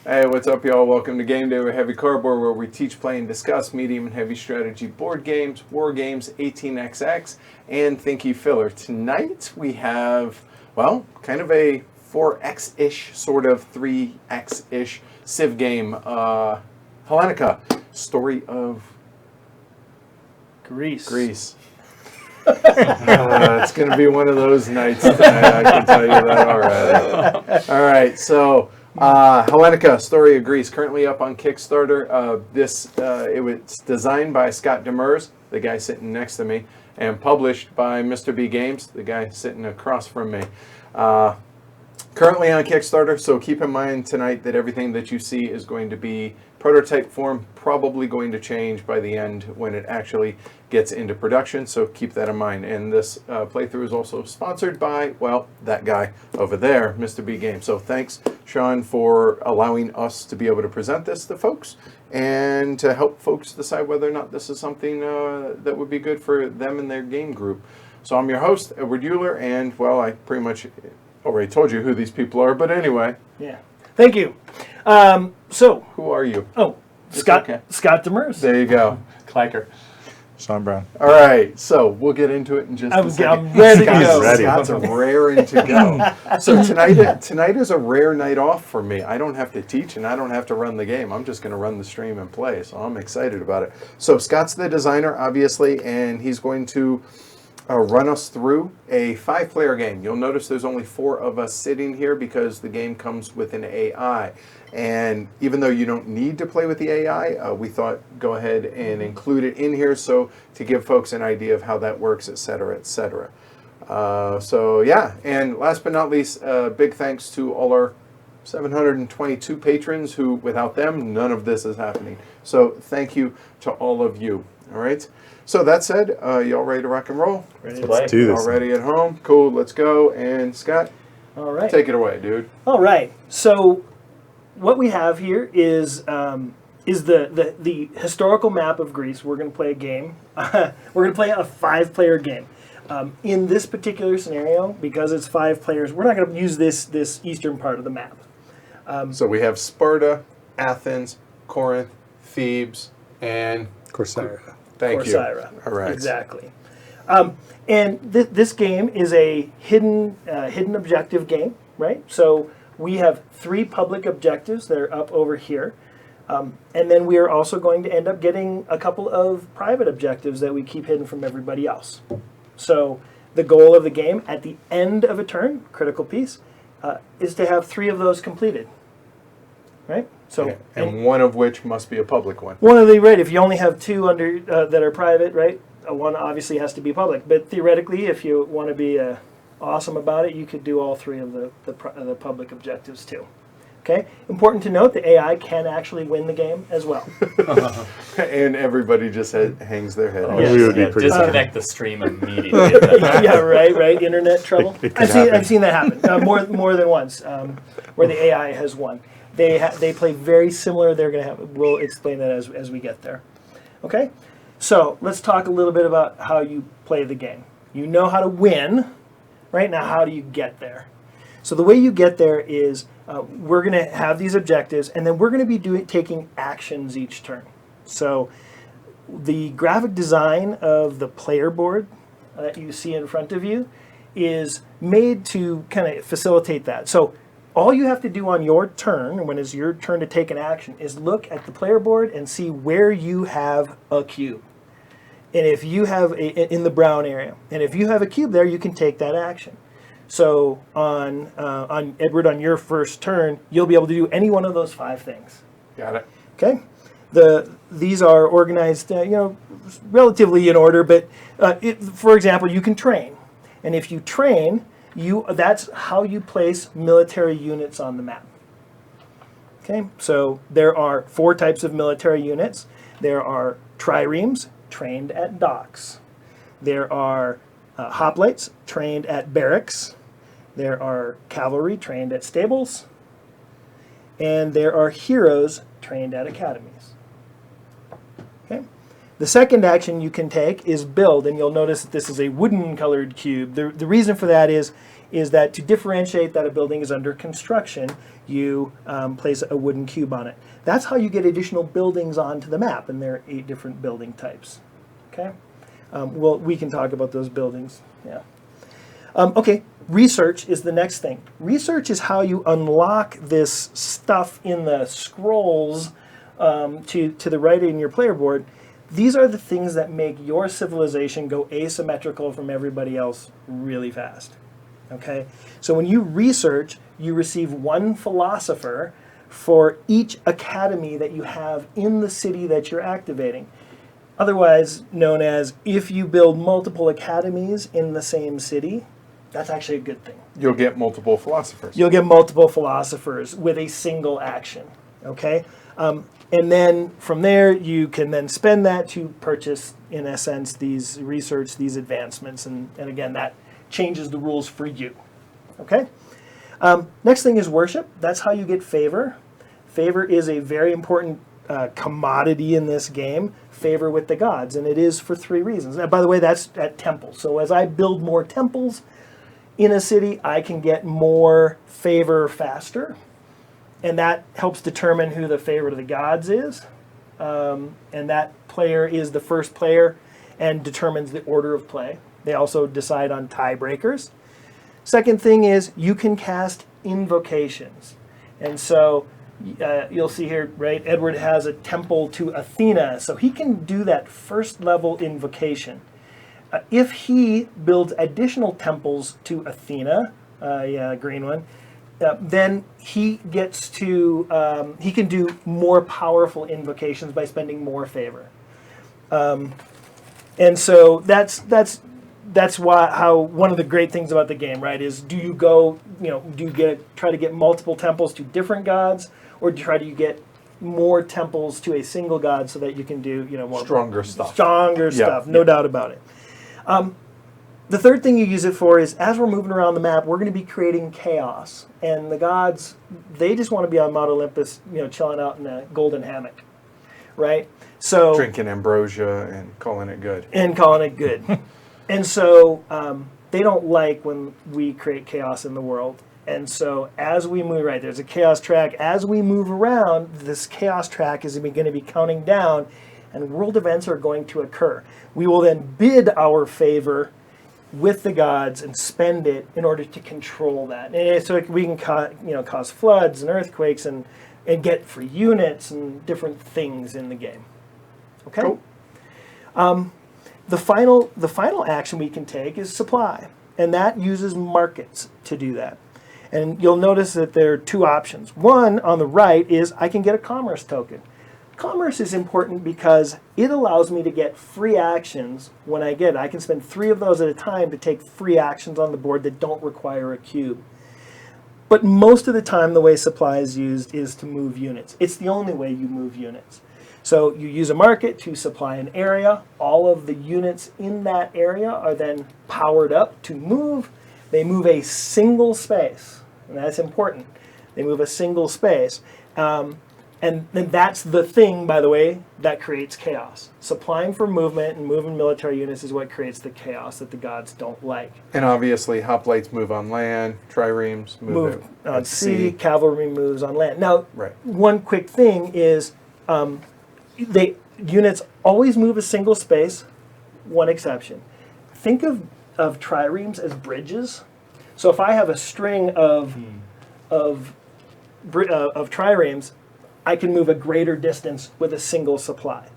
Hey, what's up, y'all? Welcome to Game Day with Heavy Cardboard, where we teach, play, and discuss medium and heavy strategy board games, war games, 18xx, and Thinky Filler. Tonight we have, well, kind of a 4x-ish, sort of 3x-ish Civ game, Hellenica, story of Greece. It's going to be one of those nights tonight, I can tell you that already. All right, so Hellenica, Story of Greece, currently up on Kickstarter. It was designed by Scott Demers, the guy sitting next to me, and published by Mr. B Games, the guy sitting across from me. Currently on Kickstarter, so keep in mind tonight that everything that you see is going to be prototype form, probably going to change by the end when it actually gets into production, so keep that in mind. And this playthrough is also sponsored by, well, that guy over there, Mr. B Games. So thanks, Sean, for allowing us to be able to present this to folks and to help folks decide whether or not this is something that would be good for them and their game group. So I'm your host, Edward Euler, and, well, I pretty much already told you who these people are, but anyway. Yeah. Thank you. So. Who are you? Oh, Scott Demers. There you go. Clacker. Sean Brown. All right, so we'll get into it in just a second. I'm ready to go. Scott's raring to go. So tonight is a rare night off for me. I don't have to teach and I don't have to run the game. I'm just going to run the stream and play, so I'm excited about it. So Scott's the designer, obviously, and he's going to run us through a 5-player game. You'll notice there's only 4 of us sitting here because the game comes with an AI. And even though you don't need to play with the AI, we thought go ahead and include it in here so to give folks an idea of how that works, etc., etc. So yeah, and last but not least, big thanks to all our 722 patrons who, without them, none of this is happening. So thank you to all of you. All right. So that said, y'all ready to rock and roll? Ready to play. Do this. All ready at home? Cool, let's go. And Scott, All right. take it away, dude. All right. So what we have here is the historical map of Greece. We're going to play a game. We're going to play a 5-player game. In this particular scenario, because it's 5 players, we're not going to use this eastern part of the map. So we have Sparta, Athens, Corinth, Thebes, and Corsair. Thank you. Corsair. All right. Exactly. And this game is a hidden objective game, right? So we have 3 public objectives that are up over here. And then we are also going to end up getting a couple of private objectives that we keep hidden from everybody else. So the goal of the game at the end of a turn, critical piece, is to have 3 of those completed, right? So and one of which must be a public one. One of the, right, if you only have 2 under that are private, right, one obviously has to be public. But theoretically, if you want to be awesome about it, you could do all 3 of the public objectives too. Okay? Important to note, the AI can actually win the game as well. And everybody just hangs their head. Oh, Yes. We would be pretty disconnect the stream immediately. Yeah, right. Internet trouble. I've seen that happen more than once, where the AI has won. They play very similar. We'll explain that as we get there. Okay? So let's talk a little bit about how you play the game. You know how to win, right? Now how do you get there? So the way you get there is we're going to have these objectives, and then we're going to be taking actions each turn. So the graphic design of the player board that you see in front of you is made to kind of facilitate that. So all you have to do on your turn, when it's your turn to take an action, is look at the player board and see where you have a cube. And if you have in the brown area, and if you have a cube there, you can take that action. So on Edward, on your first turn, you'll be able to do any one of those 5 things. Got it. Okay. These are organized, relatively in order. But for example, you can train, And if you train, that's how you place military units on the map. Okay, so there are 4 types of military units. There are triremes, trained at docks. There are hoplites, trained at barracks. There are cavalry, trained at stables. And there are heroes, trained at academies. Okay. The second action you can take is build, and you'll notice that this is a wooden colored cube. The reason for that is that to differentiate that a building is under construction, you place a wooden cube on it. That's how you get additional buildings onto the map, and there are 8 different building types. Okay, well, we can talk about those buildings. Yeah. Okay, research is the next thing. Research is how you unlock this stuff in the scrolls to the right in your player board. These are the things that make your civilization go asymmetrical from everybody else really fast. Okay, so when you research, you receive 1 philosopher for each academy that you have in the city that you're activating. Otherwise known as, if you build multiple academies in the same city, that's actually a good thing. You'll get multiple philosophers. You'll get multiple philosophers with a single action. Okay, and then from there you can then spend that to purchase, in a sense, these research, these advancements, and again that changes the rules for you. Okay. Next thing is worship. That's how you get favor. Favor is a very important commodity in this game. Favor with the gods, and it is for 3 reasons. Now, by the way, that's at temples. So as I build more temples in a city, I can get more favor faster, and that helps determine who the favorite of the gods is. And that player is the first player and determines the order of play. They also decide on tiebreakers. Second thing is you can cast invocations. And so you'll see here, right, Edward has a temple to Athena, so he can do that first level invocation. If he builds additional temples to Athena, green one, then he gets to, he can do more powerful invocations by spending more favor. And so that's how one of the great things about the game, right, is do you go, do you try to get multiple temples to different gods, or do you try to get more temples to a single god so that you can do, more stronger stuff. Stronger stuff, no doubt about it. The third thing you use it for is, as we're moving around the map, we're going to be creating chaos, and the gods, they just want to be on Mount Olympus, chilling out in a golden hammock, right? So drinking ambrosia and calling it good. And so they don't like when we create chaos in the world. And so as we move, right, there's a chaos track. As we move around, this chaos track is going to be counting down, and world events are going to occur. We will then bid our favor with the gods and spend it in order to control that. And so we can cause floods and earthquakes and get free units and different things in the game. Okay? Cool. The final action we can take is supply, and that uses markets to do that. And you'll notice that there are 2 options. One on the right is I can get a commerce token. Commerce is important because it allows me to get free actions when I get it. I can spend 3 of those at a time to take free actions on the board that don't require a cube. But most of the time the way supply is used is to move units. It's the only way you move units. So you use a market to supply an area. All of the units in that area are then powered up to move. They move a single space, and that's important. They move a single space. And then that's the thing, by the way, that creates chaos. Supplying for movement and moving military units is what creates the chaos that the gods don't like. And obviously, hoplites move on land, triremes move on sea, cavalry moves on land. Now, right. One quick thing is units always move a single space, one exception. Think of triremes as bridges. So if I have a string of triremes, I can move a greater distance with a single supply.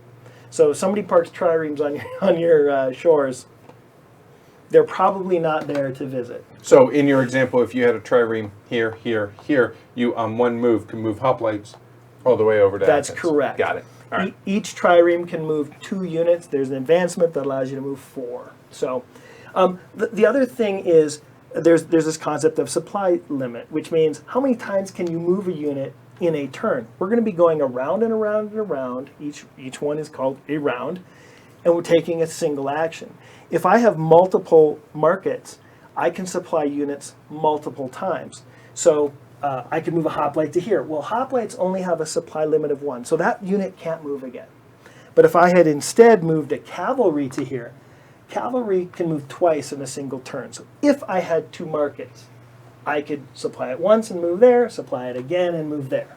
So if somebody parks triremes on your shores, they're probably not there to visit. So in your example, if you had a trireme here, you on one move can move hoplites all the way over to That's Athens. correct. Got it. All right. Each trireme can move 2 units. There's an advancement that allows you to move 4. So the other thing is there's this concept of supply limit, which means how many times can you move a unit in a turn? We're going to be going around and around and around. Each one is called a round, and we're taking a single action. If I have multiple markets, I can supply units multiple times. So I can move a hoplite to here. Well, hoplites only have a supply limit of 1, so that unit can't move again. But if I had instead moved a cavalry to here, cavalry can move twice in a single turn. So if I had 2 markets, I could supply it once and move there, supply it again and move there.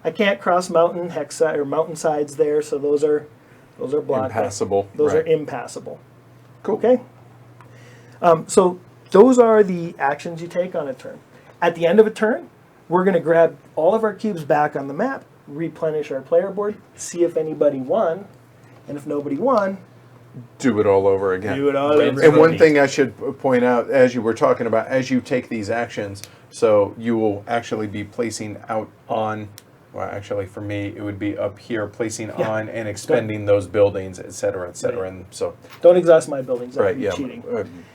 I can't cross mountain mountainsides there, so those are blocked. Impassable. Those right. are impassable. Cool. Okay. So those are the actions you take on a turn. At the end of a turn, we're going to grab all of our cubes back on the map, replenish our player board, see if anybody won, and if nobody won, Do it all over again. do it all Rinse over. And one Right. thing I should point out, as you were talking about, as you take these actions, so you will actually be placing out on, well, actually for me, it would be up here, placing Yeah. on and expending those buildings, et cetera, Right. and so, Don't exhaust my buildings. That right, would be yeah. cheating.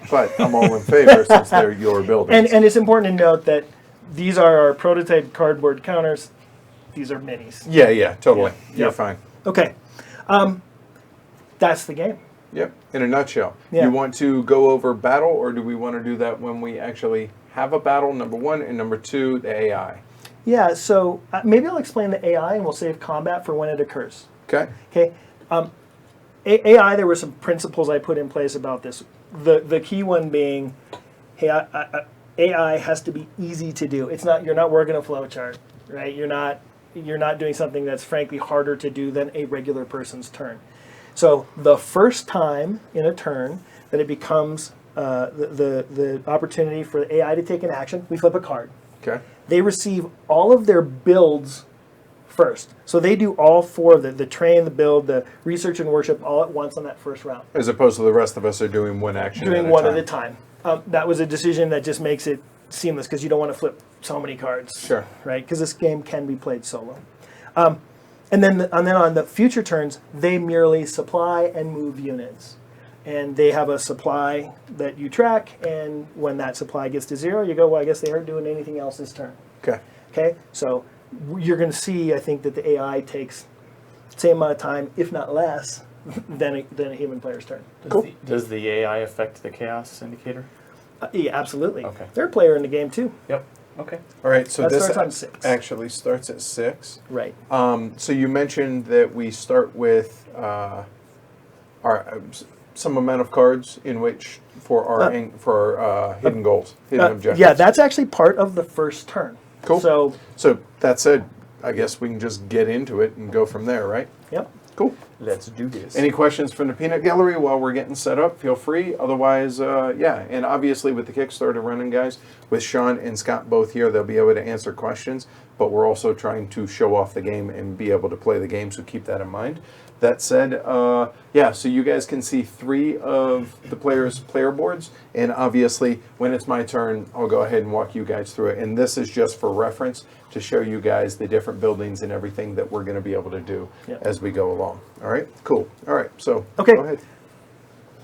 But I'm all in favor since they're your buildings. And it's important to note that these are our prototype cardboard counters. These are minis. Yeah, totally. Yeah. You're Yep. fine. Okay. That's the game. Yep, in a nutshell. Yeah. You want to go over battle, or do we want to do that when we actually have a battle, number one, and number two, the AI? Yeah, so maybe I'll explain the AI and we'll save combat for when it occurs. Okay? Okay. AI, there were some principles I put in place about this. The key one being, hey, AI has to be easy to do. You're not working a flow chart, right? You're not doing something that's frankly harder to do than a regular person's turn. So the first time in a turn that it becomes the opportunity for the AI to take an action, we flip a card. Okay. They receive all of their builds first. So they do all 4 of the train, the build, the research and worship all at once on that first round. As opposed to the rest of us are doing one action Doing one at a time. That was a decision that just makes it seamless because you don't want to flip so many cards. Sure. Right? Because this game can be played solo. And then on the future turns, they merely supply and move units. And they have a supply that you track, and when that supply gets to 0, you go, well, I guess they aren't doing anything else this turn. Okay. Okay? So you're going to see, I think, that the AI takes the same amount of time, if not less, than a human player's turn. Does the AI affect the chaos indicator? Yeah, absolutely. Okay. They're a player in the game, too. Yep. Okay. All right, so That this starts on 6. actually starts at 6. Right. So you mentioned that we start with our some amount of cards in which for our hidden goals, hidden objectives. Yeah, that's actually part of the first turn. Cool. So, that said, I guess we can just get into it and go from there, right? yep. Cool. Let's do this. Any questions from the peanut gallery while we're getting set up? Feel free. Otherwise, yeah. And obviously with the Kickstarter running, guys, with Sean and Scott both here, they'll be able to answer questions. But we're also trying to show off the game and be able to play the game, so keep that in mind. That said, yeah, so you guys can see 3 of the players' player boards. And obviously, when it's my turn, I'll go ahead and walk you guys through it. And this is just for reference to show you guys the different buildings and everything that we're going to be able to do as we go along. All right? Cool. All right, so Okay. go ahead.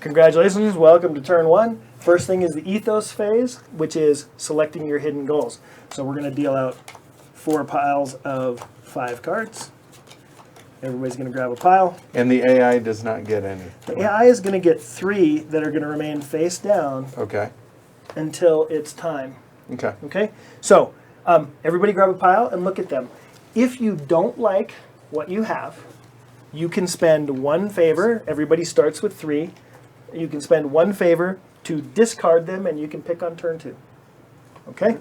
Congratulations. Welcome to turn 1. First thing is the Ethos phase, which is selecting your hidden goals. So we're going to deal out 4 piles of 5 cards. Everybody's going to grab a pile. And the AI does not get any. The AI is going to get 3 that are going to remain face down Okay. until it's time. Okay. Okay? So, everybody grab a pile and look at them. If you don't like what you have, you can spend 1 favor. Everybody starts with 3. You can spend 1 favor to discard them, and you can pick on turn 2. Okay?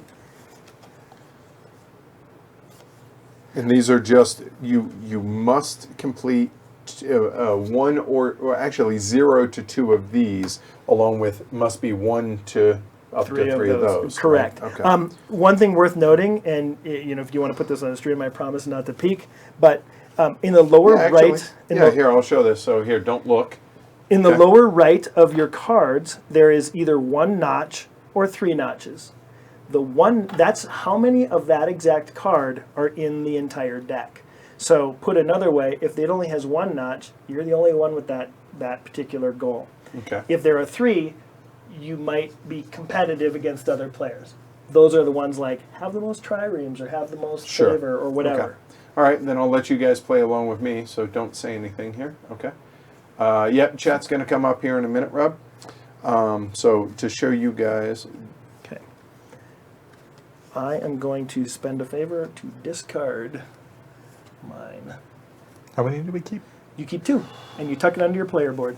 And these are just, you must complete 1 or actually 0 to 2 of these, along with must be 1 to up to 3 of those. Correct. Right? Okay. One thing worth noting, and if you want to put this on the stream, I promise not to peek, but in the lower Actually, right, here, I'll show this. So here, don't look. in the Okay. lower right of your cards, there is either 1 notch or 3 notches. That's how many of that exact card are in the entire deck. So put another way, if it only has 1 notch, you're the only one with that particular goal. Okay. If there are 3, you might be competitive against other players. Those are the ones like have the most triremes or have the most Sure. favor or whatever. Okay. All right, then I'll let you guys play along with me, so don't say anything here. Okay. Yep, chat's going to come up here in a minute, Rob. So to show you guys, Okay. I am going to spend a favor to discard mine. How many do we keep? You keep 2, and you tuck it under your player board.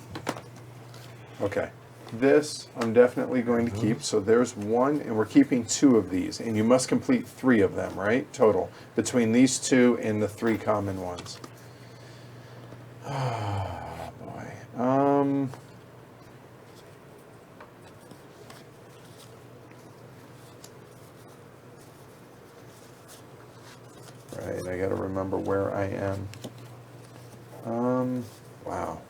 okay, this I'm definitely going to keep. So there's 1, and we're keeping 2 of these, and you must complete 3 of them, right? Total between these 2 and the 3 common ones. Oh boy. Right, I got to remember where I am. Wow.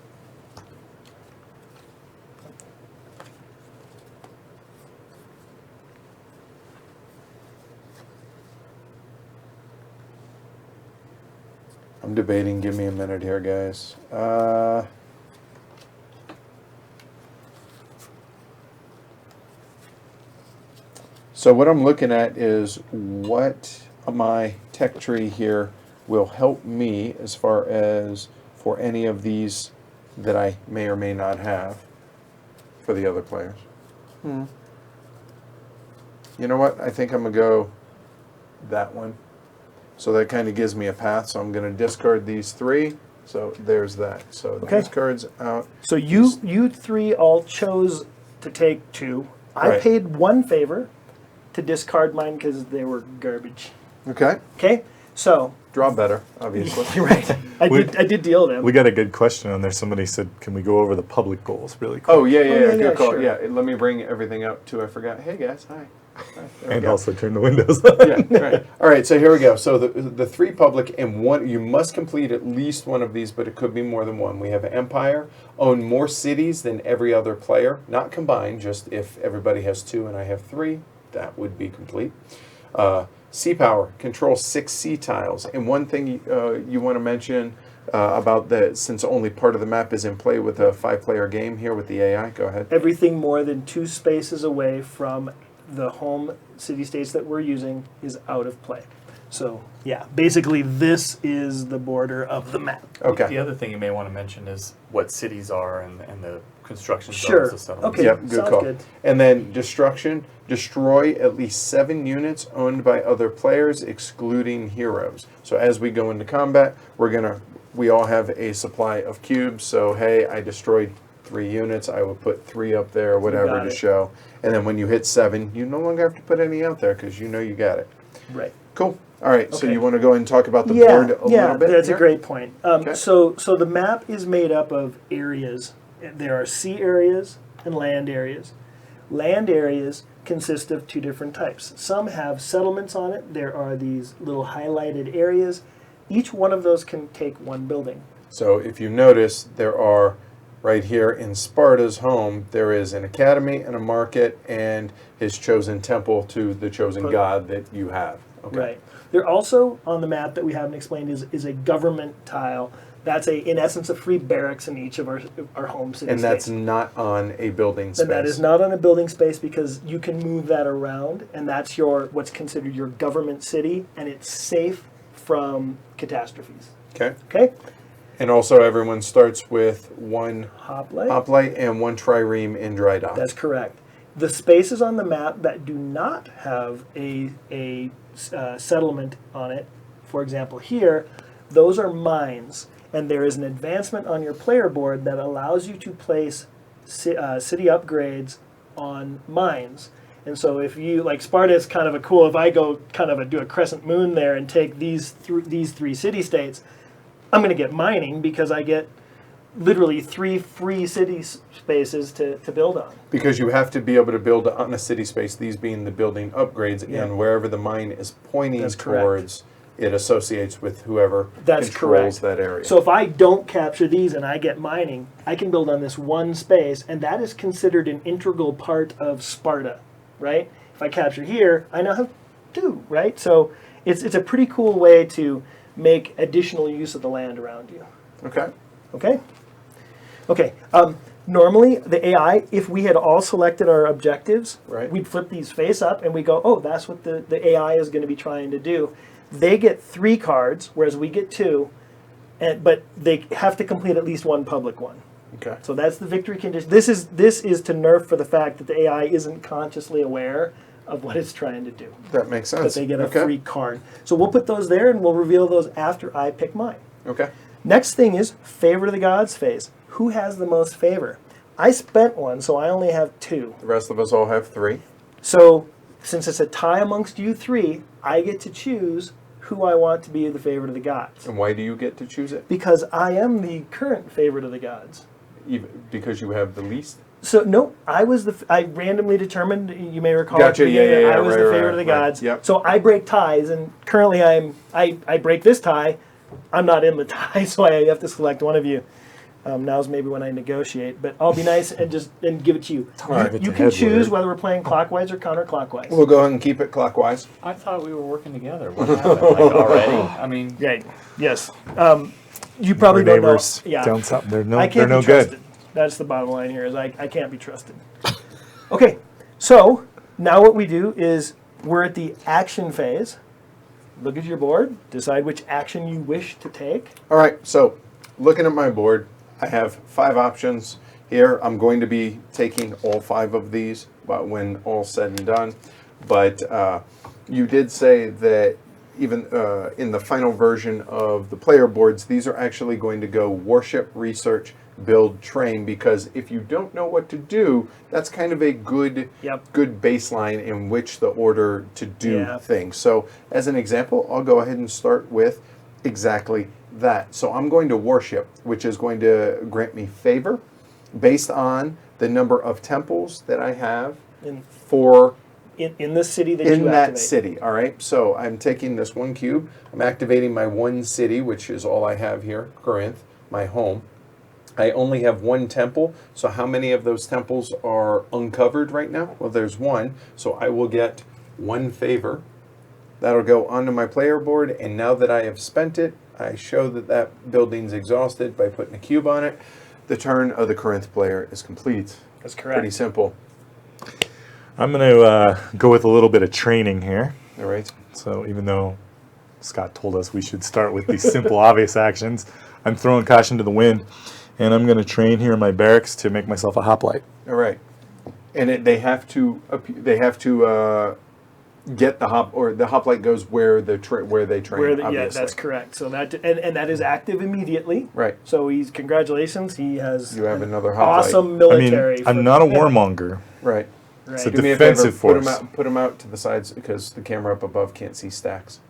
I'm debating. Give me a minute here, guys. So what I'm looking at is what my tech tree here will help me as far as for any of these that I may or may not have for the other players. You know what? I think I'm going to go that one. So that kind of gives me a path. So I'm going to discard these 3. So there's that. So Okay. discards out. So you 3 all chose to take 2. I Right. paid 1 favor to discard mine because they were garbage. Okay. Okay, so Draw better, obviously. you're right. I did deal them. We got a good question on there. Somebody said, can we go over the public goals really quick? Oh, yeah, yeah, good call. sure. Yeah, let me bring everything up too. I forgot. Hey, guys. Hi. Hi, there we And go. also turn the windows on. Yeah, right. All right, so here we go. So the 3 public and 1, you must complete at least 1 of these, but it could be more than 1. We have Empire, own more cities than every other player, not combined, just if everybody has 2 and I have 3, that would be complete. Sea power, control 6 sea tiles. And one thing you want to mention about that, since only part of the map is in play with a 5-player game here with the AI, go ahead. Everything more than 2 spaces away from the home city-states that we're using is out of play. So, yeah, basically this is the border of the map. Okay. The other thing you may want to mention is what cities are and the construction Sure. zones of settlements. Okay. Yep, good sounds call. good. And then destruction, destroy at least 7 units owned by other players, excluding heroes. So as we go into combat, we all have a supply of cubes. So hey, I destroyed 3 units. I would put 3 up there, whatever, got to it. show. And then when you hit 7, you no longer have to put any out there because you know you got it. Right. Cool. All right. So Okay. you want to go ahead and talk about the Yeah, board a little bit? that's here? a great point. Okay. So the map is made up of areas. There are sea areas and land areas. Land areas consist of 2 different types. Some have settlements on it. There are these little highlighted areas. Each one of those can take 1 building. So if you notice, there are right here in Sparta's home, there is an academy and a market and his chosen temple to the chosen god that you have. Okay. Right. There also on the map that we haven't explained is a government tile. That's in essence a free barracks in each of our home city And that's states. not on a building space. And that is not on a building space because you can move that around, and that's what's considered your government city, and it's safe from catastrophes. Okay. Okay? And also everyone starts with 1 Hoplite. hoplite and 1 trireme in dry dock. That's correct. The spaces on the map that do not have a settlement on it, for example here, those are mines. And there is an advancement on your player board that allows you to place city upgrades on mines. And so if you, like Sparta is kind of a cool, if I go kind of do a crescent moon there and take these 3 city-states, I'm going to get mining because I get literally 3 free city spaces to build on. Because you have to be able to build on a city space, these being the building upgrades, Yeah. and wherever the mine is pointing That's correct. towards, it associates with whoever That's controls correct. that area. So if I don't capture these and I get mining, I can build on this 1 space, and that is considered an integral part of Sparta, right? If I capture here, I now have 2, right? So it's a pretty cool way to make additional use of the land around you. Okay. Okay? Okay. Normally, the AI, if we had all selected our objectives, Right. we'd flip these face up and we go, oh, that's what the AI is going to be trying to do. They get 3 cards, whereas we get 2, but they have to complete at least one public one. Okay. So that's the victory condition. This is to nerf for the fact that the AI isn't consciously aware of what it's trying to do. That makes But sense. they get a okay. free card. So we'll put those there and we'll reveal those after I pick mine. Okay. Next thing is favorite of the gods phase. Who has the most favor? I spent one, so I only have 2. The rest of us all have 3. So since it's a tie amongst you 3, I get to choose who I want to be the favorite of the gods. And why do you get to choose it? Because I am the current favorite of the gods. Even because you have the least? So no, I randomly determined. You may recall. Gotcha, at the beginning yeah, that I was right, the right, favorite of the right, gods. yep. So I break ties, and currently I break this tie. I'm not in the tie, so I have to select one of you. Now's maybe when I negotiate, but I'll be nice and give it to you. right. You can choose whether we're playing clockwise or counterclockwise. We'll go ahead and keep it clockwise. I thought we were working together. What happened? Like already? I mean, Right. Yes. You probably Our don't know. neighbors Yeah. down south, they're no, I they're can't no be good. trusted. That's the bottom line here. Is I can't be trusted. Okay. So now what we do is we're at the action phase. Look at your board. Decide which action you wish to take. All right, so looking at my board, I have 5 options here. I'm going to be taking all 5 of these when all's said and done. But you did say that even in the final version of the player boards, these are actually going to go worship, research, build, train, because if you don't know what to do, that's kind of a good good baseline in which the order to do things. So as an example, I'll go ahead and start with exactly that. So I'm going to worship, which is going to grant me favor based on the number of temples that I have for in the city that in you that activate. city. All right, so I'm taking this 1 cube, I'm activating my 1 city, which is all I have here, Corinth, my home. I only have 1 temple, so how many of those temples are uncovered right now? Well, there's 1, so I will get 1 favor. That'll go onto my player board, and now that I have spent it, I show that that building's exhausted by putting a cube on it. The turn of the Corinth player is complete. That's correct. Pretty simple. I'm going to go with a little bit of training here. All right. So even though Scott told us we should start with these simple, obvious actions, I'm throwing caution to the wind, and I'm going to train here in my barracks to make myself a hoplite. All right. And they have to get the hop, or the hoplite goes where they train. Obviously. That's correct. So that and that is active immediately. Right. So congratulations. He has You have another hoplite. awesome I military. mean, I'm not a warmonger. Right. Right. So Do me a defensive favor, force. Put them out to the sides because the camera up above can't see stacks.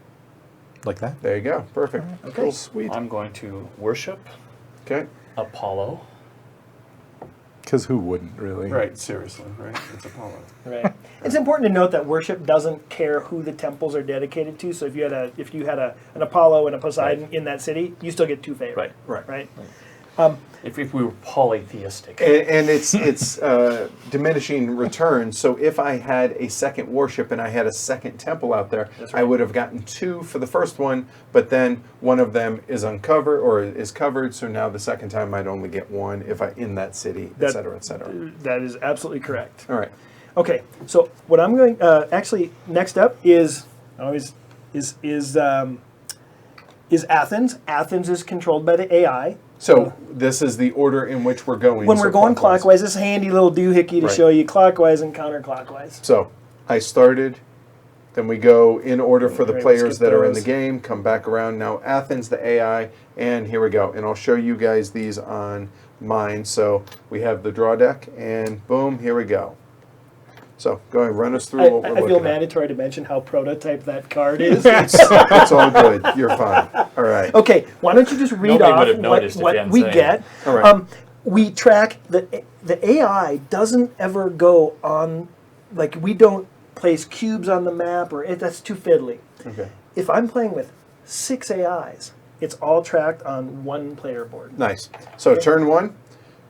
Like that? There you go. Perfect. Okay. Cool. Sweet. I'm going to worship Okay. Apollo. Because who wouldn't, really? Right. Seriously. Right. It's Apollo. Right. It's important to note that worship doesn't care who the temples are dedicated to. So if you had an Apollo and a Poseidon in that city, you still get 2 favor. Right. Right. If we were polytheistic. And it's diminishing returns. So if I had a second worship and I had a second temple out there, I would have gotten 2 for the first one, but then one of them is uncovered or is covered. So now the second time I'd only get 1 if I in that city, et cetera, et cetera. That is absolutely correct. All right. Okay. So what I'm going actually next up is Athens. Athens is controlled by the AI. So this is the order in which we're going. When so we're going clockwise, this is a handy little doohickey to Right. show you clockwise and counterclockwise. So I started, then we go in order for the Right, players let's get that are in those. the game, come back around. Now Athens, the AI, and here we go. And I'll show you guys these on mine. So we have the draw deck, and boom, here we go. So go ahead, run us through what we're I looking feel at. mandatory to mention how prototype that card is. It's all good. You're fine. All right. Okay, why don't you just read Nobody off would have noticed if you what hadn't we said it. get. All right. We track the AI doesn't ever go on, like we don't place cubes on the map that's too fiddly. Okay. If I'm playing with 6 AIs, it's all tracked on 1 player board. Nice. So turn 1,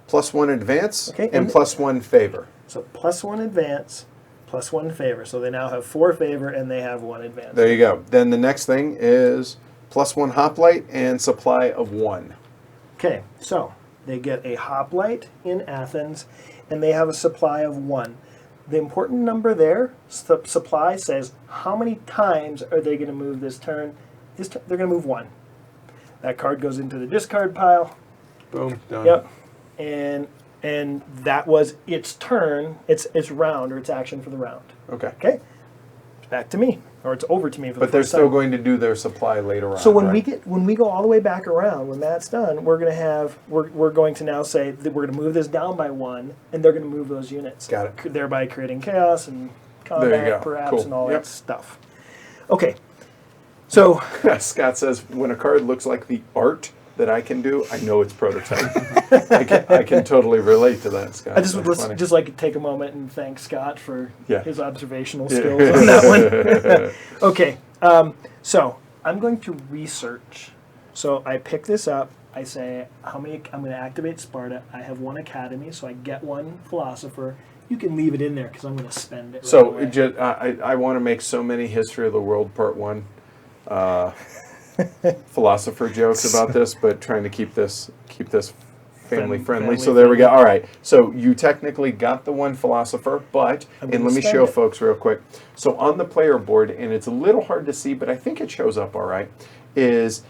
+1 advance, Okay, and and- +1 favor. So +1 advance, +1 favor. So they now have 4 favor and they have 1 advance. There you go. Then the next thing is +1 hoplite and supply of 1. Okay, so They get a hoplite in Athens, and they have a supply of 1. The important number there, supply, says how many times are they going to move this turn? They're going to move 1. That card goes into the discard pile. Boom. Done. Yep. And that was its turn, its round, or its action for the round. Okay. Okay? It's back to me, or it's over to me for the But they're first still time. going to do their supply later on. So when right? when we go all the way back around, when that's done, we're going to now say that we're going to move this down by 1, and they're going to move those units. Got it. Thereby creating chaos and There you combat, go. perhaps, Cool. and all Yep. that stuff. Okay. So Scott says, when a card looks like the art that I can do, I know it's prototype. I can totally relate to that, Scott. I just That's would funny. just like to take a moment and thank Scott for Yeah. his observational skills on that one. Okay. So I'm going to research. So I pick this up. I say, I'm going to activate Sparta. I have 1 academy, so I get 1 philosopher. You can leave it in there because I'm going to spend it. So right away. I want to make so many History of the World Part 1 philosopher jokes about this, but trying to keep this family friendly. So there we go. All right. So you technically got the 1 philosopher, but, I'm and gonna let me spend show it. folks real quick. So on the player board, and it's a little hard to see, but I think it shows up all right, is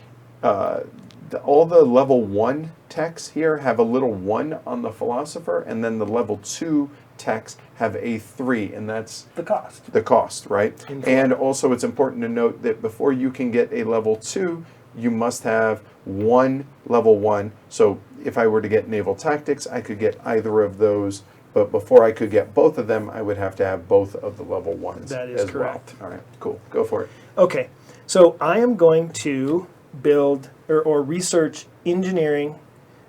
all the level 1 techs here have a little 1 on the philosopher, and then the level 2 techs have a 3, and that's the cost. the cost, right? In And also it's important to note that before you can get a level 2, you must have 1 level 1. So if I were to get naval tactics, I could get either of those, but before I could get both of them, I would have to have both of the level 1s. That is as correct. Well. All right, cool. Go for it. Okay. So I am going to build or research engineering,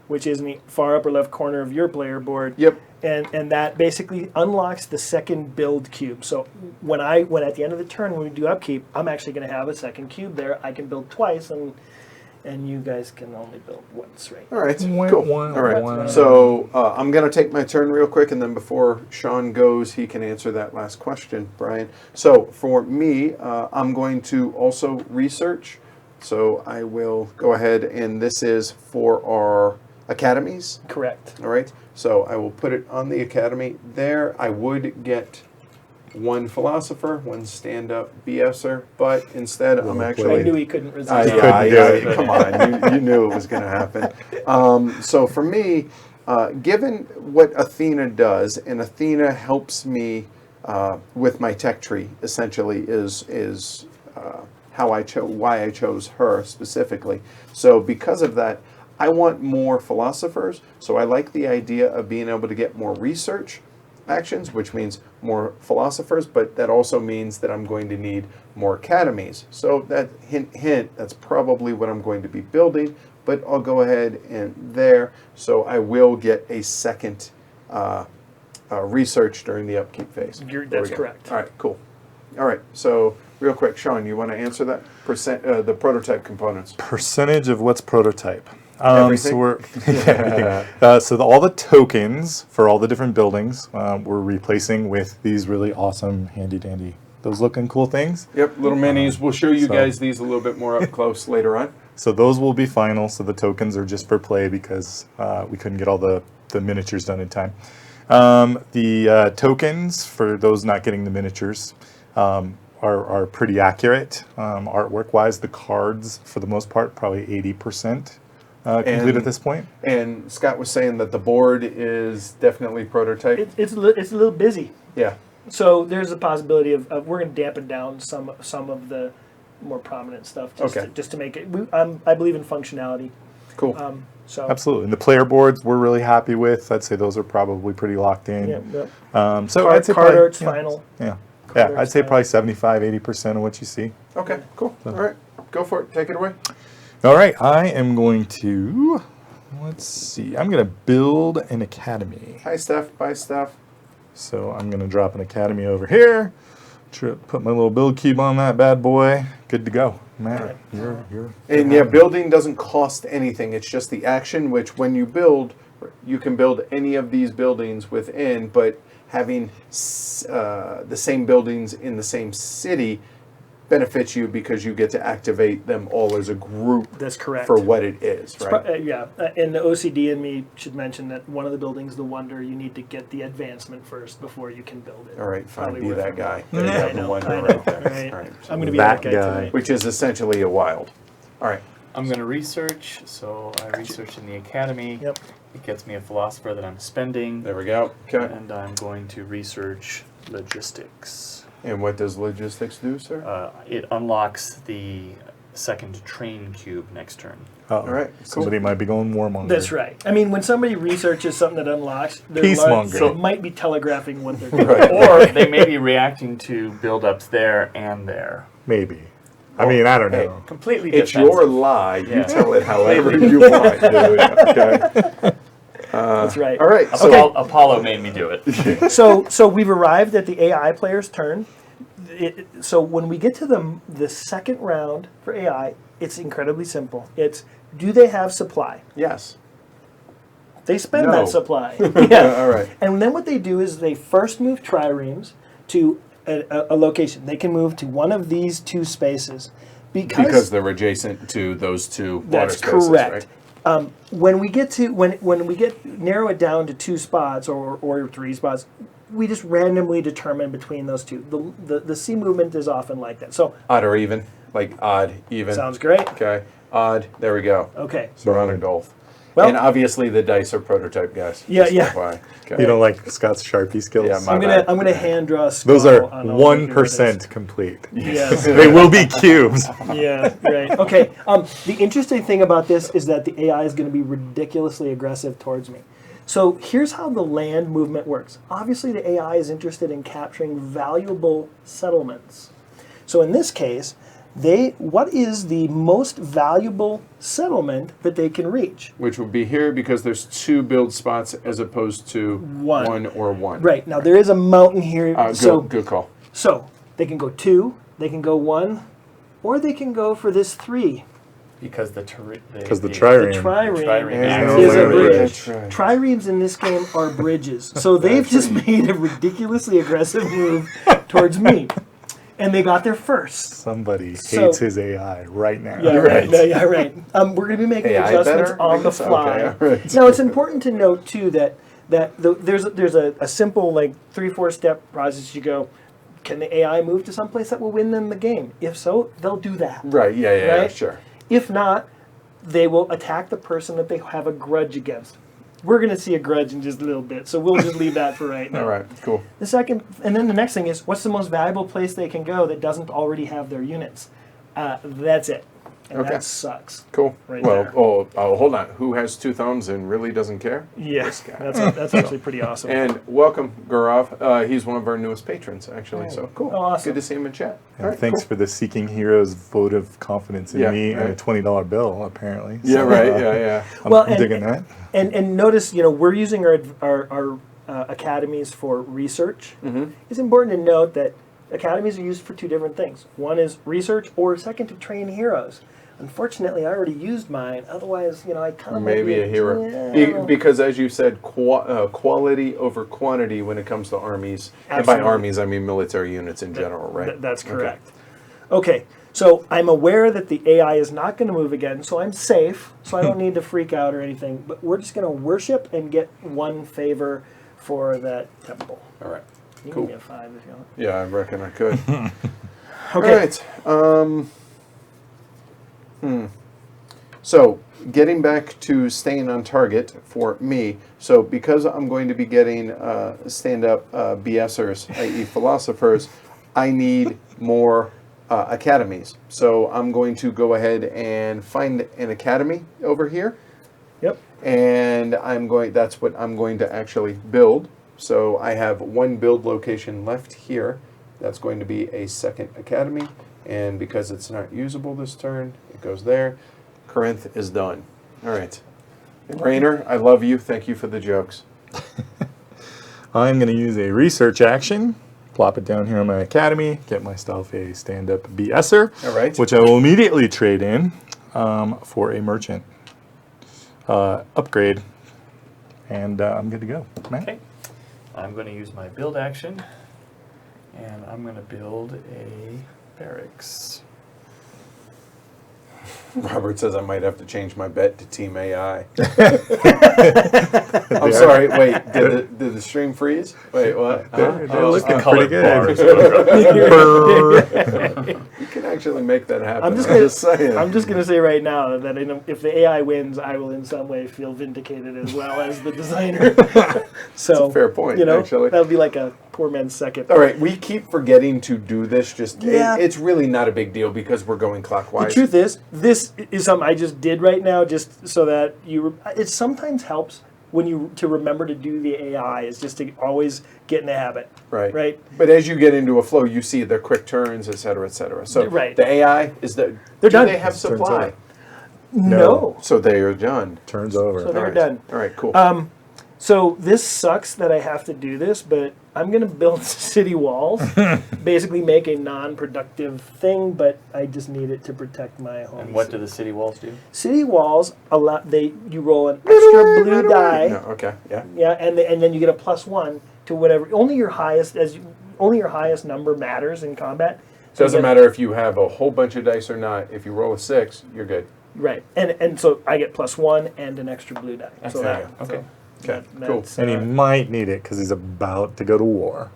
which is in the far upper left corner of your player board. Yep. And that basically unlocks the second build cube. So when at the end of the turn when we do upkeep, I'm actually going to have a second cube there. I can build twice, and you guys can only build once, right? All right, Wah, cool. wah, All right, wah. so I'm going to take my turn real quick, and then before Sean goes, he can answer that last question, Brian. So for me, I'm going to also research. So I will go ahead, and this is for our academies. Correct. All right, so I will put it on the academy there. I would get 1 philosopher, 1 stand-up BSer, but instead I'm I actually... knew he couldn't resist. couldn't do it. Come on, you knew it was going to happen. So for me, given what Athena does, and Athena helps me with my tech tree, essentially, is why I chose her specifically. So because of that, I want more philosophers. So I like the idea of being able to get more research actions, which means more philosophers, but that also means that I'm going to need more academies. So that hint, that's probably what I'm going to be building, but I'll go ahead and there. So I will get a second research during the upkeep phase. That's correct. All right, cool. All right, so real quick, Sean, you want to answer that? The prototype components. Percentage of what's prototype. Everything? So we're everything. All the tokens for all the different buildings we're replacing with these really awesome, handy dandy, those looking cool things. Yep, little minis. We'll show you So- guys these a little bit more up close later on. So those will be final. So the tokens are just for play because we couldn't get all the miniatures done in time. The tokens, for those not getting the miniatures, are pretty accurate artwork-wise. The cards, for the most part, probably 80% complete And- at this point. And Scott was saying that the board is definitely prototype. It's a little busy. Yeah. So there's a possibility of we're going to dampen down some of the more prominent stuff just to make it. I believe in functionality. Cool. So Absolutely. And the player boards we're really happy with. I'd say those are probably pretty locked in. yeah. So Card, I'd say card probably, art's yeah, final. Yeah. Card Yeah, I'd art's say final. probably 75-80% of what you see. Okay, cool. All right, go for it. Take it away. All right, I am going to, let's see, I'm going to build an academy. Hi, Steph. Bye, Steph. So I'm going to drop an academy over here, put my little build cube on that bad boy, good to go. Matt, you're And yeah, building doesn't cost anything. It's just the action, which when you build, you can build any of these buildings within, but having the same buildings in the same city benefits you because you get to activate them all as a group That's correct. for what it is, right? And the OCD in me should mention that one of the buildings, the Wonder, you need to get the advancement first before you can build it. All right, fine, Probably be worth that it. guy. Yeah, You have I the know, Wonder, I know, okay. right. All right. I'm going to be That that guy guy. tonight. Which is essentially a wild. All right. I'm going to research, so I research in the academy. Yep. It gets me a philosopher that I'm spending. There we go. Okay. And I'm going to research logistics. And what does logistics do, sir? It unlocks the second train cube next turn. Uh-oh. All right, cool. Somebody might be going warmonger. That's right. I mean, when somebody researches something that unlocks, they're Peacemonger. it might be telegraphing what they're doing. Right. Or they may be reacting to buildups there and there. Maybe. I mean, I don't Hey, know. Completely It's defensive. your lie. You Yeah. tell it however you want, dude. Okay. That's right. All right. So Apollo made me do it. So we've arrived at the AI player's turn. So when we get to the second round for AI, it's incredibly simple. It's, do they have supply? yes. They spend No. that supply. Yeah. All right. And then what they do is they first move triremes to a location. They can move to one of these two spaces Because they're adjacent to those two water that's spaces, correct. right? When we get to when we get narrow it down to 2 spots or 3 spots, we just randomly determine between those two. The sea movement is often like that. So Odd or even? Like odd, even. sounds great. Okay. Odd. There we go. Okay. So we're on a golf. Well- and obviously the dice are prototype, guys. Yeah, Just yeah. FYI. Okay. You don't like Scott's Sharpie skills? Yeah, my I'm bad. gonna hand draw a skull. Those are on all the 1% complete. Yes. They will be cubes. Yeah, right. Okay. The interesting thing about this is that the AI is going to be ridiculously aggressive towards me. So here's how the land movement works. Obviously, the AI is interested in capturing valuable settlements. So in this case, what is the most valuable settlement that they can reach? Which would be here because there's 2 build spots as opposed to One. or 1. Right. Now, there is a mountain here. Good call. So they can go 2, they can go 1, or they can go for this 3. Because the The trireme. trireme And is a no bridge. That's right. Triremes in this game are bridges. So they've just made a ridiculously aggressive move towards me. And they got there first. Somebody So- hates his AI right now. Yeah, right. No, yeah, right. We're going to be making AI adjustments better? on I the guess, fly. okay, all right. Now, it's important to note, too, that there's a simple, 3-4 step process. You go, can the AI move to someplace that will win them the game? If so, they'll do that. Right. Yeah, Right? sure. If not, they will attack the person that they have a grudge against. We're going to see a grudge in just a little bit, so we'll just leave that for right now. All right. Cool. The second, and then the next thing is, what's the most valuable place they can go that doesn't already have their units? That's it. And Okay. that sucks. Cool. Right well, there. hold on. Who has 2 thumbs and really doesn't care? Yeah, This guy. that's actually pretty awesome. And welcome, Gaurav. He's one of our newest patrons, actually. So cool. Oh, awesome. Good to see him in chat. And All right, thanks cool. for the Seeking Heroes vote of confidence in Yeah, me and a right. $20 bill, apparently. Yeah. So, Right. Yeah. I'm Well, and- digging that. And notice, we're using our academies for research. Mm-hmm. It's important to note that academies are used for 2 different things. One is research, or second, to train heroes. Unfortunately, I already used mine. Otherwise, I kind of Maybe a hero. Yeah. Because as you said, quality over quantity when it comes to armies. And Absolutely. by armies, I mean military units in general, right? That's Okay. correct. Okay, so I'm aware that the AI is not going to move again, so I'm safe, so I don't need to freak out or anything. But we're just going to worship and get 1 favor for that temple. All right. You Cool. can give me a 5 if you want. Yeah, I reckon I could. Okay. All right. So, getting back to staying on target for me. So, because I'm going to be getting stand-up BSers, i.e. philosophers, I need more academies. So, I'm going to go ahead and find an academy over here. Yep. And that's what I'm going to actually build. So I have 1 build location left here. That's going to be a second academy. And because it's not usable this turn, it goes there. Corinth is done. All right. Rainer, I love you. Thank you for the jokes. I'm going to use a research action, plop it down here on my academy, get myself a stand-up BSer, All right. which I will immediately trade in for a merchant upgrade, and I'm good to go. Matt? Okay. I'm going to use my build action, and I'm going to build a Barracks. Robert says I might have to change my bet to Team AI. I'm sorry. Wait, did the stream freeze? Wait, what? They're Oh, looking colored pretty bars. good. you can actually make that happen. I'm just saying. I'm just gonna say right now that if the AI wins, I will in some way feel vindicated as well as the designer. So That's a fair point, actually. That'll be like a poor man's second. All right, we keep forgetting to do this. Yeah. It's really not a big deal because we're going clockwise. The truth is, this is something I just did right now, just so that it sometimes helps when to remember to do the AI is just to always get in the habit. Right. Right. But as you get into a flow, you see the quick turns, et cetera, et cetera. So Right. the AI is They're do done. they have Turns supply? out. No. So they are done. Turns over. So they're All right. done. All right, cool. So this sucks that I have to do this, but I'm going to build city walls, basically make a non-productive thing, but I just need it to protect my home. And what do the city walls do? City walls allow you roll an extra blue die, No, okay, yeah. yeah, and then you get a +1 to whatever. Only your highest number matters in combat. So Doesn't you get- matter if you have a whole bunch of dice or not. If you roll a 6, you're good. Right, and so I get +1 and an extra blue die. So fair. that, Okay. Okay, cool. that's, And he might need it because he's about to go to war.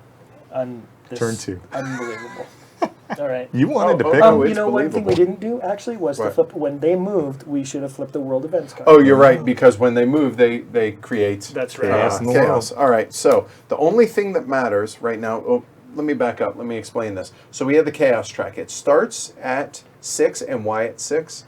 this Turn 2. Unbelievable. All right. You wanted to Oh, pick oh, him. it's You know, one thing we believable. didn't do actually was to What? flip. When they moved, we should have flipped the world events card. Oh, you're right, because when they move, they create That's right. Chaos in the chaos. All right, so the only thing that matters right now, let me back up. Let me explain this. So we have the chaos track. It starts at 6, and why at 6?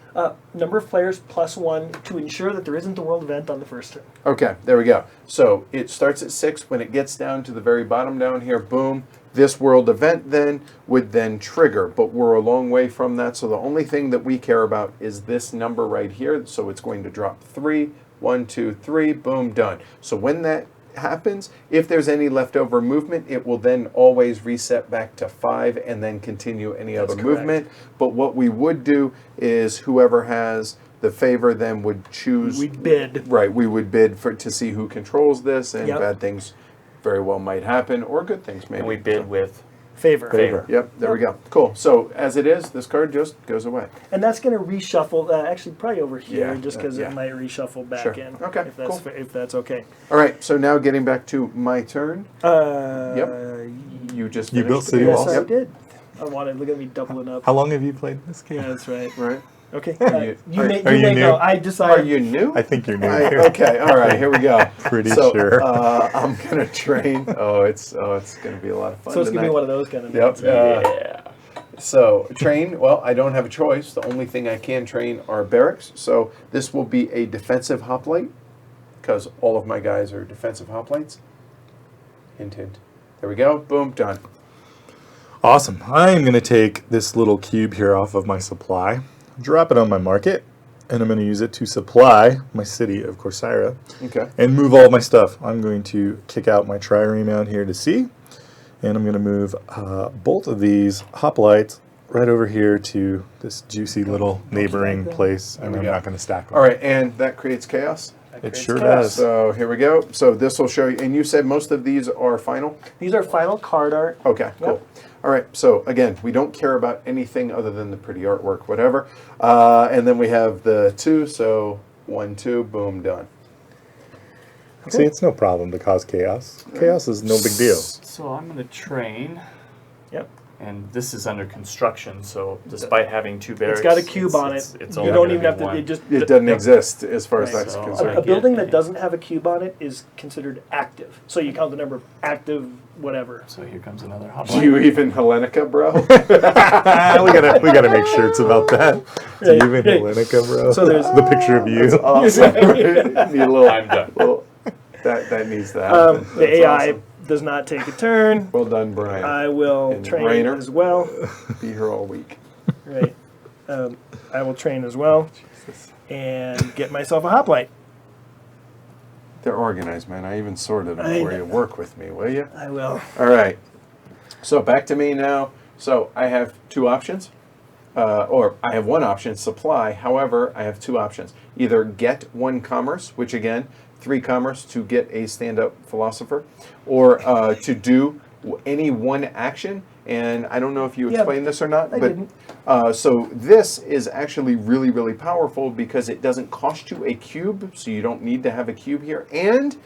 Number of players +1 to ensure that there isn't the world event on the first turn. Okay, there we go. So it starts at 6. When it gets down to the very bottom down here, boom, this world event then would then trigger. But we're a long way from that, so the only thing that we care about is this number right here. So it's going to drop 3, 1, 2, 3, boom, done. So when that happens, if there's any leftover movement, it will then always reset back to 5 and then continue any other correct. movement. But what we would do is whoever has the favor then would choose. We bid. Right, we would bid to see who controls this, and Yep. bad things very well might happen, or good things maybe. And we bid with Favor. favor. Yep, there we go. Cool. So as it is, this card just goes away. And that's going to reshuffle. Actually, probably over here, Yeah, just because yeah. it might reshuffle back Sure. in. Okay, If that's cool. if that's okay. All right, so now getting back to my turn. Yep. You just You built finished city the Yes, walls? I Yep. did. I wanted. Look at me doubling up. How long have you played this game? Yeah, that's right. Right. Okay. you- are you you may new? know. I Are decided. you new? I think you're new I- here. okay, all right, here we go. Pretty So, sure. I'm gonna train. It's gonna be a lot of fun. So it's gonna be tonight. one of those kind of. Yep. nights. Yeah. So train. Well, I don't have a choice. The only thing I can train are barracks. So this will be a defensive hoplite because all of my guys are defensive hoplites. Hint, hint. There we go. Boom. Done. Awesome. I'm going to take this little cube here off of my supply, drop it on my market, and I'm going to use it to supply my city of Corcyra Okay. and move all my stuff. I'm going to kick out my trireme out here to C, and I'm going to move both of these hoplites right over here to this juicy little neighboring place, and we I'm go. not going to stack them. All right, and that creates chaos. It sure chaos. does. So here we go. So this will show you. And you said most of these are final. These are final card art. Okay, cool. All right, so again, we don't care about anything other than the pretty artwork, whatever. And then we have the 2, so 1, 2, boom, done. See, it's no problem to cause chaos. Chaos is no big deal. So I'm going to train, Yep. and this is under construction. So despite having 2 barracks, It's got a cube on it. It's You only don't gonna even be have to. one. It just. It doesn't yep. exist as far as Right. that's So, concerned. A building that Yeah. doesn't have a cube on it is considered active. So you count the number of active whatever. So here comes another Do hoplite. you even Hellenica, bro? we gotta make shirts about that. Do you even Hellenica, bro? So there's- the picture of you. Awesome. Need a little, I'm done. that needs to happen. The That's AI awesome. does not take a turn. Well done, Brian. I will And train Rainer. as well. Be here all week. Right. I will train as well and get myself a hoplite. They're organized, man. I even sorted them I for know. you. Work with me, will you? I will. All right. So back to me now. So I have 2 options. Or I have 1 option, supply. However, I have 2 options. Either get 1 commerce, which again, 3 commerce to get a stand-up philosopher, or to do any 1 action And I don't know if you Yeah, explained this or not, I but didn't. so this is actually really, really powerful because it doesn't cost you a cube, so you don't need to have a cube here, and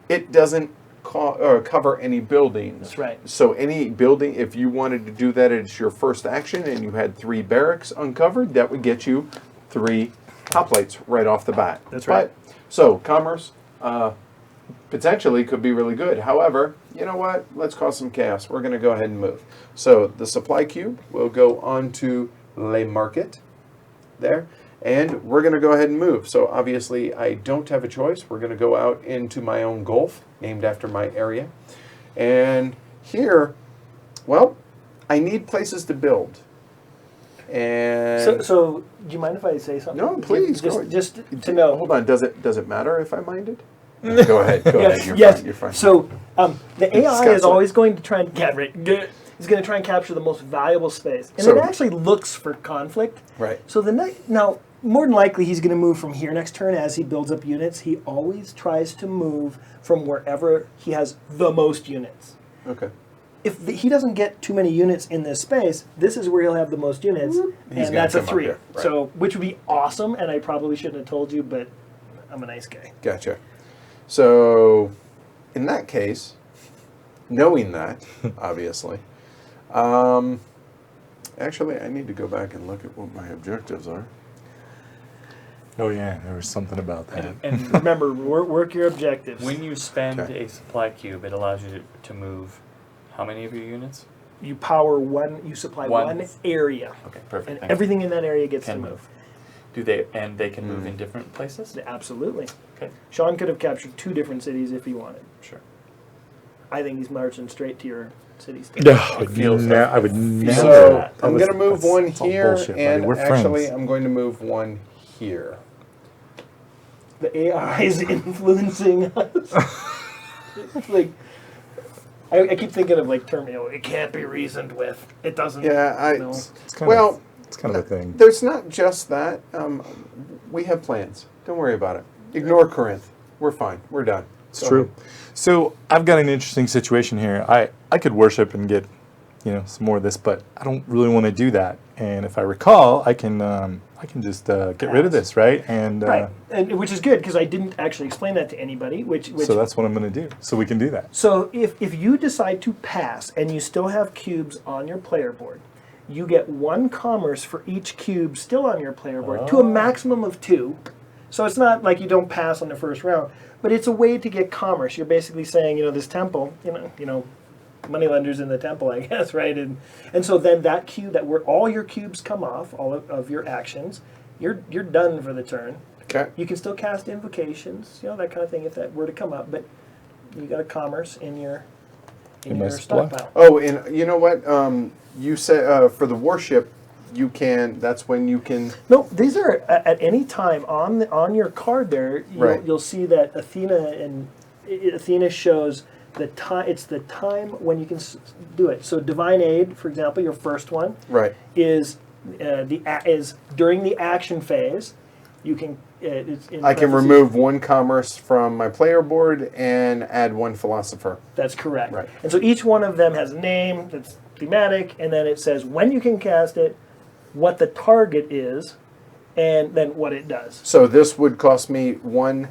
it doesn't cover any buildings. That's right. So any building, if you wanted to do that as your first action and you had 3 barracks uncovered, that would get you 3 hoplites right off the bat. That's right. So commerce potentially could be really good. However, you know what? Let's cause some chaos. We're going to go ahead and move. So the supply cube will go onto Le Market there. And we're going to go ahead and move. So obviously I don't have a choice. We're going to go out into my own gulf, named after my area. And here, well, I need places to build. And So do you mind if I say something? No, please, go ahead. Just to know. Hold on. Does it matter if I minded? Go ahead. Go ahead. You're Yes. fine. You're fine. So the AI Scott's is always going to try and is going to try and capture the most valuable space, and So- it actually looks for conflict. Right. So now more than likely he's going to move from here next turn as he builds up units. He always tries to move from wherever he has the most units. Okay. If he doesn't get too many units in this space, this is where he'll have the most units, He's and gonna that's a come up 3. here, right. So which would be awesome, and I probably shouldn't have told you, but I'm a nice guy. Gotcha. So, in that case, knowing that, obviously, actually, I need to go back and look at what my objectives are. Oh yeah, there was something about that. And Remember, work your objectives. when you spend Okay. a supply cube, it allows you to move how many of your units? You power one, you supply One. one area, Okay, perfect. and Thank you. everything in that area gets Can to move. move. Do they can move in different places? Absolutely. Okay, Sean could have captured 2 different cities if he wanted. sure. I think he's marching straight to your city state. No, I would never. So, That I'm was- going to move that's- one that's all here, bullshit, buddy. and We're actually, friends. I'm going to move one here. The AI is influencing us. It's like, I keep thinking of like Terminal. It can't be reasoned with. It doesn't. Yeah, No. It's kind well, of, it's kind of a thing. there's not just that. We have plans. Don't worry about it. Ignore Corinth. We're fine. We're done. It's Go true. ahead. So I've got an interesting situation here. I could worship and get, some more of this, but I don't really want to do that. And if I recall, I can just get rid of this, right? And Right, and which is good because I didn't actually explain that to anybody. Which so that's what I'm going to do. So we can do that. So if you decide to pass and you still have cubes on your player board, you get 1 commerce for each cube still on your player board to a maximum of 2. So it's not like you don't pass on the first round, but it's a way to get commerce. You're basically saying, this temple, moneylenders in the temple, I guess, right? And so then that cube, where all your cubes come off, all of your actions, you're done for the turn. Okay. You can still cast invocations, that kind of thing, if that were to come up, but you got a commerce in your In my supply. stockpile. Oh, and you know what? You said for the warship, you can. That's when you can. No, these are at any time on your card there. Right. You'll see that Athena shows the time. It's the time when you can do it. So divine aid, for example, your first one Right. is during the action phase. You can. It's in I can parentheses. remove 1 commerce from my player board and add 1 philosopher. That's correct. Right. And so each one of them has a name that's thematic, and then it says when you can cast it, what the target is, and then what it does. So this would cost me 1. You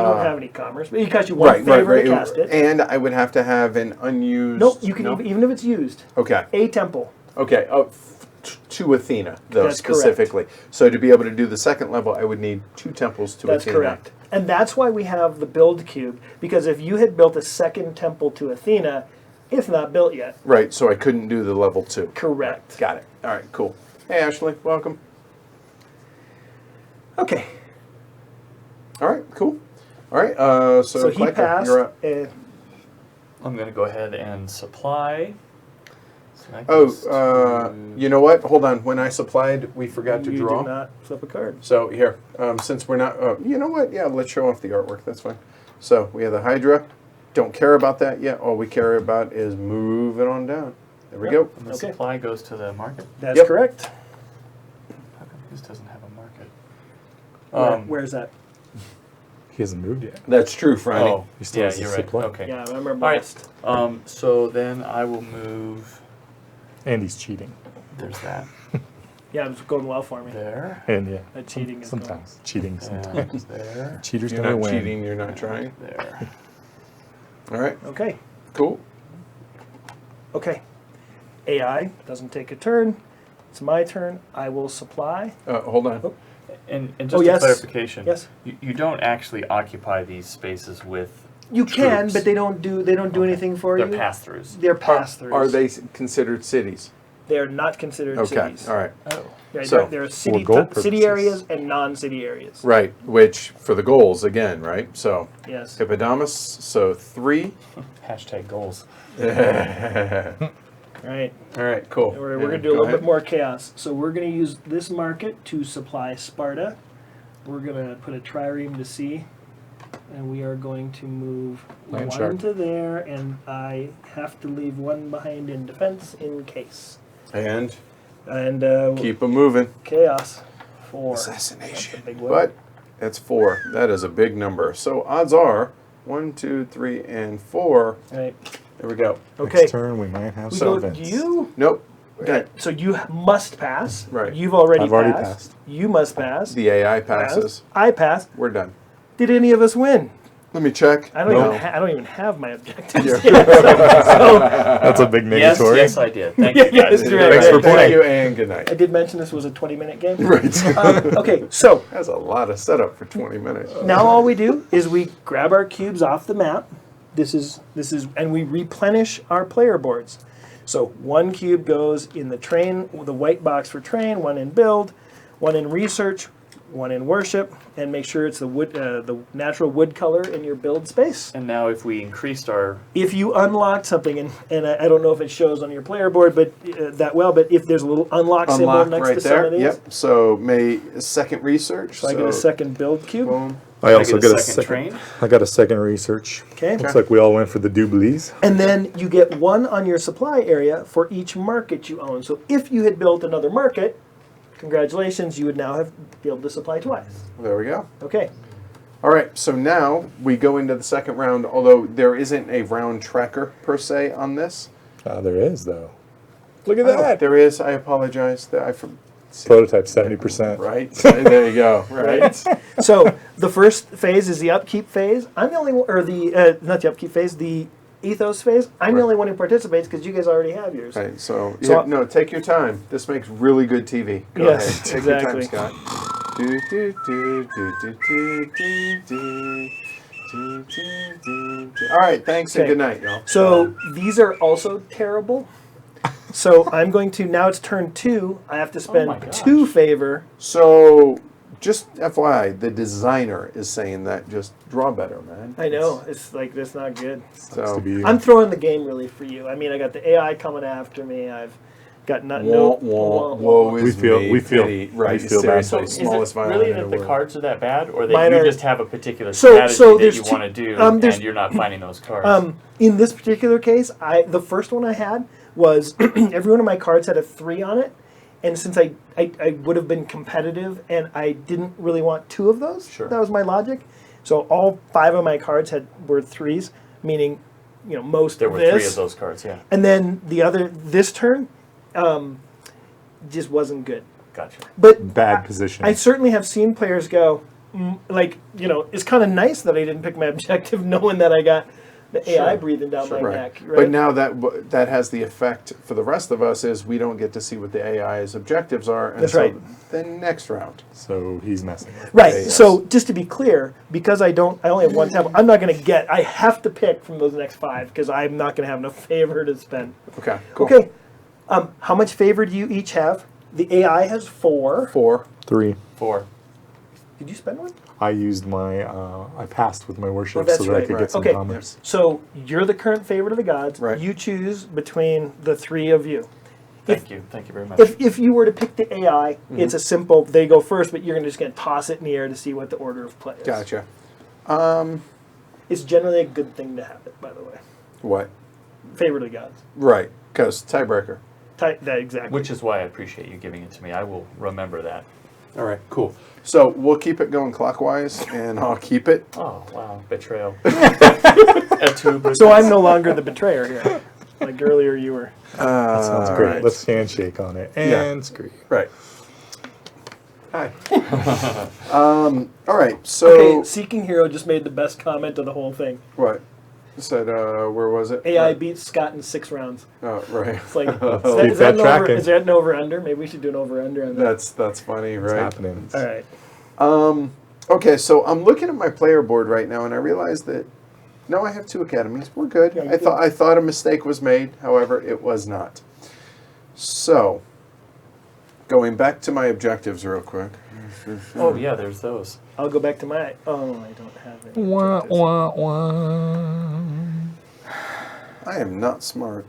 don't have any commerce, but it costs you 1 favor to cast it. And I would have to have an unused. Nope, you can even if it's used. Okay. A temple. Okay. Oh, to Athena, though, That's correct. specifically. So to be able to do the second level, I would need 2 temples to That's Athena. correct. And that's why we have the build cube, because if you had built a second temple to Athena, it's not built yet. Right. So I couldn't do the level 2. Correct. Got it. All right. Cool. Hey, Ashley. Welcome. Okay. All right. Cool. All right. So he Klecker, passed. you're up. I'm going to go ahead and supply. So that goes Oh, to- you know what? Hold on. When I supplied, we forgot to You draw. do not flip a card. So here, since we're not, you know what? Yeah, let's show off the artwork. That's fine. So we have the Hydra. Don't care about that yet. All we care about is moving on down. There we go. And the Okay. supply goes to the market. That's Yep. correct. How come this doesn't have a market? Where's that? He hasn't moved yet. That's true, Friday. Oh, He still yeah, has the you're right. supply. Okay. Yeah, I remember All best. right. So then I will move And he's cheating. There's that. Yeah, it's going well for me. There. And yeah, That cheating is sometimes cheating. Sometimes And there. cheaters You're never not win. cheating. You're not trying. There. All right. Going. Okay. Cool. Okay. AI doesn't take a turn. It's my turn. I will supply. Hold on. And just Oh, a yes. clarification. Yes. You don't actually occupy these spaces with You can, troops. but they don't do anything for They're you. pass-throughs. They're pass-throughs. Are they considered cities? They are not considered Okay. cities. All right. Oh. Right, So, there are for goal city purposes. areas and non-city areas. Right. Which for the goals again, right? So Yes. Hippodamus. So 3. Hashtag goals. Right. All right. Cool. We're Yeah, going to do a go little ahead. bit more chaos. So we're going to use this market to supply Sparta. We're going to put a trireme to sea. And we are going to move Land one shark. to there. And I have to leave one behind in defense in case. And And keep them moving. chaos. 4. Assassination. That's a big one. But that's 4. That is a big number. So odds are 1, 2, 3, and 4. Right. There we go. Okay. Next turn we might have We some go, events. you. Nope. Okay. So you must pass. Right. You've already I've already passed. passed. You must pass. The AI passes. I passed. We're done. Did any of us win? Let me check. I don't No. I don't even have my objectives. Yeah. yet, so That's a big Yes, negatory. yes, I did. Thank you, guys. Yes, Thanks right, for right, playing. right. You and good night. I did mention this was a 20-minute game. Right. Okay, so That's a lot of setup for 20 minutes. now all we do is we grab our cubes off the map. This is, and we replenish our player boards. So 1 cube goes in the train, the white box for train, 1 in build, 1 in research, 1 in worship, and make sure it's the wood, the natural wood color in your build space. And now if we increased our... If you unlock something, and I don't know if it shows on your player board, but that well, but if there's a little unlock symbol Unlocked next right to some there. of these, Yep. So second research. so I get a second build cube. Boom. I also get a got a second second. train. I got a second research. Okay. Looks like we all went for the Dublies. And then you get 1 on your supply area for each market you own. So if you had built another market, congratulations, you would now be able to supply twice. There we go. Okay. All right. So now we go into the second round, although there isn't a round tracker per se on this. There is though. Look at Oh, that. there is. I apologize. Prototype 70%. Right. There you go. Right. So the first phase is the upkeep phase. I'm the only one, or the, not the upkeep phase, the ethos phase. I'm the Right. only one who participates because you guys already have yours. Right. So, So yeah, no, take your time. This makes really good TV. Go Yes, ahead. Take exactly. your time, Scott. Do, do, do, do, do, do, do, do. Do, do, do, do. All right, thanks and Okay. good night, y'all. So these are also terrible. So I'm going to, now it's turn 2. I have to spend my gosh. 2 favor. So, just FYI, the designer is saying that just draw better, man. I know, it's like, that's not good. Sucks So, to be you. I'm throwing the game really for you. I mean, I got the AI coming after me. I've got not wah, no. wah, woe is me. we feel pity. Right, we feel bad. seriously, Is smallest it violin really in that the the world. cards are that bad, or that Mine you are- just have a particular So strategy that there's you two- want to do, there's- and you're not finding those cards? In this particular case, the first one I had was every one of my cards had a 3 on it, and since I would have been competitive and I didn't really want 2 of those, Sure. that was my logic. So all 5 of my cards were 3s, meaning most There of were this. 3 of those cards, yeah. And then this turn just wasn't good. Gotcha. But Bad position. I certainly have seen players go, it's kind of nice that I didn't pick my objective knowing that I got the AI Sure. breathing down my Right. neck. Right? But now that has the effect for the rest of us is we don't get to see what the AI's objectives are. And That's so right. then next round. So he's messing with it. Right. Yes. So just to be clear, because I only have 1 tablet, I'm not going to I have to pick from those next 5 because I'm not going to have enough favor to spend. Okay, cool. Okay. How much favor do you each have? The AI has 4. 4. 3. 4. Did you spend 1? I used my, I passed with my worship Oh, that's so that I right, could right. get some Okay. commerce. So you're the current favorite of the gods. Right. You choose between the 3 of you. Thank you very much. If you were to pick the AI, it's a simple, they go first, but you're just going to toss it in the air to see what the order of play is. Gotcha. It's generally a good thing to have it, by the way. What? Favorite of the gods. Right, because tiebreaker. That exactly. Which is why I appreciate you giving it to me. I will remember that. All right, cool. So we'll keep it going clockwise, and I'll keep it. Oh, wow. Betrayal. A 2. So I'm no longer the betrayer here. Like earlier, you were. That sounds great. right. Let's handshake on it and screw. Right. Hi. All right. So Okay, Seeking Hero just made the best comment of the whole thing. what? Said where was it? AI beats Scott in 6 rounds. Oh, right. It's like, Keep that tracking. is that an over-under? Maybe we should do an over-under on that. That's funny, It's right? happening. All right. Okay, so I'm looking at my player board right now, and I realize that no, I have 2 academies. We're good. Yeah, you I thought a mistake was made. However, it was not. So, going back to my objectives real quick. Oh yeah, there's those. I'll go back to my. Oh, I don't have any. Wah, objectives. wah, wah. I am not smart.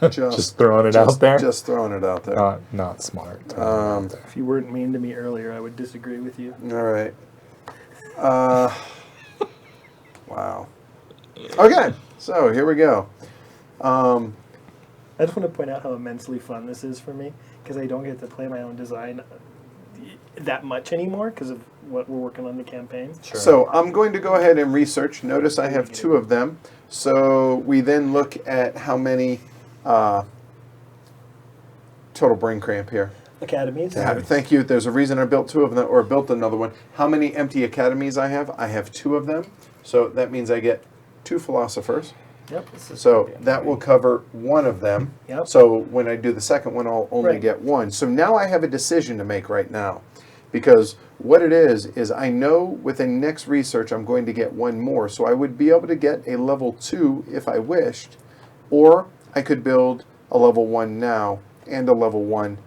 Just throwing it out there. Just throwing it out there. Not smart. If you weren't mean to me earlier, I would disagree with you. All right. Wow. Okay, so here we go. I just want to point out how immensely fun this is for me because I don't get to play my own design that much anymore because of what we're working on the campaign. Sure. So I'm going to go ahead and research. Notice I have 2 of them. So we then look at how many total brain cramp here. Academies. Thank you. There's a reason I built 2 of them or built another one. How many empty academies I have? I have 2 of them. So that means I get 2 philosophers. Yep. So that will cover 1 of them. Yep. So when I do the second one, I'll only Right. get 1. So now I have a decision to make right now. Because what it is I know within next research I'm going to get 1 more. So I would be able to get a level 2 if I wished. Or I could build a level 1 now and a level 1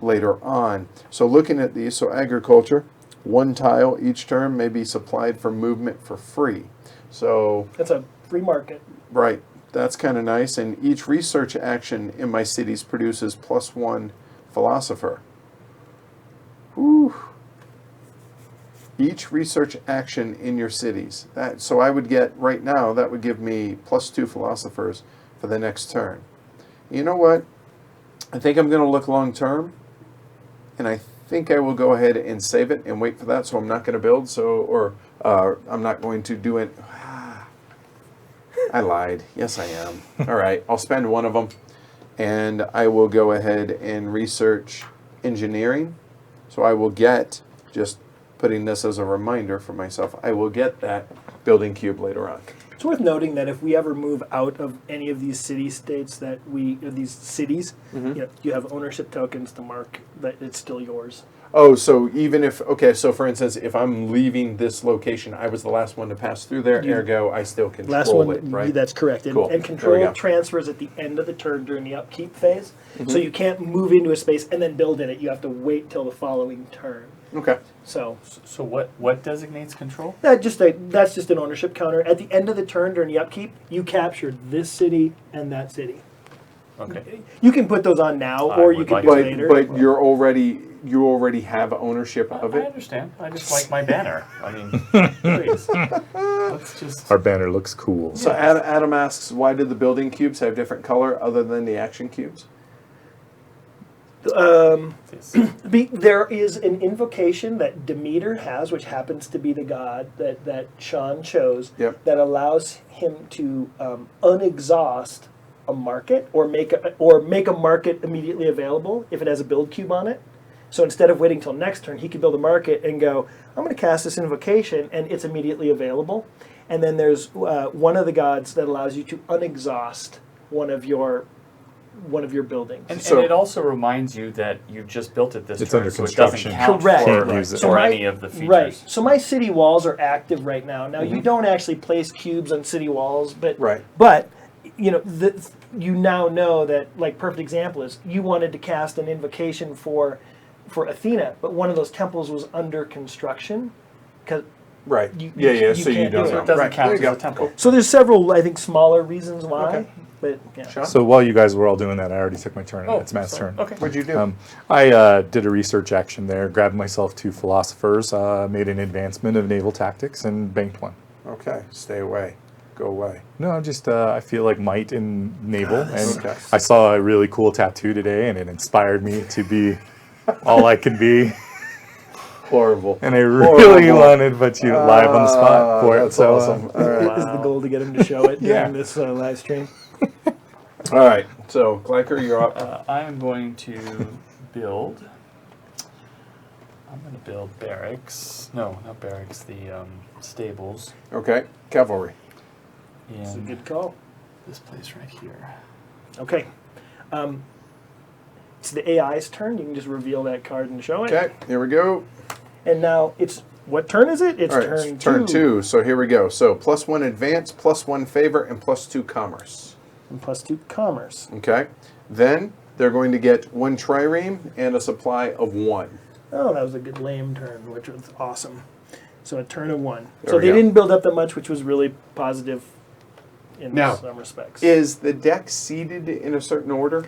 later on. So looking at these, so agriculture, 1 tile each turn may be supplied for movement for free. So, That's a free market. right, that's kind of nice. And each research action in my cities produces +1 philosopher. Whew. Each research action in your cities. So I would get, right now, that would give me +2 philosophers for the next turn. You know what? I think I'm going to look long term. And I think I will go ahead and save it and wait for that. So I'm not going to build. I'm not going to do it. I lied. Yes, I am. All right. I'll spend 1 of them. And I will go ahead and research engineering. So I will get, just putting this as a reminder for myself, I will get that building cube later on. It's worth noting that if we ever move out of any of these city-states these cities, you have ownership tokens to mark that it's still yours. Oh, so even if, okay, so for instance, if I'm leaving this location, I was the last one to pass through there, ergo, I still control Last one, it, right? that's correct. And, Cool. and There we control go. transfers at the end of the turn during the upkeep phase. So you can't move into a space and then build in it. You have to wait till the following turn. Okay. So So what designates control? that's just an ownership counter. At the end of the turn during the upkeep, you captured this city and that city. Okay. You can put those on now, I or would you can like do to. it later. But you already have ownership of I it? understand. I just like my banner. I mean, please. Let's just. Our banner looks cool. So Adam asks, why did the building cubes have different color other than the action cubes? There is an invocation that Demeter has, which happens to be the god that Sean chose, Yep. that allows him to unexhaust a market or make a market immediately available if it has a build cube on it. So instead of waiting till next turn, he can build a market and go, I'm going to cast this invocation, and it's immediately available. And then there's one of the gods that allows you to unexhaust one of your buildings. And So- it also reminds you that you just built it this It's turn, under so it doesn't construction. count Correct. for, Can't use it. for my- any of the features. Right. So my city walls are active right now. Now you don't actually place cubes on city walls, but Right. But you now know that, like, perfect example is you wanted to cast an invocation for Athena, but one of those temples was under construction. Right. You So you can't do don't it. know. So it doesn't Right. count There as you a go. temple. So there's several, I think, smaller reasons why. Okay. But yeah. Sean? So while you guys were all doing that, I already took my turn. Oh, It's Matt's turn. Okay. What'd you do? I did a research action there, grabbed myself 2 philosophers, made an advancement of naval tactics, and banked 1. Okay. Stay away. Go away. No, just I feel like might in naval, and Okay. I saw a really cool tattoo today, and it inspired me to be all I can be. Horrible. And I really Horrible. wanted to put you live on the spot for it. That's So awesome. All right. Is the goal to get him to show it Yeah. during this live stream? All right. So, Gleicher, you're up. I am going to build. I'm going to build barracks. No, not barracks. The stables Okay. Cavalry. It's a in good call. this place right here. Okay. It's the AI's turn. You can just reveal that card and show it. Okay. Here we go. And now it's, what turn is it? It's All right. turn Turn 2. 2. So here we go. So +1 advance, +1 favor, and +2 commerce. And +2 commerce. Okay. Then they're going to get 1 trireme and a supply of 1. Oh, that was a good lame turn, which was awesome. So a turn of 1. There So we they go. didn't build up that much, which was really positive in Now, some respects. Is the deck seeded in a certain order?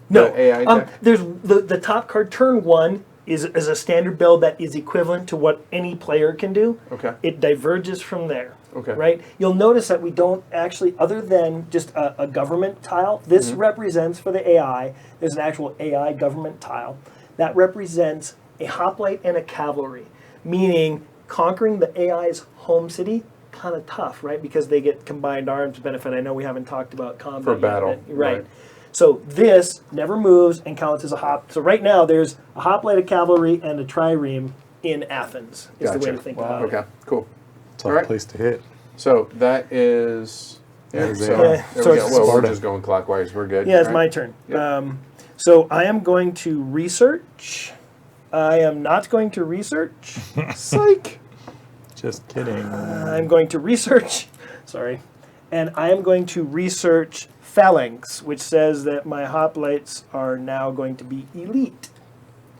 No, The AI deck? there's the top card. Turn 1 is a standard build that is equivalent to what any player can do. Okay. It diverges from there. Okay. Right. You'll notice that we don't actually, other than just a government tile. This Mm-hmm. represents for the AI. There's an actual AI government tile that represents a hoplite and a cavalry, meaning conquering the AI's home city. Kind of tough, right? Because they get combined arms benefit. I know we haven't talked about combat For yet, battle, but- right. right. So this never moves and counts as a hop. So right now there's a hoplite, a cavalry, and a trireme in Athens. Is the way Gotcha. to think Wow. about it. Okay. Cool. Tough All right. place to hit. So that is. Yeah, That is so it. there Yeah, we so go. it's Well, we're Sparta. just going clockwise. We're good. Yeah, it's right? my turn. Yep. So I am going to research. I am not going to research. Psych. Just kidding. I'm going to research. Sorry. And I am going to research phalanx, which says that my hoplites are now going to be elite.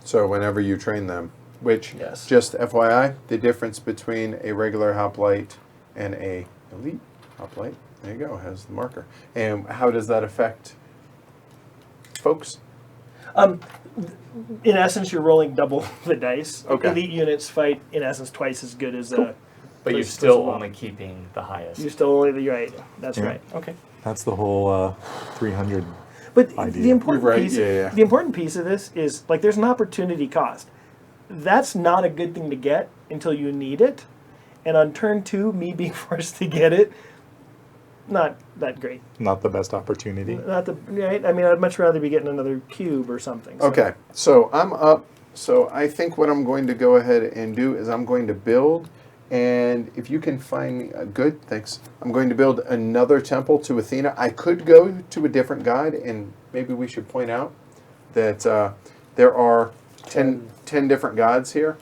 So whenever you train them, which Yes. just FYI, the difference between a regular hoplite and a elite hoplite, there you go, has the marker. And how does that affect folks? In essence, you're rolling double the dice. Okay. Elite units fight, in essence, twice as good as But you're First still of all. only keeping the highest. you're still only the right. That's Yeah. right. Okay. That's the whole 300. But Idea. the important You're right, piece, yeah, yeah. the important piece of this is like there's an opportunity cost. That's not a good thing to get until you need it. And on turn 2, me being forced to get it, not that great. Not the best opportunity. Not the right. I mean, I'd much rather be getting another cube or something. So. Okay, so I'm up. So I think what I'm going to go ahead and do is I'm going to build, and if you can find me, good, thanks. I'm going to build another temple to Athena. I could go to a different god, and maybe we should point out that there are 10 different gods here,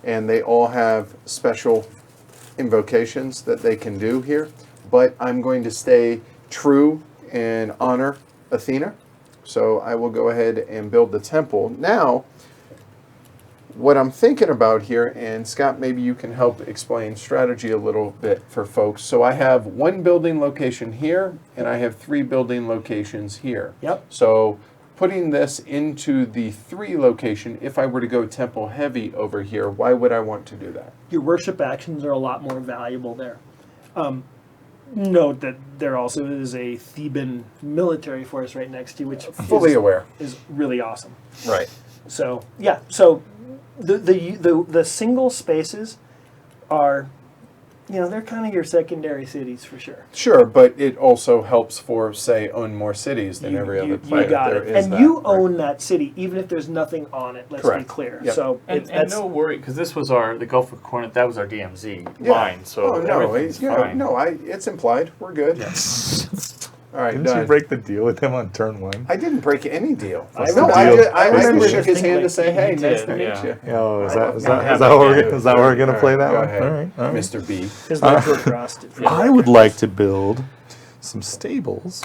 and they all have special invocations that they can do here. But I'm going to stay true and honor Athena. So I will go ahead and build the temple. Now, what I'm thinking about here, and Scott, maybe you can help explain strategy a little bit for folks. So I have 1 building location here, and I have 3 building locations here. Yep. So putting this into the 3 location, if I were to go temple heavy over here, why would I want to do that? Your worship actions are a lot more valuable there. Note that there also is a Theban military force right next to you, which Fully aware. is really awesome. Right. So yeah, so the single spaces are, they're kind of your secondary cities for sure. Sure, but it also helps for, say, own more cities than every other player. You got There it, is and that, you right. own that city even if there's nothing on it. Let's be Correct. clear. Yep. So And that's no worry, because this was the Gulf of Corinth, that was our DMZ Yeah. line, so Oh, no, everything's fine. it's implied. We're good. All right, Didn't done. you break the deal with him on turn 1? I didn't break any deal. What's No, the I, deal? just, I What's the remember deal? shook his hand to say, "Hey, He nice did, to meet yeah. you." Oh, is I- that no, how we're gonna play that Go one? ahead. All right, all right. Mr. B. his legs were crossed. I would like to build some stables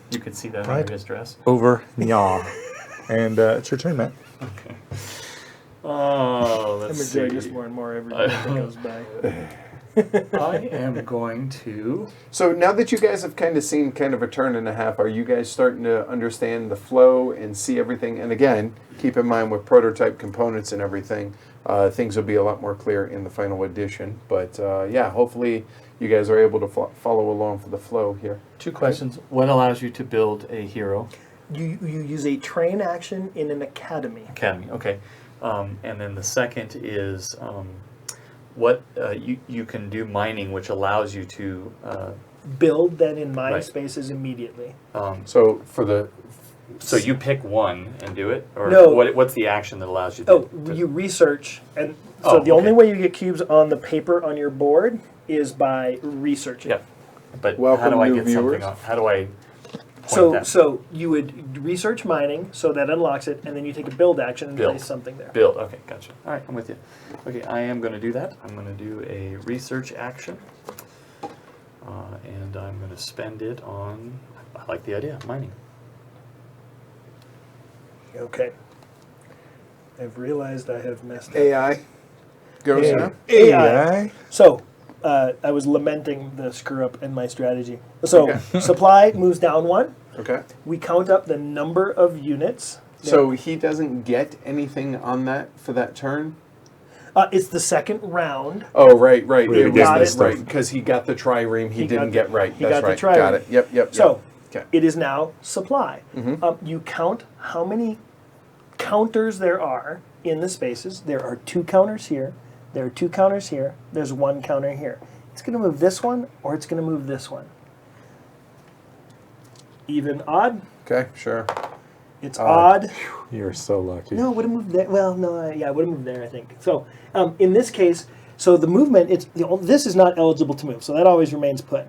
You could see that Right. under his dress. over Nya. And it's your turn, Matt. Oh, I'm let's enjoying see. this more and more every day that goes by. I am going to... So now that you guys have kind of seen kind of a turn and a half, are you guys starting to understand the flow and see everything? And again, keep in mind with prototype components and everything, things will be a lot more clear in the final edition. But yeah, hopefully you guys are able to follow along for the flow here. 2 questions. What allows you to build a hero? You use a train action in an academy. Academy, okay. And then the second is what you can do mining, which allows you to build then in mine Right. spaces immediately. So So you pick one and do it, or No. what's the action that allows you to? Oh, you research, and so Oh, the only okay. way you get cubes on the paper on your board is by researching. Yep. But how Welcome, do I new get viewers. something on? How do I point So that? so you would research mining, so that unlocks it, and then you take a build action and Build. place something there. Build. Okay, gotcha. All right, I'm with you. Okay, I am going to do that. I'm going to do a research action, and I'm going to spend it on. I like the idea, mining. Okay. I've realized I have messed up. AI goes AI. now. AI. So, I was lamenting the screw up in my strategy. So, Okay. supply moves down one. Okay. We count up the number of units. So he doesn't get anything on that for that turn? It's the second round. Oh, right, right. Where he It gets was this right, stuff. because he got the trireme he He didn't got get the- right. he That's got the right. trireme. Got it. Yep, yep, yep. So, Okay. it is now supply. Mm-hmm. You count how many counters there are in the spaces. There are 2 counters here. There are 2 counters here. There's 1 counter here. It's going to move this one, or it's going to move this one. Even, odd. Okay, sure. It's odd. You're so lucky. No, it would have moved there. Well, no, yeah, it would have moved there, I think. So, in this case, so the movement, this is not eligible to move, so that always remains put.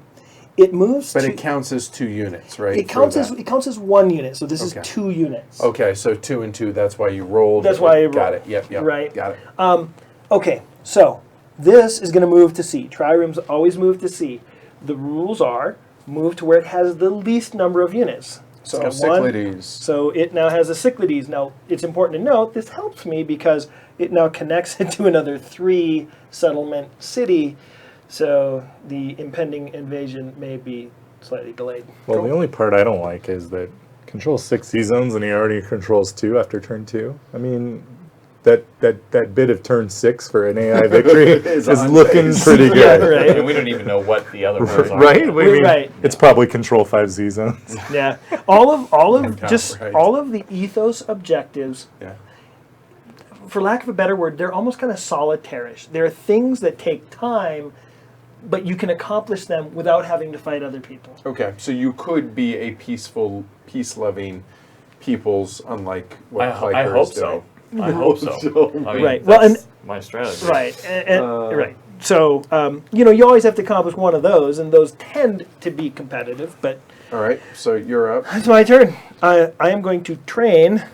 It moves. But to, it counts as 2 units, right? It for counts that? as 1 unit. So this Okay. is 2 units. Okay, so 2 and 2. That's why you rolled. That's why I Got rolled. it. Yep, yep. Right. Got it. Okay, so this is going to move to C. Triremes always move to C. The rules are move to where it has the least number of units. So Go Cyclades. So it now has a Cyclades. Now, it's important to note, this helps me because it now connects it to another 3 settlement city. So the impending invasion may be slightly delayed. Well, the only part I don't like is that controls 6 seasons and he already controls 2 after turn 2. I mean, that bit of turn 6 for an AI victory is on looking base. pretty good. Yeah, right. And we don't even know what the other ones are. Right? I mean, Right. It's probably control 5 seasons. Yeah, all of Yeah, just right. all of the ethos objectives, Yeah. for lack of a better word, they're almost kind of solitarish. They're things that take time, but you can accomplish them without having to fight other people. Okay, so you could be a peaceful, peace-loving peoples, unlike what I Hiker hope is so. doing. I hope so. I mean, Right. Well, that's my strategy. Right, right. So you always have to accomplish one of those, and those tend to be competitive. But All right, so you're up. it's my turn. I am going to train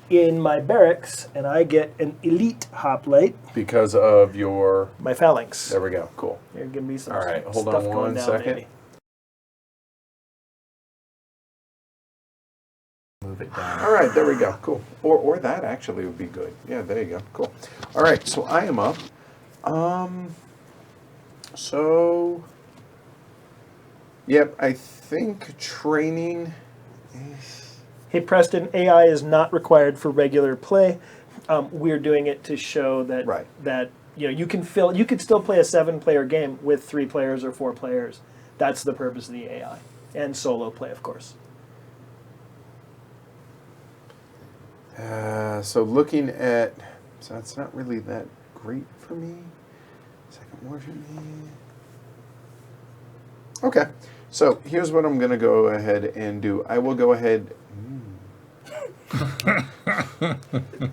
in my barracks, and I get an elite hoplite. Because of your... My phalanx. There we go. Cool. There's gonna be some All right, hold stuff on going one down, second. maybe. Move it down. All right, there we go. Cool. Or that actually would be good. Yeah, there you go. Cool. All right, so I am up. So... Yep, I think training... Hey Preston, AI is not required for regular play. We're doing it to show that Right. that you could still play a 7-player game with 3 players or 4 players. That's the purpose of the AI, and solo play, of course. So looking at... So that's not really that great for me. Second warship. Okay, so here's what I'm going to go ahead and do. I will go ahead...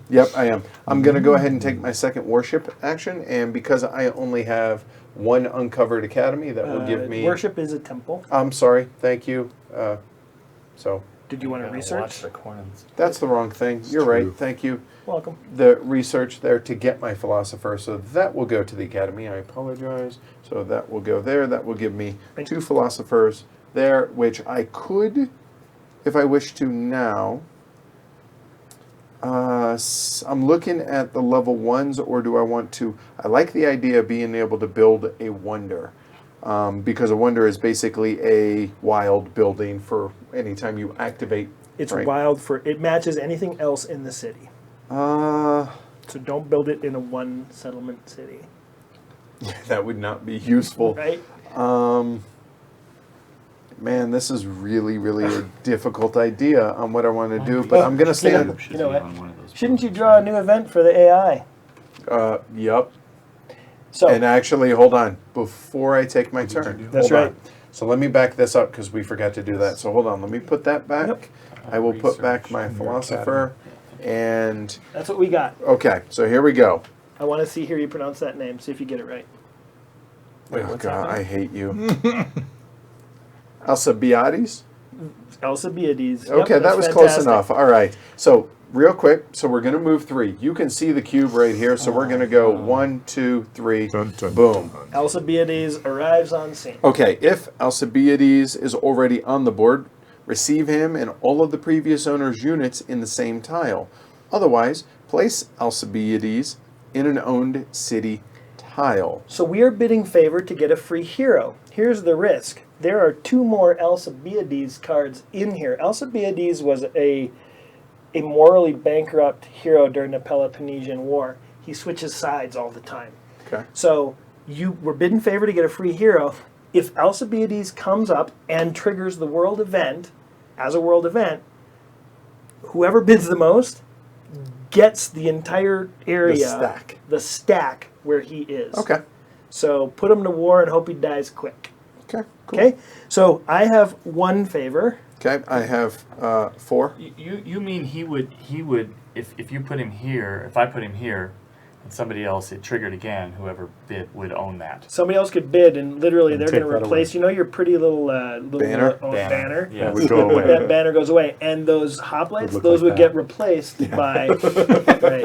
Yep, I am. I'm going to go ahead and take my second warship action, and because I only have 1 uncovered academy, that will give me... Worship is a temple. I'm sorry, thank you. So Did you want to Gotta research? Watch the corners. that's the wrong thing. You're true. right, thank you. Welcome. The research there to get my philosopher, so that will go to the academy. I apologize. So that will go there. That will give me 2 philosophers there, which I could, if I wish to now. I'm looking at the level 1s, or do I want to? I like the idea of being able to build a wonder, because a wonder is basically a wild building for anytime you activate. It's right? wild it matches anything else in the city. So don't build it in a 1 settlement city. That would not be useful. Right? Man, this is really, really a difficult idea on what I want to do, but I'm going to stay on... Should You know be what? on one of those Shouldn't you boards, draw a right? new event for the AI? Yup. So And actually, hold on. Before I take my turn. That's hold right. on. So let me back this up because we forgot to do that. So hold on. Let me put that back. Yep. I will put back my in your philosopher. And, that's what we got. okay. So here we go. I want to hear you pronounce that name. See if you get it right. Wait, Oh, what's God, happening? I hate you. Alcibiades? Alcibiades. Yep, Okay, that that's was close fantastic. enough. All right. So real quick, so we're going to move 3. You can see the cube right here. So we're going to go 1, 2, 3, Dun, dun, boom. dun. Alcibiades arrives on scene. Okay, if Alcibiades is already on the board, receive him and all of the previous owner's units in the same tile. Otherwise, place Alcibiades in an owned city tile. So we are bidding favor to get a free hero. Here's the risk. There are 2 more Alcibiades cards in here. Alcibiades was a morally bankrupt hero during the Peloponnesian War. He switches sides all the time. Okay. So you were bidding favor to get a free hero. If Alcibiades comes up and triggers the world event, as a world event, whoever bids the most gets the entire area, the stack where he is. Okay. So put him to war and hope he dies quick. Okay. Cool. Okay? So I have 1 favor. Okay. I have 4. You mean he would if you put him here, if I put him here, and somebody else it triggered again, whoever bid would own that. Somebody else could bid, and literally And they're take going to that replace. You know your pretty little Banner? banner. Yeah. Would go away. That banner goes away, and those hoplites, look those like would that. get replaced by. Right.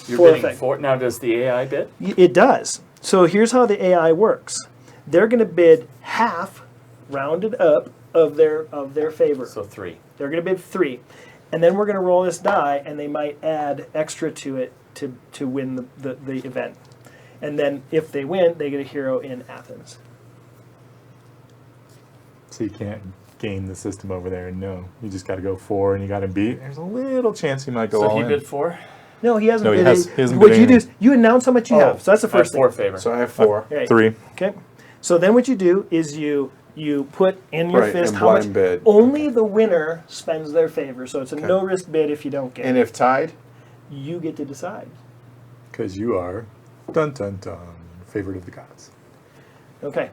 You're For bidding effect. for now. Does the AI bid? It does. So here's how the AI works. They're going to bid half, rounded up, of their favor. So 3. They're going to bid 3, and then we're going to roll this die, and they might add extra to it to win the event. And then if they win, they get a hero in Athens. So you can't game the system over there and no. You just got to go 4 and you got to beat. There's a little chance you might go So all he in. bid 4. No, he hasn't No, he bid. hasn't What bid you do is anything. you announce how much you have. So that's the I have first 4 thing. favor. So I have 4. Right. 3. Okay. So then what you do is you put in your Right, fist and how much. blind bid. Only the winner spends their favor. So it's a Okay. no risk bid if you don't get And it. if tied? You get to decide. Because you are, dun dun dun, favorite of the gods. Okay.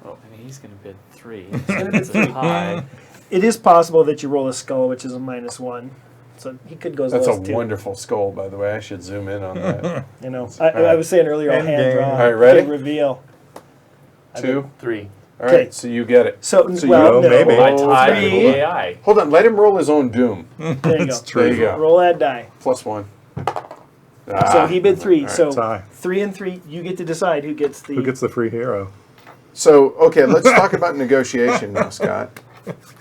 Oh, and he's going to bid 3. gonna bid It's a tie. It is possible that you roll a skull, which is a -1. So he could go as That's low a as 2. wonderful skull, by the way. I should zoom in on that. You know, I was saying earlier, I'll hand Endgame. draw. All right, ready? big reveal. I 2. bid 3. All right, Okay. so you get it. So, So well, you- no. maybe. I Roll tied 3. the AI. Hold on, let him roll his own doom. There you It's go. true. There you go. Roll that die. +1. So he bid 3. All right. So Tie. 3 and 3. You get to decide who gets the. Who gets the free hero? So, okay, let's talk about negotiation now, Scott.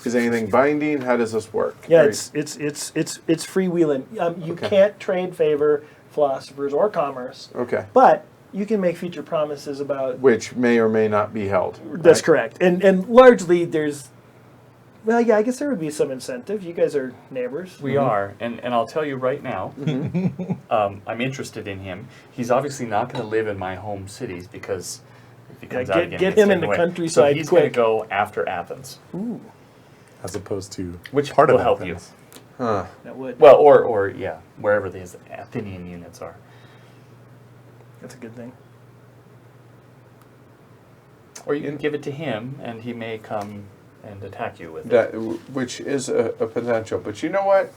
Is anything binding? How does this work? Yeah, Are it's freewheeling. You Okay. can't trade favor, philosophers, or commerce, you- okay. but you can make future promises about. Which may or may not be held. That's right? correct, and largely there's. Well, yeah, I guess there would be some incentive. You guys are neighbors. We are, and I'll tell you right now, I'm interested in him. He's obviously not going to live in my home cities because if he comes Yeah, out get- again, get he gets him in taken the away. countryside So he's going to quick. go after Athens, As opposed to which part will of help Athens. Huh. That would. well, or yeah, wherever these Athenian units are. That's a good thing. Or you can give it to him, and he may come and attack you with it. That, which is a potential. But you know what?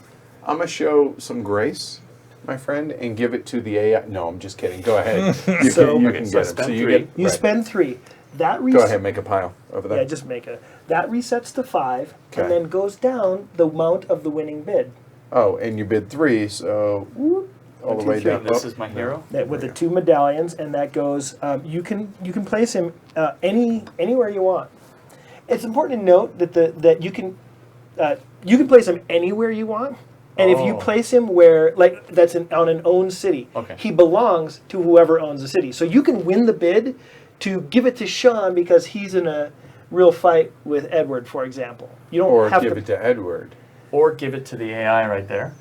I'm going to show some grace, my friend, and give it to the AI. No, I'm just kidding. Go ahead. You So- can, you Okay, can so get it. spend you 3. get, You right. spend 3. That Go ahead, make a pile over there. Yeah, just make it. That resets to 5, Okay. and then goes down the amount of the winning bid. Oh, and you bid 3, so whoop, all One, the two, way three. down. This Oh, is my hero. That with the 2 medallions, and that goes. You can place him anywhere you want. It's important to note that you can place him anywhere you want, and if you Oh. place him where that's on an owned city, Okay. he belongs to whoever owns the city. So you can win the bid to give it to Sean because he's in a real fight with Edward, for example. You don't or have give to. it to Edward. Or give it to the AI right there.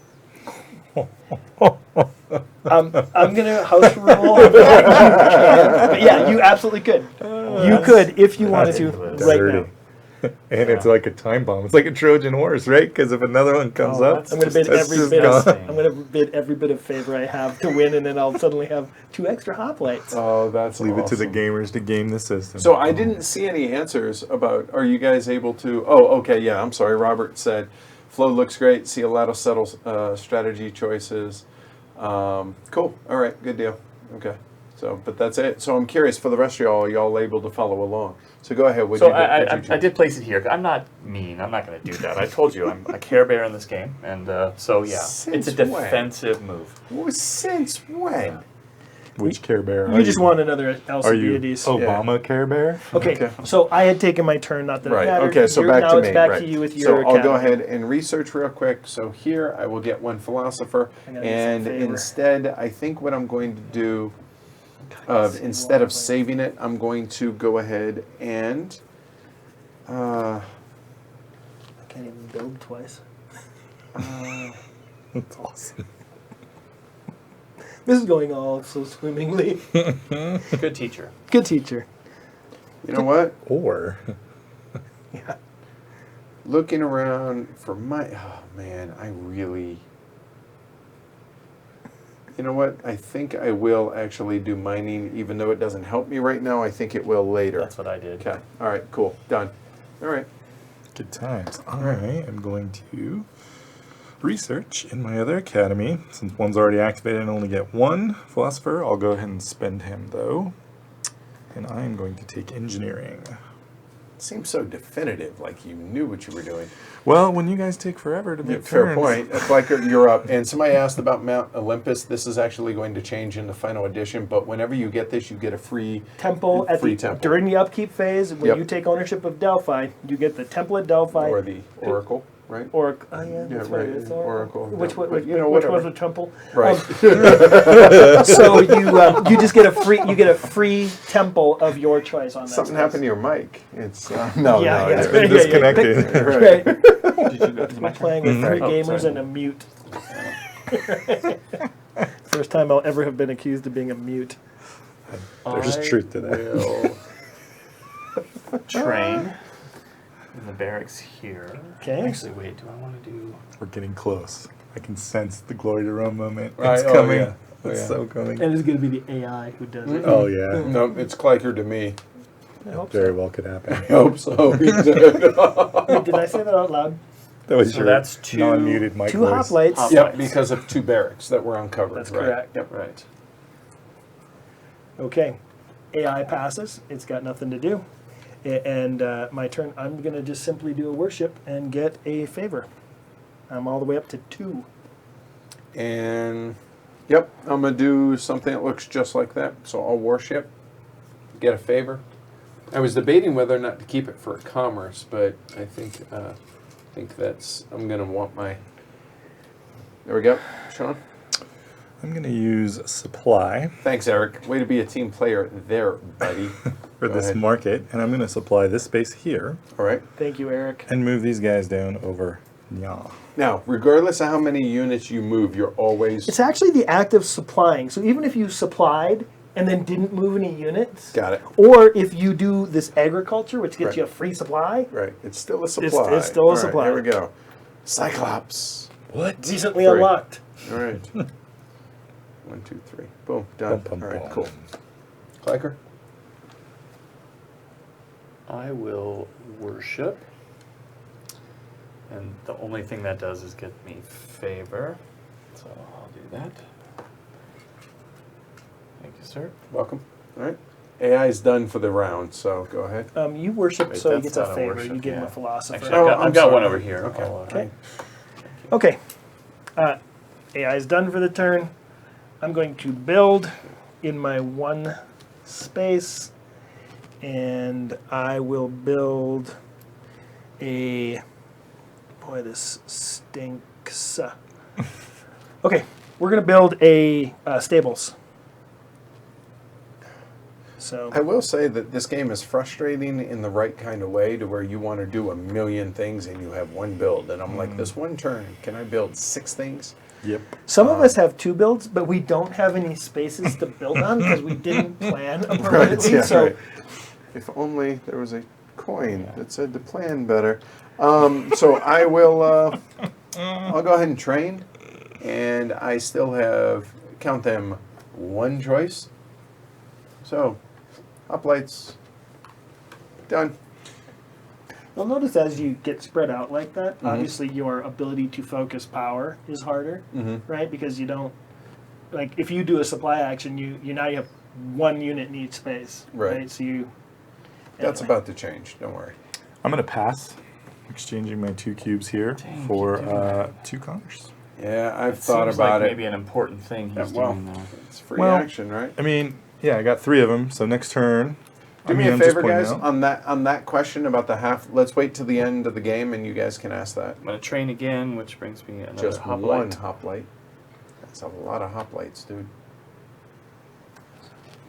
I'm gonna house rule. But yeah, you absolutely could. You could if you wanted to ridiculous. right Dirty. now. And it's like a time bomb. It's like a Trojan horse, right? Because if another one comes Oh, up, that's I'm going to bid that's every just bit. gone. I'm going to bid every bit of favor I have to win, and then I'll suddenly have 2 extra hoplites. Oh, that's Leave it to the awesome. gamers to game the system. So I didn't see any answers about, are you guys able to, oh, okay, yeah, I'm sorry. Robert said, flow looks great. See a lot of subtle strategy choices. Cool. All right, good deal. Okay. So, but that's it. So I'm curious, for the rest of y'all able to follow along. So go ahead. What'd So you do? What'd you I choose? did place it here. I'm not mean. I'm not going to do that. I told you I'm a Care Bear in this game, and so yeah, Since it's a when? defensive move. Well, since when? Which Care Bear You just want another Are you Alcibiades. Obama Care Bear? Okay, Okay. so I had taken my turn, not that Right. it mattered. Okay. So You're- back now to it's me. back Right. to you with So your I'll go academy. ahead and research real quick. So here I will get 1 philosopher, I gotta get some and favor. instead, I think what I'm going to do, see instead of why. saving it, I'm going to go ahead and. I can't even build twice. That's awesome. This is going all so swimmingly. Good teacher. Good teacher. You know what? Or Yeah. Looking around for my. Oh man, I really. You know what? I think I will actually do mining, even though it doesn't help me right now. I think it will later. That's what I did. Okay. All right. Cool. Done. All right. good times. I am going to research in my other academy. Since one's already activated and only get 1 philosopher, I'll go ahead and spend him though. And I am going to take engineering. Seems so definitive, like you knew what you were doing. Well, when you guys take forever to make Fair turns. point. Flicker, you're up. And somebody asked about Mount Olympus. This is actually going to change in the final edition, but whenever you get this, you get a free Temple at free the temple. during the upkeep phase, when Yep. you take ownership of Delphi, you get the temple at Delphi. Or the Oracle, right? Or oh yeah, that's Yeah, right. right, It's Oracle, Which yeah, one? but, you know, which whatever. was the temple? Right. So you just get a free temple of your choice on that. Something space. happened to your mic. It's no, Yeah, no, yeah. it's It's been Yeah, yeah, disconnected. right. Right. Did you go to my We're playing with Right. 3 Oh, gamers sorry. and a mute. First time I'll ever have been accused of being a mute. There's truth to that. Will train in the barracks here. Okay. Actually, wait. Do I want to do? We're getting close. I can sense the glory to Rome moment. Right, It's oh, coming. yeah. Oh, It's yeah. so coming. And it's going to be the AI who does it. Oh yeah. No, it's Cliker to me. I hope Very so. well could happen. I hope so. Wait, did I say that out loud? That was So your that's 2 non-muted mic 2 voice. hoplites. Hop- Yep, because of 2 barracks that were uncovered. That's right. correct. Yep, right. Okay. AI passes. It's got nothing to do. And my turn, I'm going to just simply do a worship and get a favor. I'm all the way up to 2. And yep, I'm gonna do something that looks just like that. So I'll worship, get a favor. I was debating whether or not to keep it for commerce, but I think that's I'm gonna want my. There we go, Sean. I'm going to use supply Thanks, Eric. Way to be a team player there, buddy. for Go this ahead. market, and I'm going to supply this space here All right. Thank you, Eric. and move these guys down over. Yeah. Now, regardless of how many units you move, you're always It's actually the act of supplying. So even if you supplied and then didn't move any units, got it. or if you do this agriculture, which gets Right. you a free supply, Right. It's still a supply. it's still a All right, supply. Here we go. Cyclops. What? recently 3. unlocked. All right. 1, 2, 3. Boom. Done. Bum, bum, All right. bum. Cool. Cliker. I will worship. And the only thing that does is get me favor. So I'll do that. Thank you, sir. Welcome. All right. AI is done for the round, so go ahead. You worship, Wait, so he that's gets a not a favor. worship, You give him yeah. a philosopher. Actually, Oh, I've I'm got sorry. one over here. Okay. I'll, Okay. Okay. AI is done for the turn. I'm going to build in my 1 space, and I will build a. Boy, this stinks. Okay, we're gonna build a stables. So I will say that this game is frustrating in the right kind of way, to where you want to do a million things and you have 1 build. And I'm like, this 1 turn, can I build 6 things? Yep. some of us have 2 builds, but we don't have any spaces to build on because we didn't plan appropriately. yeah, so right. If only there was a coin that said to plan better. So I will. I'll go ahead and train, and I still have, count them, one choice. So, hoplites done. Well, notice as you get spread out like that, obviously your ability to focus power is harder, right? Because you don't, like, if you do a supply action, you now you have one unit in each space, Right. So you. That's anyway. about to change. Don't worry. I'm going to pass, exchanging my 2 cubes here Dang, for keep doing that. 2 commerce. Yeah, I've It thought seems about like it. maybe an important thing he's well, doing there. It's free Well, action, right? I mean, yeah, I got 3 of them, so next turn. Do me a I'm just favor, pointing guys, out. on that question about the half. Let's wait till the end of the game, and you guys can ask that. I'm going to train again, which brings me another Just hoplite. one hoplite. That's a lot of hoplites, dude.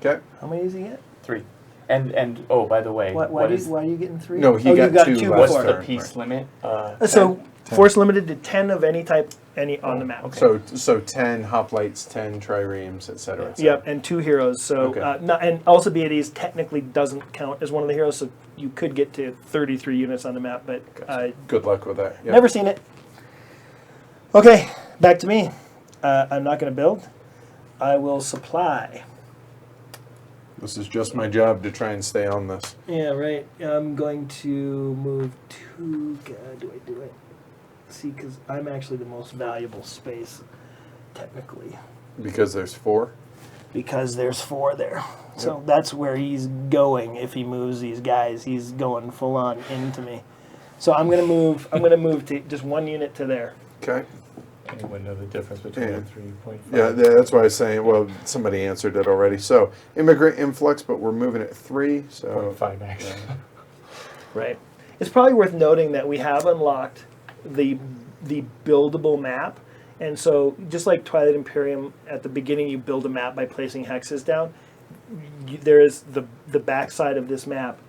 Okay. How many does he get? 3. And oh, by the way, Why what is are you getting 3? No, he you got 2 2 last what's before. the turn. piece limit? So 10. force limited to 10 of any type, any on the map. okay. So 10 hoplites, 10 triremes, etc. Yep, and 2 heroes. So Okay. and Alcibiades technically doesn't count as one of the heroes, so you could get to 33 units on the map, but Good luck with that. Yep. never seen it. Okay, back to me. I'm not going to build. I will supply. This is just my job to try and stay on this. Yeah, right. I'm going to move 2. God, do I do it? See, because I'm actually the most valuable space, technically, Because there's 4. because there's 4 there. So that's where he's going. If he moves these guys, he's going full on into me. So I'm gonna move. I'm gonna move to just 1 unit to there. Okay. Anyone know the difference between Yeah. a 3.5? Yeah, that's why I was saying, well, somebody answered it already. So, immigrant influx, but we're moving at 3. So, 0.5 actually. Right. It's probably worth noting that we have unlocked the buildable map, and so just like Twilight Imperium, at the beginning you build a map by placing hexes down. There is the backside of this map.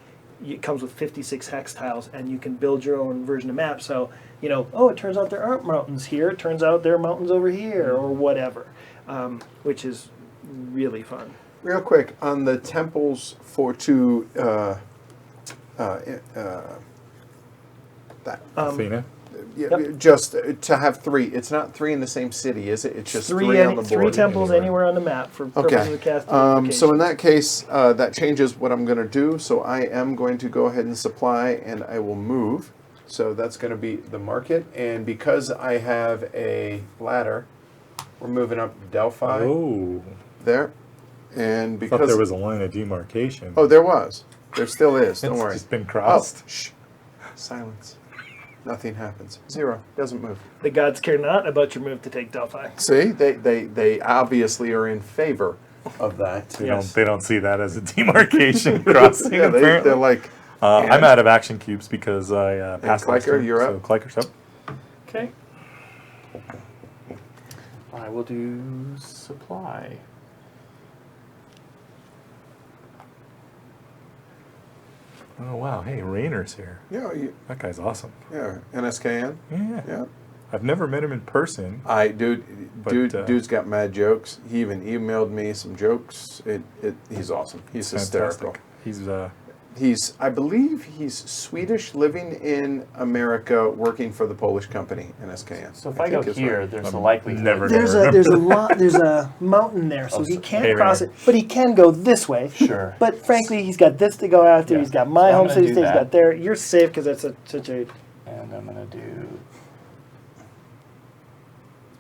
It comes with 56 hex tiles, and you can build your own version of map. So, it turns out there aren't mountains here. It turns out there are mountains over here, or whatever, which is really fun. real quick, on the temples for that. Athena. Yeah, Yep. just to have 3. It's not 3 in the same city, is it? It's just 3 on the board. 3 temples anywhere on the map for purposes Okay. of casting. So invocation. in that case, that changes what I'm going to do. So I am going to go ahead and supply, and I will move. So that's going to be the market. And because I have a ladder, we're moving up Delphi Oh, there. And I thought because there was a line of demarcation. oh, there was. There still is. Don't It's worry. just been Oh, crossed. shh. Silence. Nothing happens. 0. Doesn't move. The gods care not about your move to take Delphi. See, they obviously are in favor of that. They don't see that as a demarcation crossing. Yeah, apparently. they're like, I'm out of action cubes because I passed last Clicker, turn, you're so up. Clicker's up. Okay. I will do supply. Oh wow! Hey, Rayner's here. yeah, That guy's awesome. yeah, NSKN. Yeah. Yeah. I've never met him in person. Dude's got mad jokes. He even emailed me some jokes. He's awesome. He's hysterical. Fantastic. I believe he's Swedish, living in America, working for the Polish company NSKN. So if I go think it's here, right. there's a I'm likelihood. never There's gonna there's a mountain there, so Oh, he so- can't hey, cross Rainer. it, but he can go this way. Sure. But frankly, he's got this to go after. Yeah. He's got my So I'm home gonna city do state. He's that. got there. You're safe because that's such a And I'm gonna do.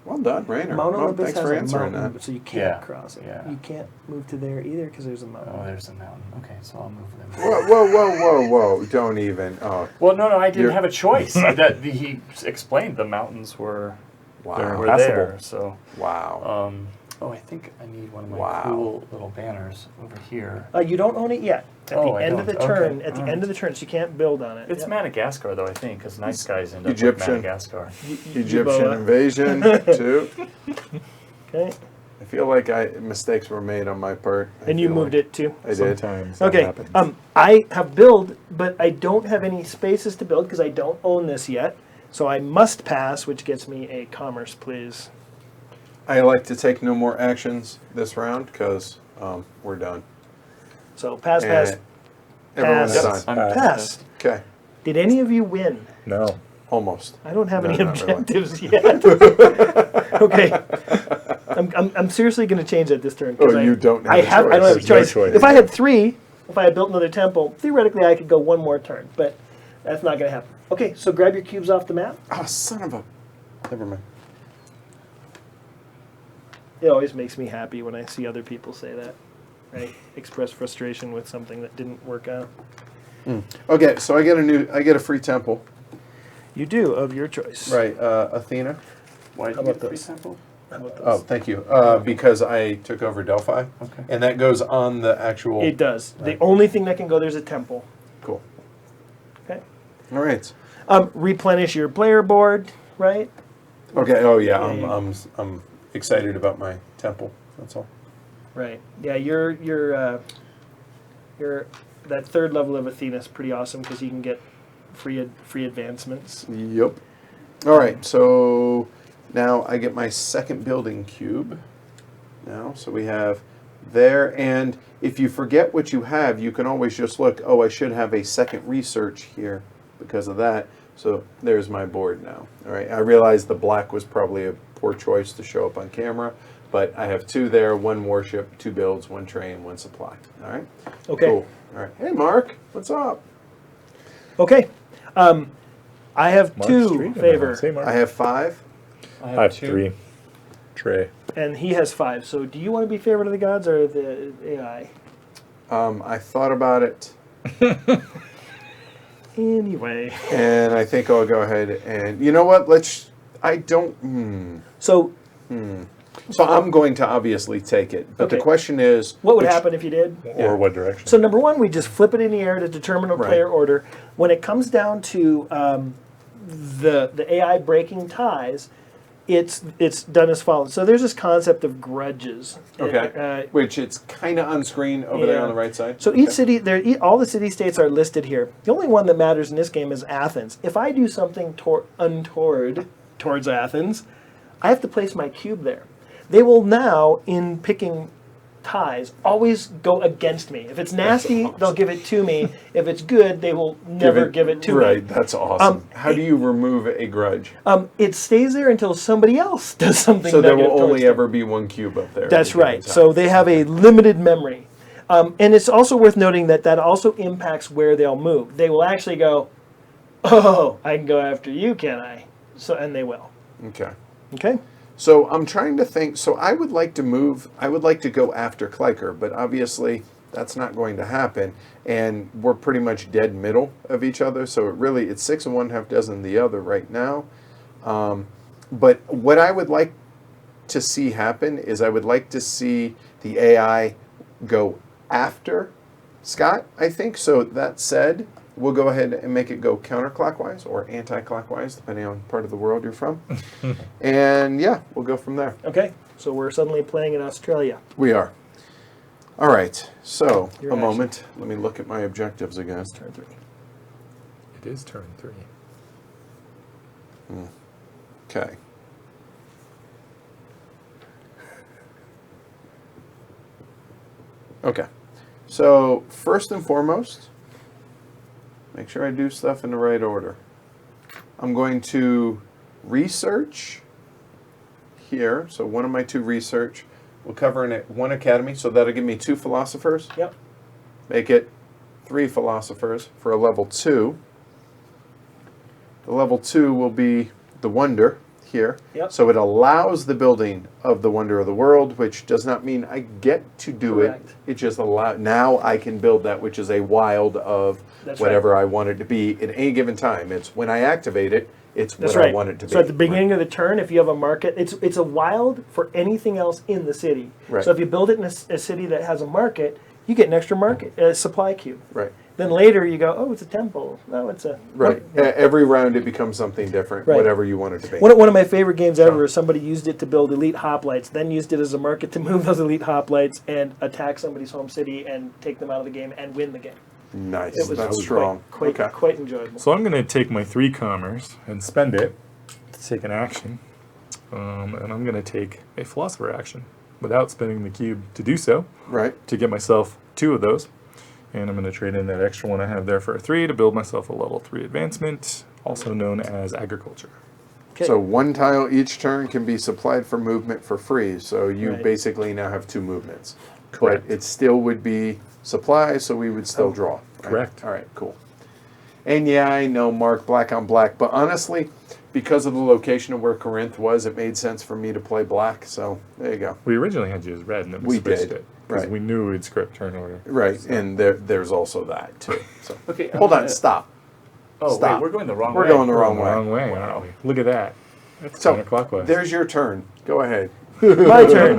Well done, Rainer. Mount Well, Olympus thanks has for a answering mountain, that. so you can't Yeah, cross it. yeah. You can't move to there either because there's a mountain. Oh, there's a mountain. Okay, so I'll move them. Whoa! Don't even. Oh, Well, no, I didn't You're- have a choice. He explained the mountains were wow! were Passable. there. So, Wow! I think I need one of my Wow. cool little banners over here. You don't own it yet. At Oh, the I end of the don't. turn, Okay, at the all end right. of the turn, so you can't build on it. It's Yep. Madagascar, though, I think, because nice guys end up with Egyptian. Madagascar. Egyptian Ebola. invasion too. Okay, I feel like mistakes were made on my part. and you moved it too. I did. Sometimes that Okay, happens. I have build, but I don't have any spaces to build because I don't own this yet. So I must pass, which gets me a commerce, please. I like to take no more actions this round because we're done. So pass, And everyone's Pass. done. I'm pass. Okay. Did any of you win? No. Almost. I don't have No, any not really. objectives yet. Okay. I'm seriously going to change that this turn. 'cause Oh, you don't have I a have. I don't have a choice. There's no choice. choice. If I had 3, if I had built another temple, theoretically I could go one more turn, but that's not going to happen. Okay, so grab your cubes off the map. Oh, son of a. Never mind. It always makes me happy when I see other people say that, right? Express frustration with something that didn't work out. Okay, so I get a free temple. You do, of your choice. Right, Athena. Why How did you about get a free those? temple? How about those? Oh, thank you. Because I took over Delphi. Okay. And that goes on the actual. It does. Right. The only thing that can go there's a temple. Cool. Okay. All right. Replenish your player board, right? Okay. Oh yeah, Yeah, I'm excited about my temple. That's all. Right. Yeah, your that third level of Athena is pretty awesome because you can get free advancements. Yep. All right. So now I get my second building cube. Now, so we have there, and if you forget what you have, you can always just look. Oh, I should have a second research here because of that. So there's my board now. All right. I realized the black was probably a poor choice to show up on camera, but I have 2 there, 1 warship, 2 builds, 1 train, 1 supply. All right. Okay. Cool. All right. Hey, Mark. What's up? Okay. I have Mark's 2 treating us. favor, Say Mark. I have 5. I I have 2. 3. Trey. and he has 5. So do you want to be favorite of the gods or the AI? I thought about it, Anyway. and I think I'll go ahead and you know what? I don't. So So I'm going to obviously take it, but the Okay. question is, what would which- happen if you did? Yeah. Or what direction? So number 1, we just flip it in the air to determine a Right. player order. When it comes down to the AI breaking ties, it's done as follows. So there's this concept of grudges. Okay. Which it's kind of on screen over there Yeah. on the right side. So each city, all the city states are listed here. The only one that matters in this game is Athens. If I do something untoward towards Athens, I have to place my cube there. They will now, in picking ties, always go against me. If it's nasty, awesome. they'll give it to me. If it's good, they will never give it to me. Right, that's awesome. How do you remove a grudge? It stays there until somebody else does something So there negative will towards only them. ever be 1 cube up there. at That's a given right. time. So they have a limited memory. And it's also worth noting that also impacts where they'll move. They will actually go, oh, I can go after you, can I? So, and they will. Okay. Okay? So I'm trying to think. So I would like to move. I would like to go after Kleiker, but obviously that's not going to happen. And we're pretty much dead middle of each other. So it's 6 of one, half dozen the other right now. But what I would like to see happen is I would like to see the AI go after Scott, I think. So that said, we'll go ahead and make it go counterclockwise or anti-clockwise, depending on part of the world you're from. And yeah, we'll go from there. Okay? So we're suddenly playing in Australia. We are. All right. So Your a action. moment. Let me look at my objectives again. Turn 3. It is turn 3. Okay. Okay. So first and foremost, make sure I do stuff in the right order. I'm going to research here. So one of my 2 research. We'll cover in it 1 academy. So that'll give me 2 philosophers. Yep. Make it 3 philosophers for a level 2. The level 2 will be the wonder here. Yep. So it allows the building of the wonder of the world, which does not mean I get to do Correct. it. It just now I can build that, which is a wild of That's whatever I want it to be at any given time. It's when I activate it, it's That's what right. I want it to be. So at the beginning of the turn, if you have a market, it's a wild for anything else in the city. Right. So if you build it in a city that has a market, you get an extra market, supply cube. Right. Then later you go, oh, it's a temple. No, it's a... Right. Every round it becomes something different, Right. whatever you want it to be. One of my favorite games ever is somebody used it to build elite hoplites, then used it as a market to move those elite hoplites and attack somebody's home city and take them out of the game and win the game. Nice. It was That's strong. Quite Okay. quite enjoyable. So I'm going to take my 3 commerce and spend it to take an action. And I'm going to take a philosopher action without spending the cube to do so, Right. to get myself 2 of those. And I'm going to trade in that extra one I have there for a 3 to build myself a level 3 advancement, also known as agriculture. Okay. So 1 tile each turn can be supplied for movement for free. So you Right. basically now have 2 movements. Correct. But it still would be supply, so we would still draw. Right? Correct. All right, cool. And yeah, I know, Mark, black on black. But honestly, because of the location of where Corinth was, it made sense for me to play black. So there you go. We originally had you as red, and then We we switched did, it because right. we knew we'd script turn order. Right, and there's also that too. So Okay. hold on, stop. Oh, Stop. wait, we're going the wrong We're way. going the We're wrong the way. wrong way, aren't we? Look at that. That's So counterclockwise. there's your turn. Go ahead. My turn.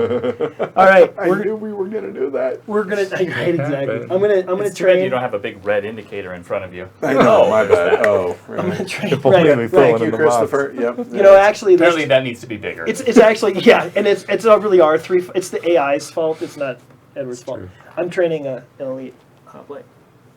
All right, I knew we were gonna do that. we're gonna. Right, exactly. I'm gonna It's too bad train. you don't have a big red indicator in front of you. I know. Oh, My there's bad. that. Oh, I'm right. gonna train. If only Right, we right. throw Thank it you, in the box. Christopher. Yep. You know, actually, Apparently that needs to be bigger. it's actually yeah, and it's not really our 3. It's the AI's fault. It's not Edward's fault. true. I'm training an elite hoplite.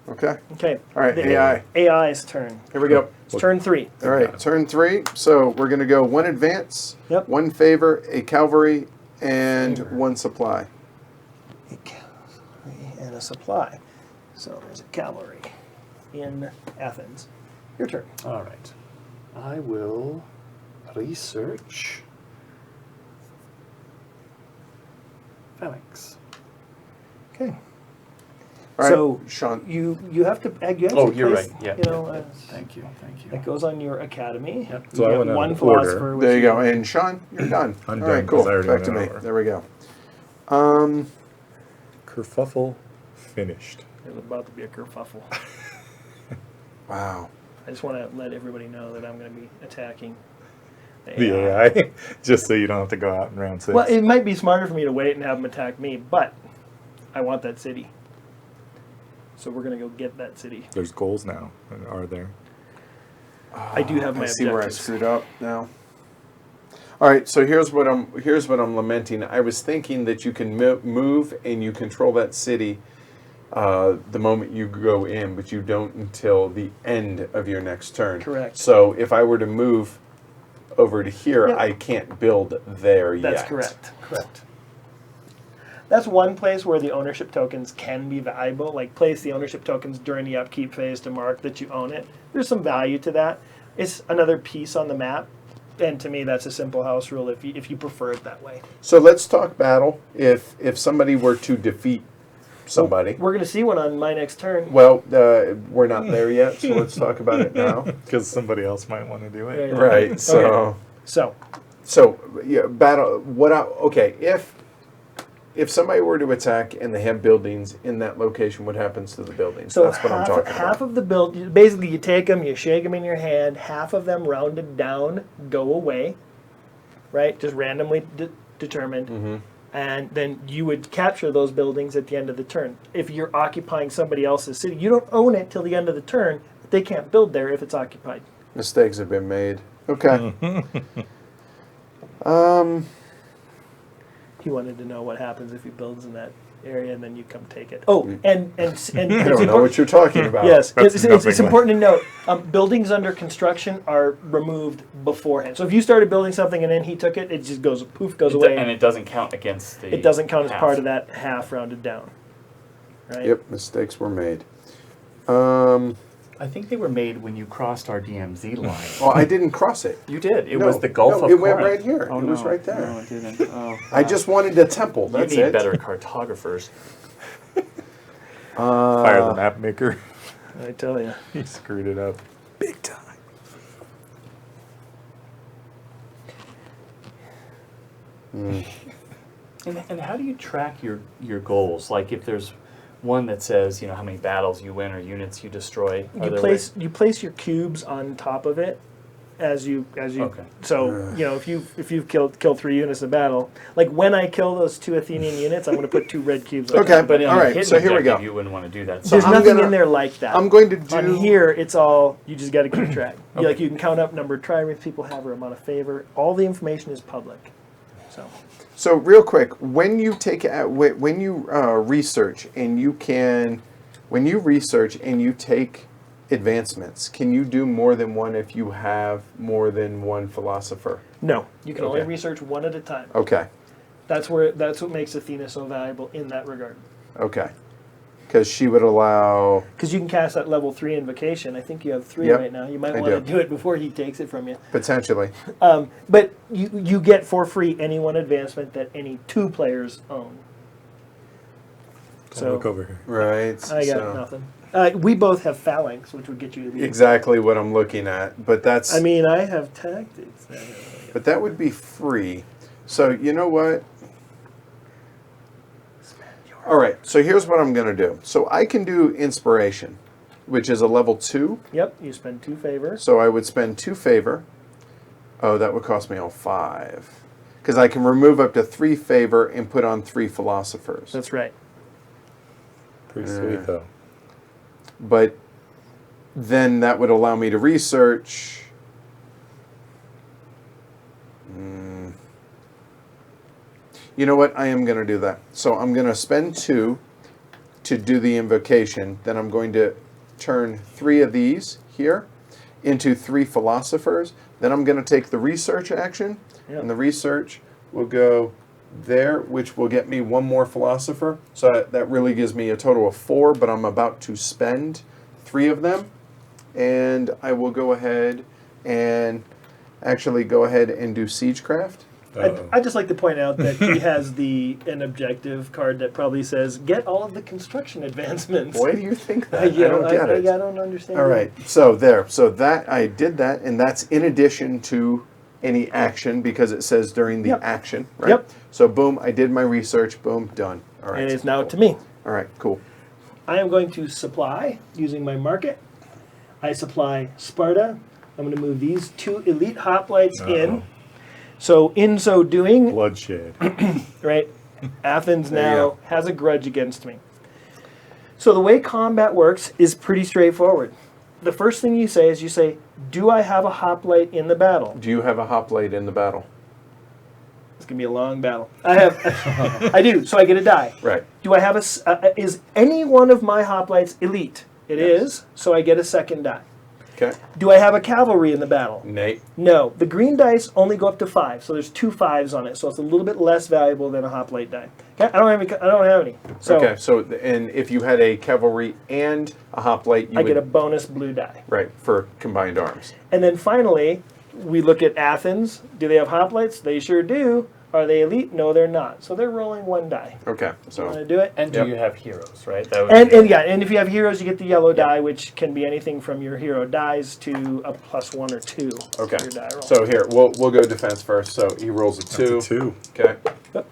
Okay. Okay. All right. The AI. AI's turn. Here we go. It's turn 3. All right. Turn 3. So we're gonna go 1 advance, Yep. 1 favor, a cavalry, and 1 supply. A cavalry and a supply. So there's a cavalry in Athens. Your turn. All right. I will research phalanx. Okay. All right. So Sean. you have to Oh, you're place, right. Yeah. You know, Thank you. Thank you. that goes on your academy. Yep. You So I get went out one of philosopher. order. which There you go. And Sean, you're done. I'm All done, right. Cool. 'cause I already Back went to in me. order. There we go. Kerfuffle finished. There's about to be a kerfuffle. Wow. I just want to let everybody know that I'm going to be attacking The AI, just so you don't have to go out and round 6. Well, it might be smarter for me to wait and have them attack me, but I want that city. So we're going to go get that city. There's goals now, are there? I do have my I see where I objectives. screwed up now. All right, so here's what I'm lamenting. I was thinking that you can move and you control that city the moment you go in, but you don't until the end of your next turn. Correct. So if I were to move over to here, Yep. I can't build there yet. That's correct. Correct. That's one place where the ownership tokens can be valuable. Like place the ownership tokens during the upkeep phase to mark that you own it. There's some value to that. It's another piece on the map. And to me, that's a simple house rule if you prefer it that way. So let's talk battle. If somebody were to defeat somebody, We're going to see one on my next turn. well, we're not there yet, so let's talk about it now. Because somebody else might want to do it. Right. Right. So. So, So yeah, battle. Okay, if somebody were to attack and they have buildings in that location, what happens to the buildings? so That's what I'm talking half about. of the build, basically you take them, you shake them in your hand, half of them rounded down go away, right? Just randomly determined. Mm-hmm. And then you would capture those buildings at the end of the turn. If you're occupying somebody else's city, you don't own it till the end of the turn. But they can't build there if it's occupied. Mistakes have been made. Okay. He wanted to know what happens if he builds in that area and then you come take it. Oh, and I it's don't know important- what you're talking about. Yes, That's it's nothing important to note. Buildings under construction are removed beforehand. So if you started building something and then he took it, it just goes poof, goes away. And it doesn't count against the. It doesn't count as half. part of that half rounded down. Right? Yep. Mistakes were made. I think they were made when you crossed our DMZ line. Well, I didn't cross it. You did. It No, was the Gulf no, of it went Corinth. right here. Oh, It was no. right there. No, it didn't. Oh, I just wanted a temple. You That's need it. better cartographers. Fire the map maker. I tell you. He screwed it up big time. And how do you track your goals? Like if there's one that says, you know, how many battles you win or units you destroy. Are there ways- You place your cubes on top of it as you Okay. so you know if you've killed 3 units in battle, like when I kill those 2 Athenian units, I'm going to put 2 red cubes on Okay. top. But in All a right, hidden so here we objective, go. you wouldn't want to do that. So There's I'm nothing gonna- in there like that. I'm going to do. On here, it's all you just got to keep track. Like you can count up number of triumphs people have or amount of favor. All the information is public. So real quick, when you take when you research and you take advancements, can you do more than one if you have more than one philosopher? No, you can only Okay. research one at a time. Okay. That's what makes Athena so valuable in that regard. Okay. Because she would allow. Because you can cast that level 3 invocation. I think you have 3 Yep, right now. You might I want to do. do it before he takes it from you. Potentially. But you get for free any one advancement that any 2 players own. So look over here. Right. I got nothing. We both have phalanx, which would get you elite. Exactly what I'm looking at. But that's. I mean, I have tactics. But that would be free. So you know what? All right. So here's what I'm going to do. So I can do inspiration, which is a level 2. Yep, you spend 2 favor. So I would spend 2 favor. Oh, that would cost me all 5. Because I can remove up to 3 favor and put on 3 philosophers. That's right. Pretty sweet, though. But then that would allow me to research. You know what? I am going to do that. So I'm going to spend 2 to do the invocation. Then I'm going to turn 3 of these here into 3 philosophers. Then I'm going to take the research action, and the research will go there, which will get me 1 more philosopher. So that really gives me a total of 4, but I'm about to spend 3 of them. And I will go ahead and actually go ahead and do Siegecraft. I'd just like to point out that he has an objective card that probably says, get all of the construction advancements. Why do you think that? I don't get it. I don't understand. All right, so there. So that I did that, and that's in addition to any action because it says during the action, right? Yep. So boom, I did my research. Boom, done. All right. And it's now to me. All right, cool. I am going to supply using my market. I supply Sparta. I'm going to move these 2 elite hoplites in. So in so doing, Bloodshed. right, Athens There you now go. has a grudge against me. So the way combat works is pretty straightforward. The first thing you say is do I have a hoplite in the battle? Do you have a hoplite in the battle? It's going to be a long battle. I have, I do, so I get a die. Right. Do I have is any one of my hoplites elite? It is, so I get a 2nd die. Okay. Do I have a cavalry in the battle? Nate. No. The green dice only go up to 5, so there's 2 5s on it, so it's a little bit less valuable than a hoplite die. Okay? I don't have any. So Okay. So and if you had a cavalry and a hoplite, you I would get a bonus blue die. right for combined arms. And then finally, we look at Athens. Do they have hoplites? They sure do. Are they elite? No, they're not. So they're rolling 1 die. Okay. Want to So do it? And do Yep. you have heroes, right? That would And be- and if you have heroes, you get the yellow die, which can be anything from your hero dies to a +1 or 2. okay. For your die roll. So here we'll go defense first. So he rolls a 2. That's a 2. Okay. Yep.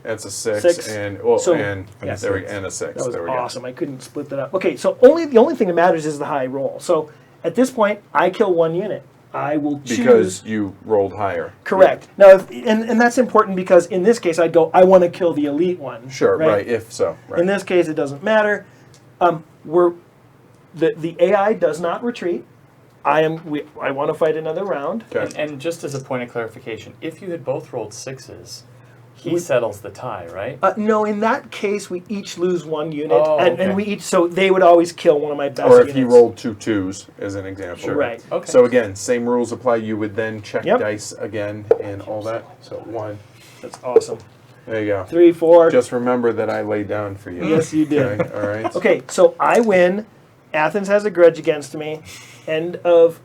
That's a 6, 6. and well, So- and yeah. there we and a 6. That was there we awesome. I couldn't split that up. Okay, so the only thing that matters is the high roll. So at this point, I kill 1 unit. I will choose. Because you rolled higher. Correct. Now, and that's important because in this case, I'd go, I want to kill the elite one. Sure. Right. If so. Right. In this case, it doesn't matter. The AI does not retreat. I want to fight another round. Okay. And just as a point of clarification, if you had both rolled 6s, he settles the tie, right? No, in that case, we each lose 1 unit, Oh, and okay. we each so they would always kill one of my best Or units. if he rolled 2 2s, as an example. Sure. Right. Okay. So again, same rules apply. You would then check Yep. dice again and all that. So 1. That's awesome. There you go. 3, 4. Just remember that I laid down for you. Yes, you did. Okay, all right. Okay, so I win. Athens has a grudge against me. End of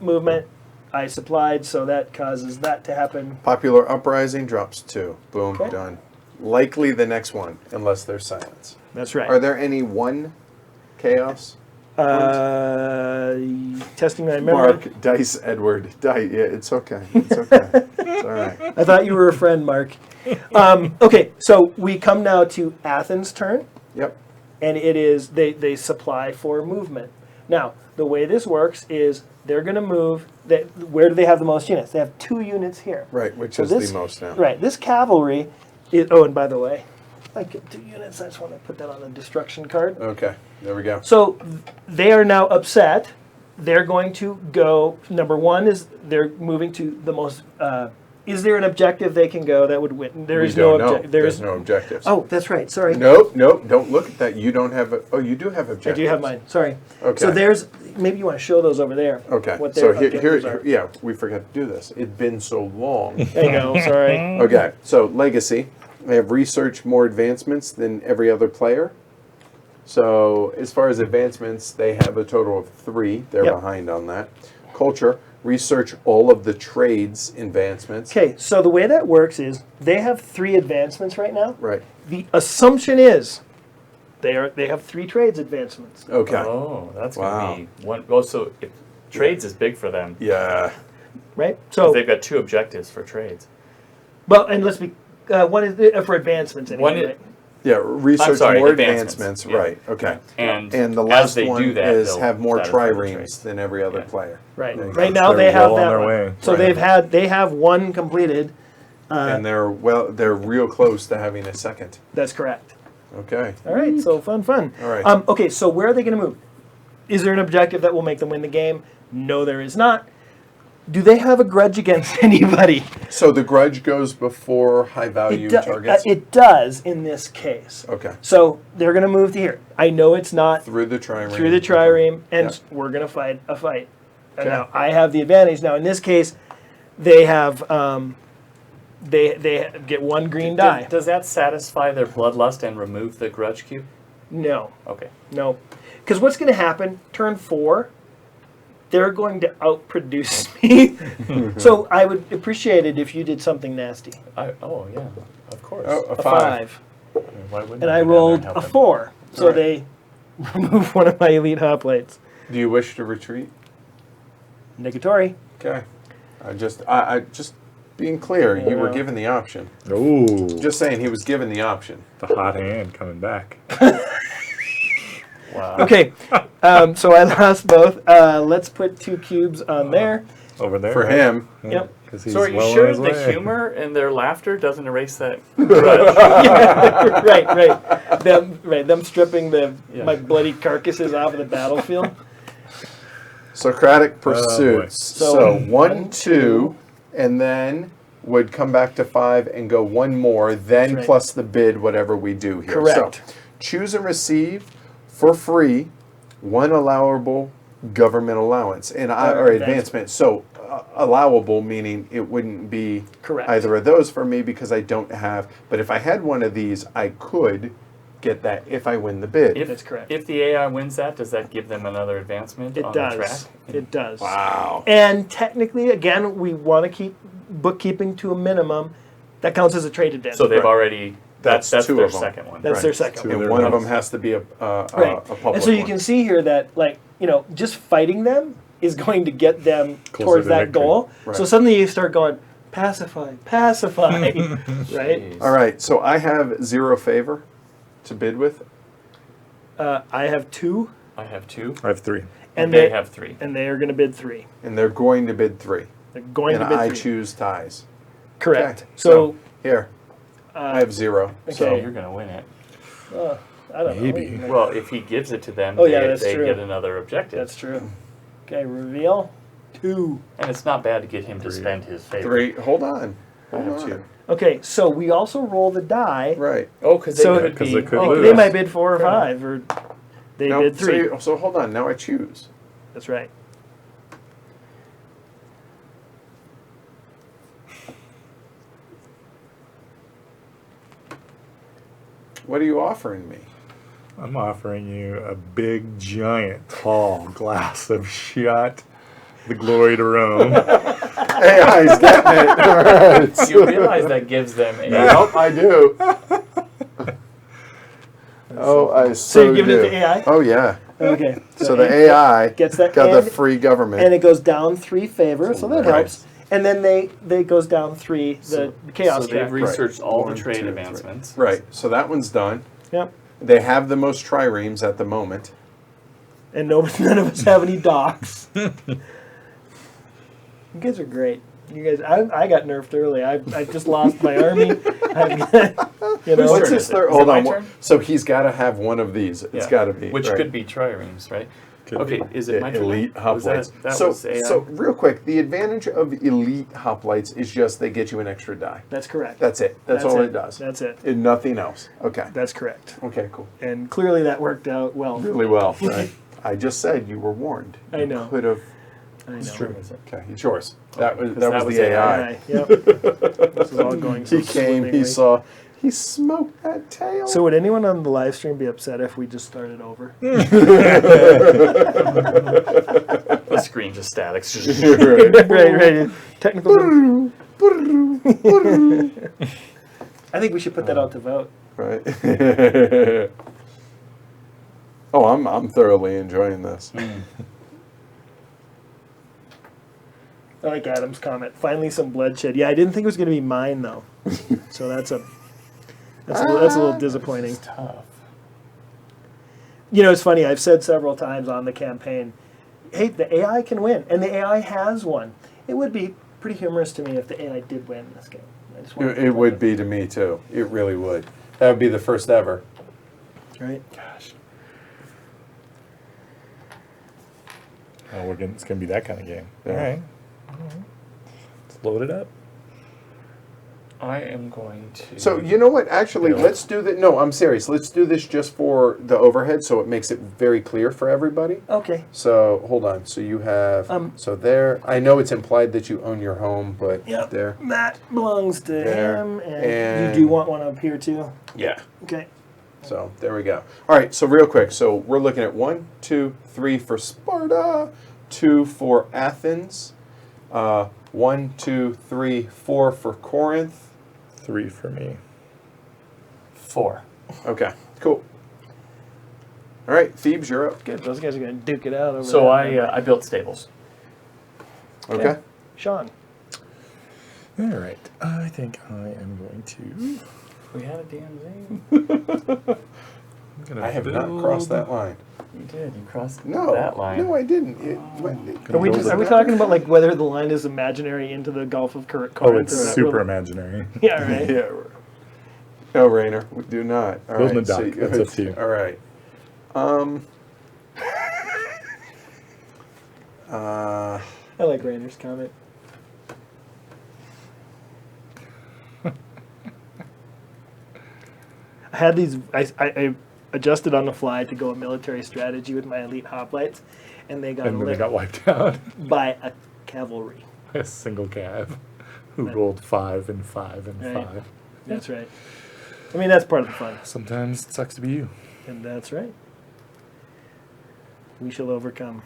movement. I supplied, so that causes that to happen. Popular uprising drops 2. Boom. Okay. Done. Likely the next one, unless there's silence. That's right. Are there any 1 chaos? Testing my memory. Mark, Dice, Edward. Yeah, it's okay. It's okay. It's all right. I thought you were a friend, Mark. Okay, so we come now to Athens' turn, Yep. and it is they supply for movement. Now, the way this works is they're going to move. Where do they have the most units? They have 2 units here. Right, which So is this- the most now. Right. This cavalry is. Oh, and by the way, I get 2 units. I just want to put that on the destruction card. Okay, there we go. So they are now upset. They're going to go. Number 1 is they're moving to the most. Is there an objective they can go that would win? There We is no don't know. objective. There There's is no objectives. Oh, that's right. Sorry. Nope, don't look at that. You don't have oh, you do have I objectives. do have mine. Sorry. Okay. So there's maybe you want to show those over there. Okay. What So their here, objectives are. yeah, we forgot to do this. It'd been so long. There you go. Sorry. Okay, so legacy. I have researched more advancements than every other player. So as far as advancements, they have a total of 3. They're Yep. behind on that. Culture, research all of the trades advancements. Okay, so the way that works is they have 3 advancements right now. Right. The assumption is they have 3 trades advancements. Okay. Oh, that's Wow. going to be one. Oh, so if trades is big for them. Yeah. Right? 'Cause So, they've got 2 objectives for trades. well, and let's be, one is for advancements anyway, One right? Yeah. Research sorry, more advancements. advancements. Yeah. Right. Okay. And And the as last they one do that, is they'll have more satisfy the triremes trades. than every other Yeah. player. Right. There you Right go. now They're they have well on that their one. way. So Right. they have one completed. And they're real close to having a second. That's correct. Okay. All right. So fun. All right. Okay. So where are they going to move? Is there an objective that will make them win the game? No, there is not. Do they have a grudge against anybody? So the grudge goes before high value targets. It does in this case. Okay. So they're going to move to here. I know it's not Through the trireme. through the trireme, and Yep. we're going to fight a fight. And Okay. now I have the advantage. Now in this case, they have they get 1 green die. Does that satisfy their bloodlust and remove the grudge cube? No, Okay. no, because what's going to happen? Turn 4, they're going to outproduce me. So I would appreciate it if you did something nasty. Oh, yeah, of course. Oh, A 5. Why wouldn't And I I go down there rolled and help a them? 4. So Right. they remove one of my elite hoplites. Do you wish to retreat? Negatory. Okay. I just being clear, you were Yeah. given the option. Ooh, Just saying he was given the option. the hot hand coming back. Wow. Okay, so I lost both. Let's put 2 cubes on there. Over there. For him. Yep. Because he's So are you well on sure his the way. humor and their laughter doesn't erase that grudge? Right. Them stripping Yeah. my bloody carcasses off of the battlefield. Socratic boy. pursuits. So, So 1, 1, 2, and then would come back to 5 and go 1 more, then right. plus the bid, whatever we do here. Correct. So choose and receive for free 1 allowable government allowance or advancement. advancement. So allowable meaning it wouldn't be Correct. either of those for me because I don't have. But if I had one of these, I could get that if I win the bid. If, That's correct. If the AI wins that, does that give them another advancement It on the does. track? It does. Wow. And technically, again, we want to keep bookkeeping to a minimum. That counts as a trade advantage. So they've Right. already, That's that's 2 their of them. second one. That's Right. their second Two one. And They're one of not- them has to be a Right. public And so you one. can see here that, like, just fighting them is going to get them Closer towards to that victory. goal. Right. So suddenly you start going, pacify, right? Jeez. All right, so I have 0 favor to bid with. I have 2, I have 2, I have 3. and they have 3. and they are going to bid 3. And they're going to bid 3. They're going And to bid I 3. choose ties. Correct. Okay, So, here, I have 0. So Okay. you're going to win it. I don't Maybe. know. Well, if he gives it to them, Oh, yeah, they, that's they true. get another objective. That's true. Okay, reveal 2. And it's not bad to get him to 3. spend his favor. 3. Hold on. I Hold have on. 2. Okay, so we also roll the die. Right. Oh, because So- they could 'cause be. they could oh, lose. They might bid 4 or 5, or they No, bid 3. so hold on. Now I choose. That's right. What are you offering me? I'm offering you a big, giant, tall glass of shot, the glory to Rome. AI's getting it. All right. You realize that gives them a. Nope, I do. Oh, I so you're giving it do. to AI? Oh, yeah. Okay. So the AI gets that got the and- free government. and it goes down 3 favor, so that Right. helps. And then they goes down 3 the chaos So they've track. researched all the 1, trade 2, 3. advancements. Right, so that one's done. Yep. They have the most triremes at the moment. And none of us have any docks. You guys are great. You guys, I got nerfed early. I just lost my army. You know, Whose What's turn his is it? third? Is it Hold my on. turn? So he's got to have one of these. It's Yeah. got to be. Which right. could be triremes, right? Could Okay, be. is it my turn? Elite now? Was hoplites. That so, was AI. so real quick, the advantage of elite hoplites is just they get you an extra die. that's correct. That's it. That's all it does. That's it. And nothing else. Okay. That's correct. Okay. Cool. And clearly that worked out well. Really well. Right. I just said you were warned. I You know. could have. I know. Okay. It's yours. That was because that was the AI. Yep. This is all going so He came. swimmingly. He saw. He smoked that tail. So would anyone on the live stream be upset if we just started over? The screen just static. right. Technical. I think we should put that out to vote. Right. Oh, I'm thoroughly enjoying this. I like Adam's comment. Finally, some bloodshed. Yeah, I didn't think it was going to be mine though, so that's a little disappointing. It's tough. You know, it's funny. I've said several times on the campaign, "Hey, the AI can win," and the AI has won. It would be pretty humorous to me if the AI did win this game. I just wanted to It put would that be to me too. It really would. That would be the first ever. in. Right. Gosh. Oh, it's gonna be that kind of game. Yeah. All right. Let's load it up. I am going to. So you know what? Actually, Build. let's do that. No, I'm serious. Let's do this just for the overhead, so it makes it very clear for everybody. Okay. So hold on. So you have so there. I know it's implied that you own your home, but Yep. there. That belongs to There. him, and And- you do want one up here too. Yeah. Okay. So there we go. All right. So real quick. So we're looking at 1, 2, 3 for Sparta, 2 for Athens, 1, 2, 3, 4 for Corinth. 3 for me. 4. Okay. Cool. All right, Thebes, you're up. Good. Those guys are going to duke it out over So there. I built stables. Okay. Sean. All right. I think I am going to. We had a DMZ. I'm gonna I have not crossed that line. You did. You crossed No, that line. no, I didn't. Are we talking about like whether the line is imaginary into the Gulf of Corinth? Oh, it's Is that super really- imaginary. Yeah, right. Yeah. No, Rainer, we do not. All Building right, a dock, that's up to you. All right. I like Rainer's comment. I had these. I adjusted on the fly to go a military strategy with my elite hoplites, and they got And then they licked got wiped out by a cavalry. by a single cav who rolled 5 and 5 and Right. 5. That's right. I mean, that's part of the fun, Sometimes it sucks to be you. and that's right. We shall overcome.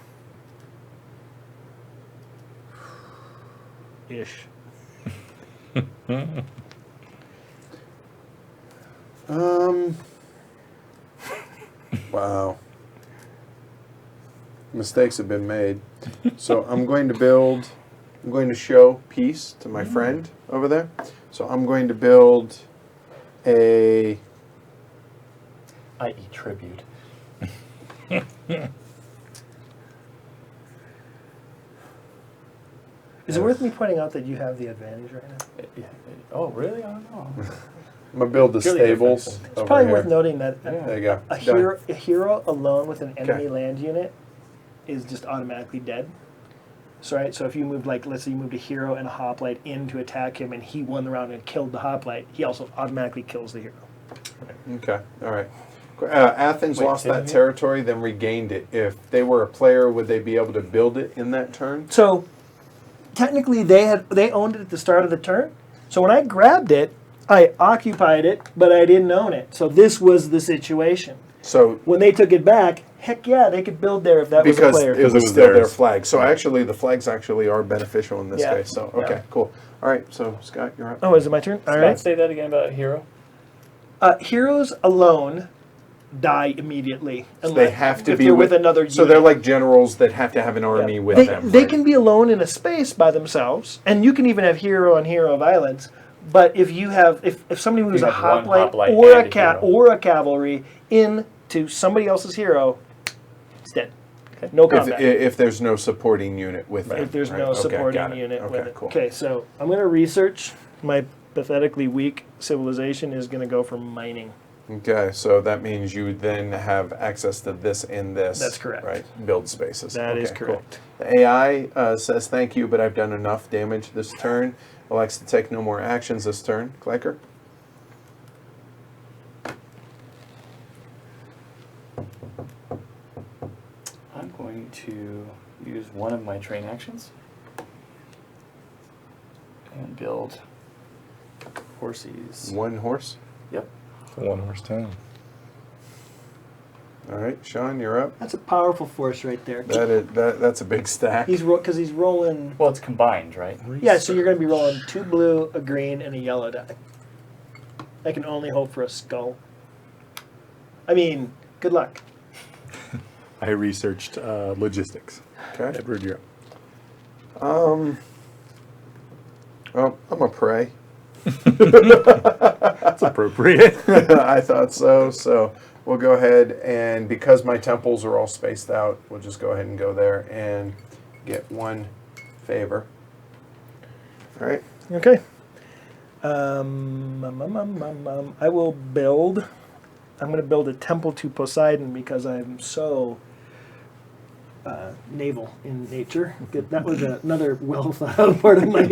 Ish. Wow. Mistakes have been made. So I'm going to show peace to my friend over there. So I'm going to build a, I.e. tribute. Is it worth me pointing out that you have the advantage right now? Oh, really? I don't know. I'm going to build the Purely stables defensive. over Probably here. worth noting that There you go. a hero alone with an enemy Okay. land unit is just automatically dead. So right, so if you moved like let's say you moved a hero and a hoplite in to attack him and he won the round and killed the hoplite, he also automatically kills the hero. Okay, all right. Athens Wait, lost say that that again? territory, then regained it. If they were a player, would they be able to build it in that turn? So technically they owned it at the start of the turn. So when I grabbed it, I occupied it, but I didn't own it. So this was the situation. So When they took it back, heck yeah, they could build there if that was a because player. it was was still their theirs. flag. So actually, the flags actually are beneficial in this Yeah. case. So okay, Yeah. cool. All right, so Scott, you're up. Oh, is it my turn? All Scott, right. say that again about hero. Heroes alone die immediately. They have to if be they're with another unit. So they're like generals that have to have an army Yeah. with they, them. They right? can be alone in a space by themselves, and you can even have hero on hero violence. But if you have, if somebody moves You a have one hoplite hoplite or and a a cat hero. or a cavalry into somebody else's hero, it's dead. No If, combat. if there's no supporting unit with them. If there's right? no Okay, supporting got it. unit Okay, with it. cool. Okay, so I'm going to research. My pathetically weak civilization is going to go for mining. Okay, so that means you then have access to this and this. That's correct. Right, build spaces. That is Okay, cool. correct. The AI says thank you, but I've done enough damage this turn. Elects to take no more actions this turn. Clicker. I'm going to use one of my train actions and build horses. One horse. Yep. It's a one-horse town. All right, Sean, you're up. That's a powerful force right there. That's a big stack. Because he's rolling. Well, it's combined, right? Yeah, so you're going to be rolling 2 blue, a green, and a yellow die. I can only hope for a skull. I mean, good luck. I researched logistics. Okay. Edward, you're up. Oh, I'm a prey. That's appropriate. I thought so. So we'll go ahead and because my temples are all spaced out, we'll just go ahead and go there and get 1 favor. All right. Okay. I will build. I'm going to build a temple to Poseidon because I'm so naval in nature. That was another well thought out part of my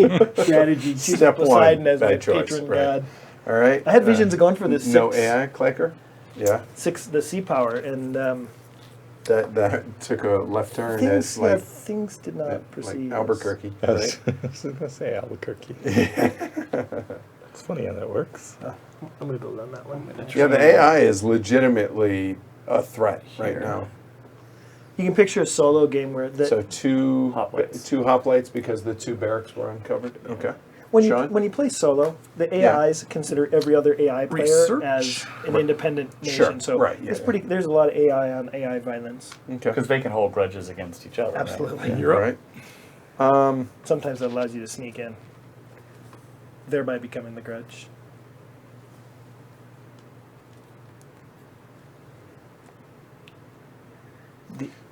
strategy. Choose Step Poseidon one, as my bad choice, patron right. god. All right. I had visions of going for the No 6 AI clicker. Yeah. the sea power, and That took a left turn things, at things did not like proceed. Albuquerque. I was Right? going to say Albuquerque. It's funny how that works. I'm going to build on that one. Yeah, the AI is legitimately a threat right Here. now. You can picture a solo game where So two Hoplites. hoplites because the 2 barracks were uncovered. Okay. when Sean? you play solo, the Yeah. AIs consider every other AI player Research. as an independent nation. Sure, So right, yeah, it's yeah. pretty. There's a lot of AI on AI violence. Okay. Because they can hold grudges against each other. right? Absolutely. Yeah. You're up. Right. Sometimes that allows you to sneak in, thereby becoming the grudge.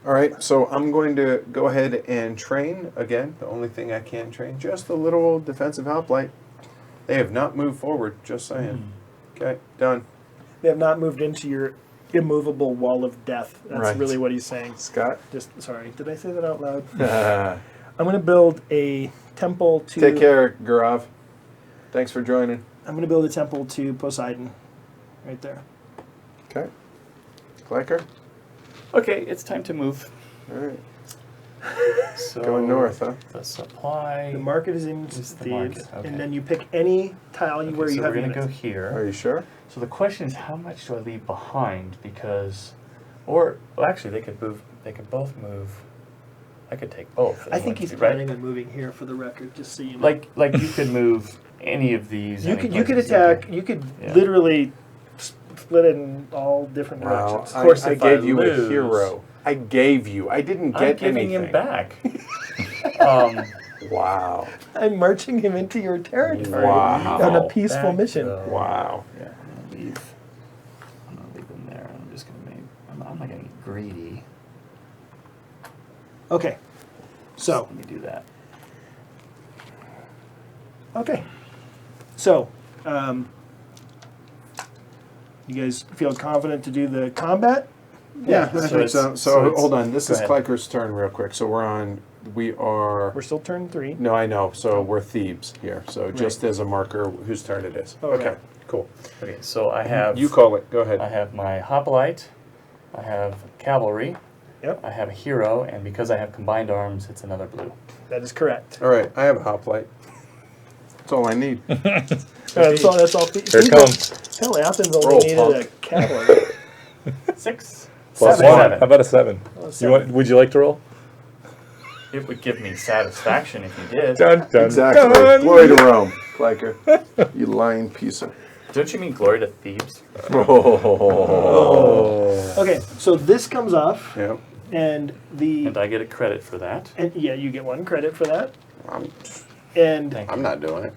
All right. So I'm going to go ahead and train again. The only thing I can train, just a little defensive hoplite. They have not moved forward. Just saying. Okay. Done. They have not moved into your immovable wall of death. That's Right. really what he's saying. Scott. Just sorry, did I say that out loud? I'm going to build a temple to. Take care, Gurav. Thanks for joining. I'm going to build a temple to Poseidon, right there. Okay. Clicker. Okay, it's time to move. All right. So Going north, huh? The supply. The market is in Is the Thebes, market, okay. and then you pick any tile Okay, where you so have we're gonna units. go here. Are you sure? So the question is, how much do I leave behind? Because, well, actually, they could move. They could both move. I could take both. I think he's right. planning on moving here for the record, just so you know. Like you could move any of these. you any could places, attack. okay. You could Yeah. literally split it in all different Wow. directions. Of course, I if gave I you lose- a hero. I gave you. I didn't get I'm giving anything. him back. Wow. I'm marching him into your territory Wow. on a peaceful Back, mission. though. Wow. Yeah, I'm gonna leave. I'm gonna leave them there. I'm just gonna make. I'm not gonna get greedy. Okay, so Let me do that. okay, so you guys feel confident to do the combat? Yeah, I so think it's- so. so So it's- hold on. This go is ahead. Clicker's turn, real quick. So we are. We're still turn 3. No, I know. So we're Thebes here. So just as a marker, whose turn it is. Oh, Okay. right. Cool. Okay, so I have. You call it. Go I ahead. have my hoplite. I have cavalry. Yep, I have a hero, and because I have combined arms, it's another blue. that is correct. All right. I have a hoplite. That's all I need. That's all. Here it comes. Hell, Athens only Roll, needed punk. a cavalry. 6. Plus Seven. 1. How about a 7? Oh, You seven. want? Would you like to roll? It would give me satisfaction if you did. Dun, dun, Exactly. dun. Glory to Rome, Clicker. You lying piece of. Don't you mean glory to Thebes? Oh. Okay, so this comes off, Yep. and And I get a credit for that. yeah, you get 1 credit for that, I'm and Thank I'm not doing it.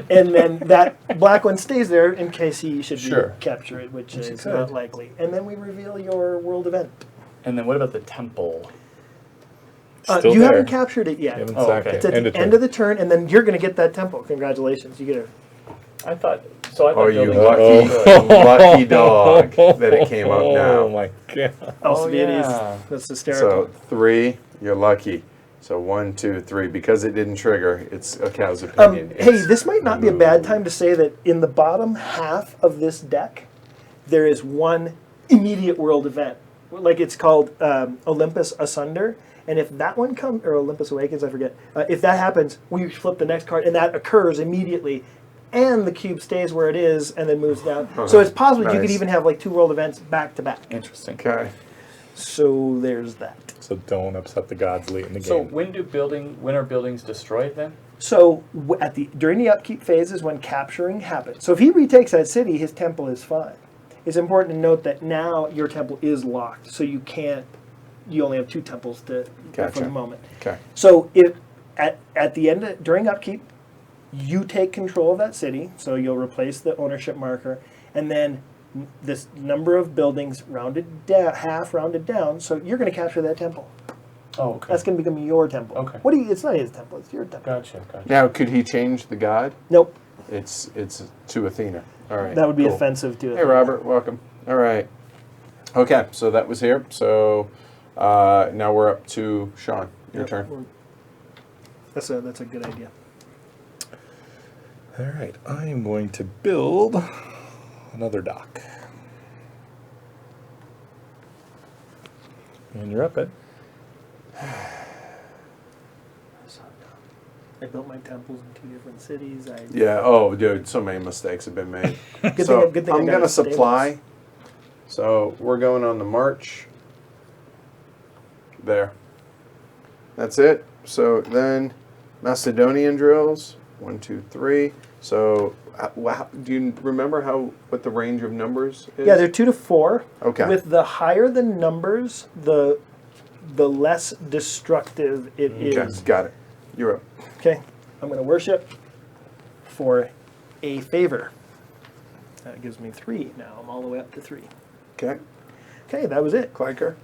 and then that black one stays there in case he should Sure. capture it, which Which is he not could. likely. And then we reveal your world event. And then what about the temple? Still You there. haven't captured it yet. You haven't Oh, sacked okay. It's it. at the end of the turn, and then you're going to get that temple. Congratulations, you get it. I thought. So I thought Oh, you building lucky, was good. lucky dog that it came up now. Oh my god. Alcibiades. yeah. That's hysterical. So 3, you're lucky. So 1, 2, 3. Because it didn't trigger, it's a cow's opinion. Hey, It's- this might not be a bad time to say that in the bottom half of this deck, there is one immediate world event. Like it's called Olympus Asunder. And if that one comes, or Olympus Awakens, I forget. If that happens, we flip the next card, and that occurs immediately and the cube stays where it is and then moves down. So it's possible you could Nice. even have like 2 world events back to back. Interesting. Okay. So there's that. So don't upset the gods late in the So game. when are buildings destroyed then? So during the upkeep phase is when capturing happens. So if he retakes that city, his temple is fine. It's important to note that now your temple is locked, so you only have 2 temples for Gotcha. the moment. Okay. So if at the end during upkeep, you take control of that city, so you'll replace the ownership marker, and then this number of buildings rounded down, so you're going to capture that temple. Oh, okay. That's going to become your temple. Okay. It's not his temple, it's your temple. Gotcha. Now, could he change the god? Nope, It's to Athena. All right. that would be cool. offensive to it. Hey, Robert, welcome. All right. Okay, so that was here. So now we're up to Sean. Your turn. That's a good idea. All right, I am going to build another dock. And you're up, Ed. I built my temples in 2 different cities. Yeah. Oh, dude, so many mistakes have been made. Good So thing I I'm got gonna it stable. supply. So we're going on the march. There. That's it. So then, Macedonian drills. 1, 2, 3. So, do you remember what the range of numbers is? Yeah, they're 2 to 4. Okay. With the higher the numbers, the less destructive it Okay, is. got it. You're up. Okay, I'm going to worship for a favor. That gives me 3 now. I'm all the way up to 3. Okay. Okay, that was it. Clanker.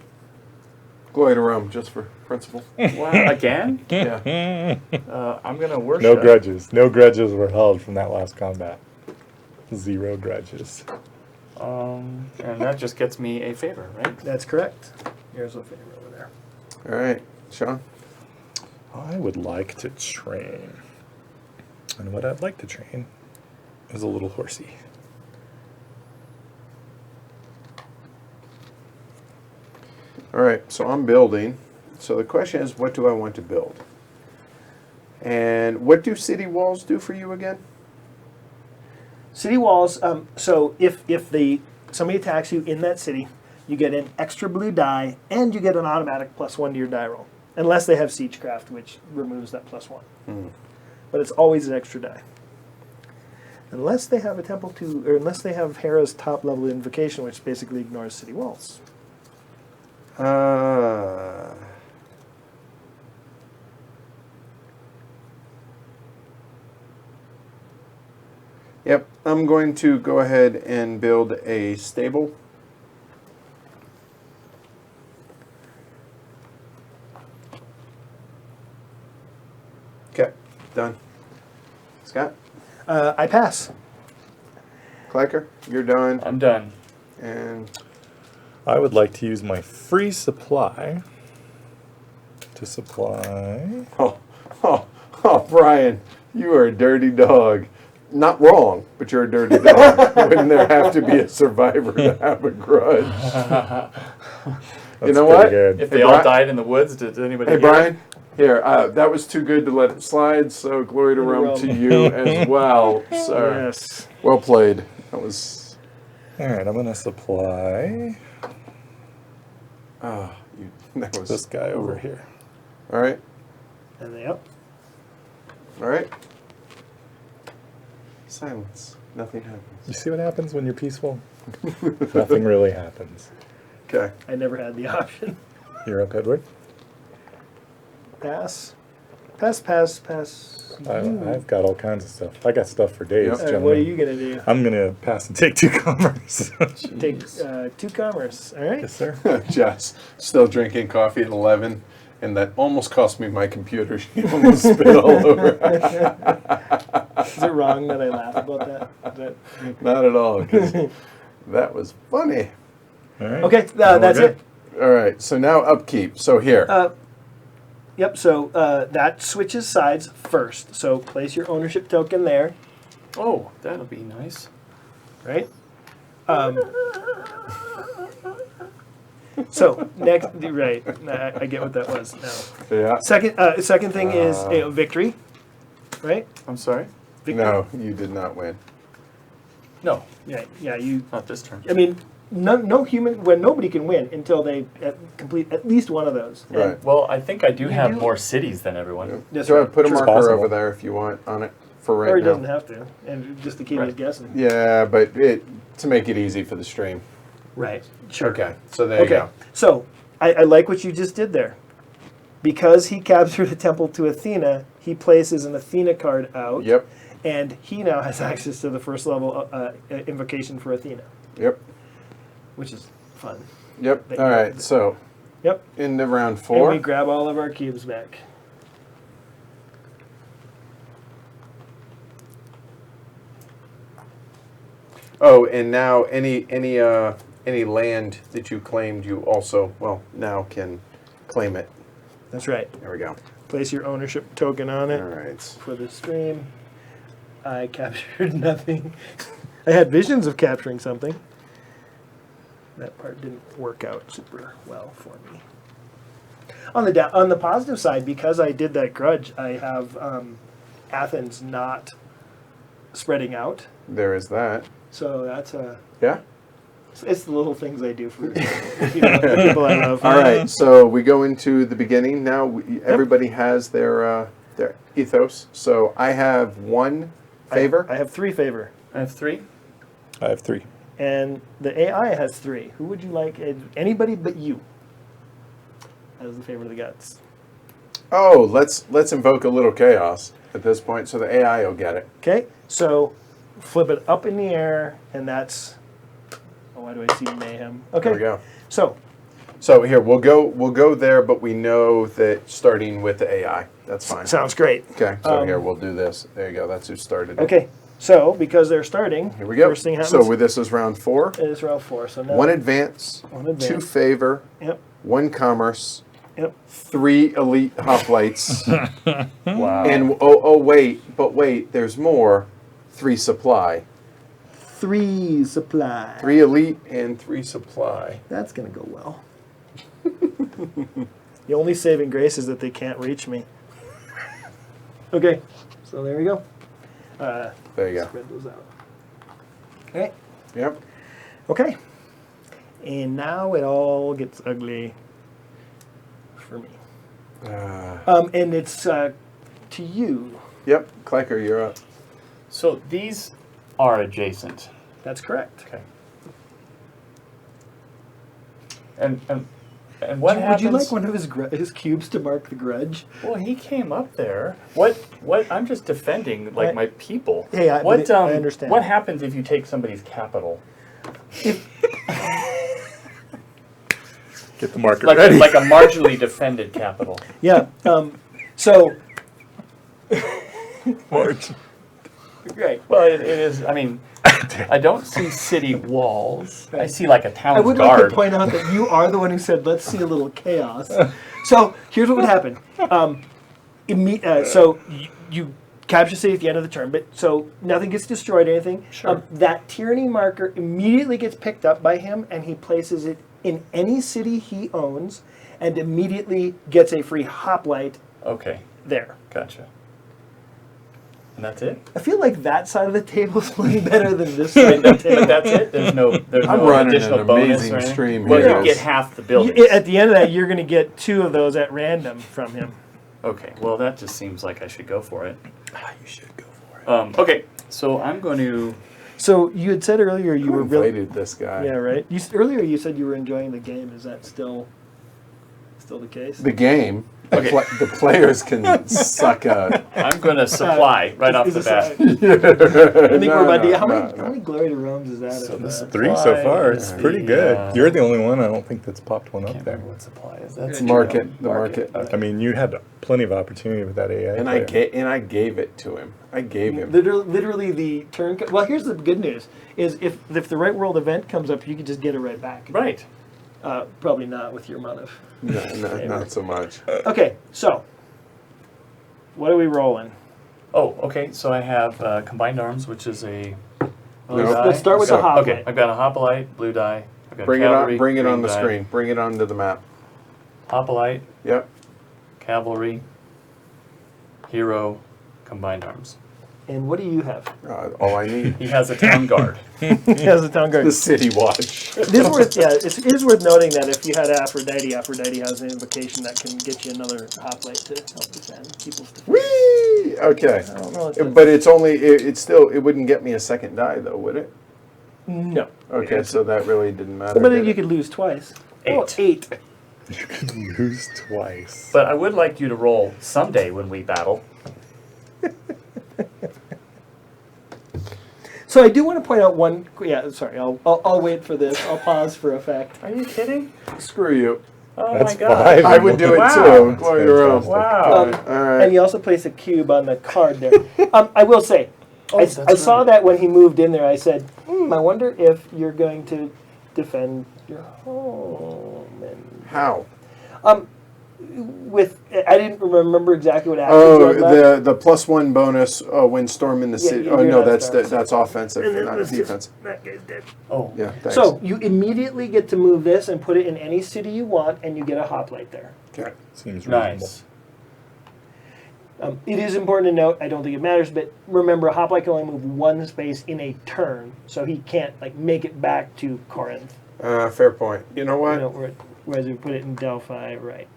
Glory to Rome, just for principle. Wow, again? Yeah. I'm gonna worship. No grudges. No grudges were held from that last combat. 0 grudges. And that just gets me a favor, right? That's correct. Here's a favor over there. All right, Sean. I would like to train. And what I'd like to train is a little horsey. All right, so I'm building. So the question is, what do I want to build? And what do city walls do for you again? City walls. So if somebody attacks you in that city, you get an extra blue die, and you get an automatic +1 to your die roll, unless they have siegecraft, which removes that +1. But it's always an extra die, unless they have a temple or unless they have Hera's top level invocation, which basically ignores city walls. Yep, I'm going to go ahead and build a stable. Okay, done. Scott? I pass. Clacker, you're done. I'm done. And I would like to use my free supply to supply. oh, Brian, you are a dirty dog. Not wrong, but you're a dirty dog. Wouldn't there have to be a survivor to have a grudge? You know pretty what? good. If Hey, they all Brian- died in the woods, did anybody Hey, hear? Brian. Here, that was too good to let it slide, so glory to Rome to you as well, sir. Yes. Well played. That was... All right, I'm going to supply that was... this guy over here. All right. And yep. All right. Silence. Nothing happens. You see what happens when you're peaceful? Nothing really happens. Okay. I never had the option. You're up, Edward. Pass. Pass. I've got all kinds of stuff. I got stuff for days, Yep. gentlemen. What are you going to do? I'm going to pass and take 2 commerce. Take 2 commerce. All right. Yes, sir. Jess, still drinking coffee at 11, and that almost cost me my computer. She almost spit all over. Is it wrong that I laugh about that? Not at all, because that was funny. All right. Okay, Then we're that's good. it. All right, so now upkeep. So here. Yep, so that switches sides first. So place your ownership token there, Oh, that'll be nice. right? So next, right, I get what that was now. Yeah. Second thing is victory, right? I'm sorry? victory. No, you did not win. No, Yeah. You. not this turn. I mean, no human. When nobody can win until they complete at least one of those. And Right. Well, I think I do have do? more cities than everyone. Yep. That's So I right. put a Sure, it's marker possible. over there if you want on it for right Or he now. doesn't have to, and just to keep us Right. guessing. Yeah, but to make it easy for the stream. Right. Sure. Okay, so there you Okay. go. So I like what you just did there. Because he captured a temple to Athena, he places an Athena card out. Yep, And he now has access to the first level invocation for Athena, yep, which is fun. yep. All right, so Yep. into round And 4. we grab all of our cubes back. Oh, and now any land that you claimed, you also now can claim it. That's right. There we go. Place your ownership token on All it right. for the stream. I captured nothing. I had visions of capturing something. That part didn't work out super well for me. On the positive side, because I did that grudge, I have Athens not spreading out. There is that. So that's a. Yeah. It's the little things I do for the people I love. All right, so we go into the beginning now. Everybody has their ethos. So I have 1 favor. I have 3 favor, I have 3. I have 3. and the AI has 3. Who would you like? Anybody but you as the favor of the guts. Oh, let's invoke a little chaos at this point, so the AI will get it. Okay, so flip it up in the air, and that's. Oh, why do I see mayhem? Okay, There we go. So here we'll go there, but we know that starting with the AI. That's fine. sounds great. Okay, so here we'll do this. There you go. That's who started it. Okay, so because they're starting, Here we go. First thing happens. So this is round 4. it is round 4. So now 1 advance, One 2 advance. favor, Yep. 1 commerce, Yep. 3 elite hoplites, Wow. and wait, there's more. 3 supply, 3 supply. 3 elite, and 3 supply. That's gonna go well. The only saving grace is that they can't reach me. Okay, so there we go. There you go. Spread those out. Okay. Yep. Okay. And now it all gets ugly for me. And it's to you. Yep. Clicker, you're up. So these are adjacent. That's correct. Okay. And what happens? Would you like one of his cubes to mark the grudge? Well, he came up there. What? I'm just defending I- my people. Hey, I understand. What happens if you take somebody's capital? Get the marker Like ready. like a marginally defended capital. Yeah. So. Right. Well, it is. I mean, I don't see city walls. I Right. see like a I town's would like guard. to point out that you are the one who said, "Let's see a little chaos." So here's what would happen. So you capture city at the end of the turn, but so nothing gets destroyed. Anything. Sure. That tyranny marker immediately gets picked up by him, and he places it in any city he owns, and immediately gets a free hoplite Okay, there. gotcha. And that's it. I feel like that side of the table is playing better than this side of the But table. that's it. There's no I'm no running additional an bonus amazing or anything? stream Well, here. you get half the building. At the end of that, you're going to get 2 of those at random from him. Okay, well that just seems like I should go for it. You should go for it. Okay, so I'm going to. So you had said earlier you Who were really invited this guy? yeah right. Earlier you said you were enjoying the game. Is that still the case? The game. Okay. The players can suck a. I'm going to supply right off Is the this bat. I think we're about to. How no. many glory to realms is that? So if, this is 3 so far. It's Supply, pretty the, good. You're the only one I don't think that's popped one Can't up there. remember what supply is. That's Market. The market. I mean, you had plenty of opportunity with that AI. And I gave it to him. I gave him. literally the turn. Well, here's the good news: is if the right world event comes up, you can just get it right back. Right. Probably not with your amount of. No, not so much. Okay, so what are we rolling? Oh, okay. So I have combined arms, which is a blue No. die. Let's start with the So- hoplite. Okay, I've got a hoplite, blue die. I've got Bring it cavalry, on. Bring it green on the die. screen. Bring it onto the map. Hoplite, Yep. cavalry, hero, combined arms. And what do you have? All I need. He has a town guard. He has a town guard. The city watch. It is worth, it is worth noting that if you had Aphrodite has an invocation that can get you another hoplite to help defend people's defense. Whee! Okay. I don't know. What But it's only, it's still, it wouldn't get me a second die though, would it? no. Okay, so that really didn't matter. But did you it? could lose twice. 8. Oh, 8. You can lose twice. But I would like you to roll someday when we battle. So I do want to point out one. Yeah, sorry. I'll wait for this. I'll pause for effect. Are you kidding? Screw you. Oh That's my god. 5. I would do it Wow. too. That's Blow your own. fantastic. Wow. All And right. you also place a cube on the card there. I will say, Oh, I that's saw right. that when he moved in there. I said, I wonder if you're going to defend your home. And How? with I didn't remember exactly what actions Oh, you had left. the +1 bonus when storming the Yeah, city. you're Oh no, not that's starting. that's offensive, And then not let's defense. that guy's dead. Oh. Yeah, thanks. So you immediately get to move this and put it in any city you want, and you get a hoplite there. Okay. Seems reasonable. Nice. It is important to note, I don't think it matters, but remember, a hoplite can only move one space in a turn, so he can't make it back to Corinth. Fair point. You know what? Whereas we put it in Delphi, right?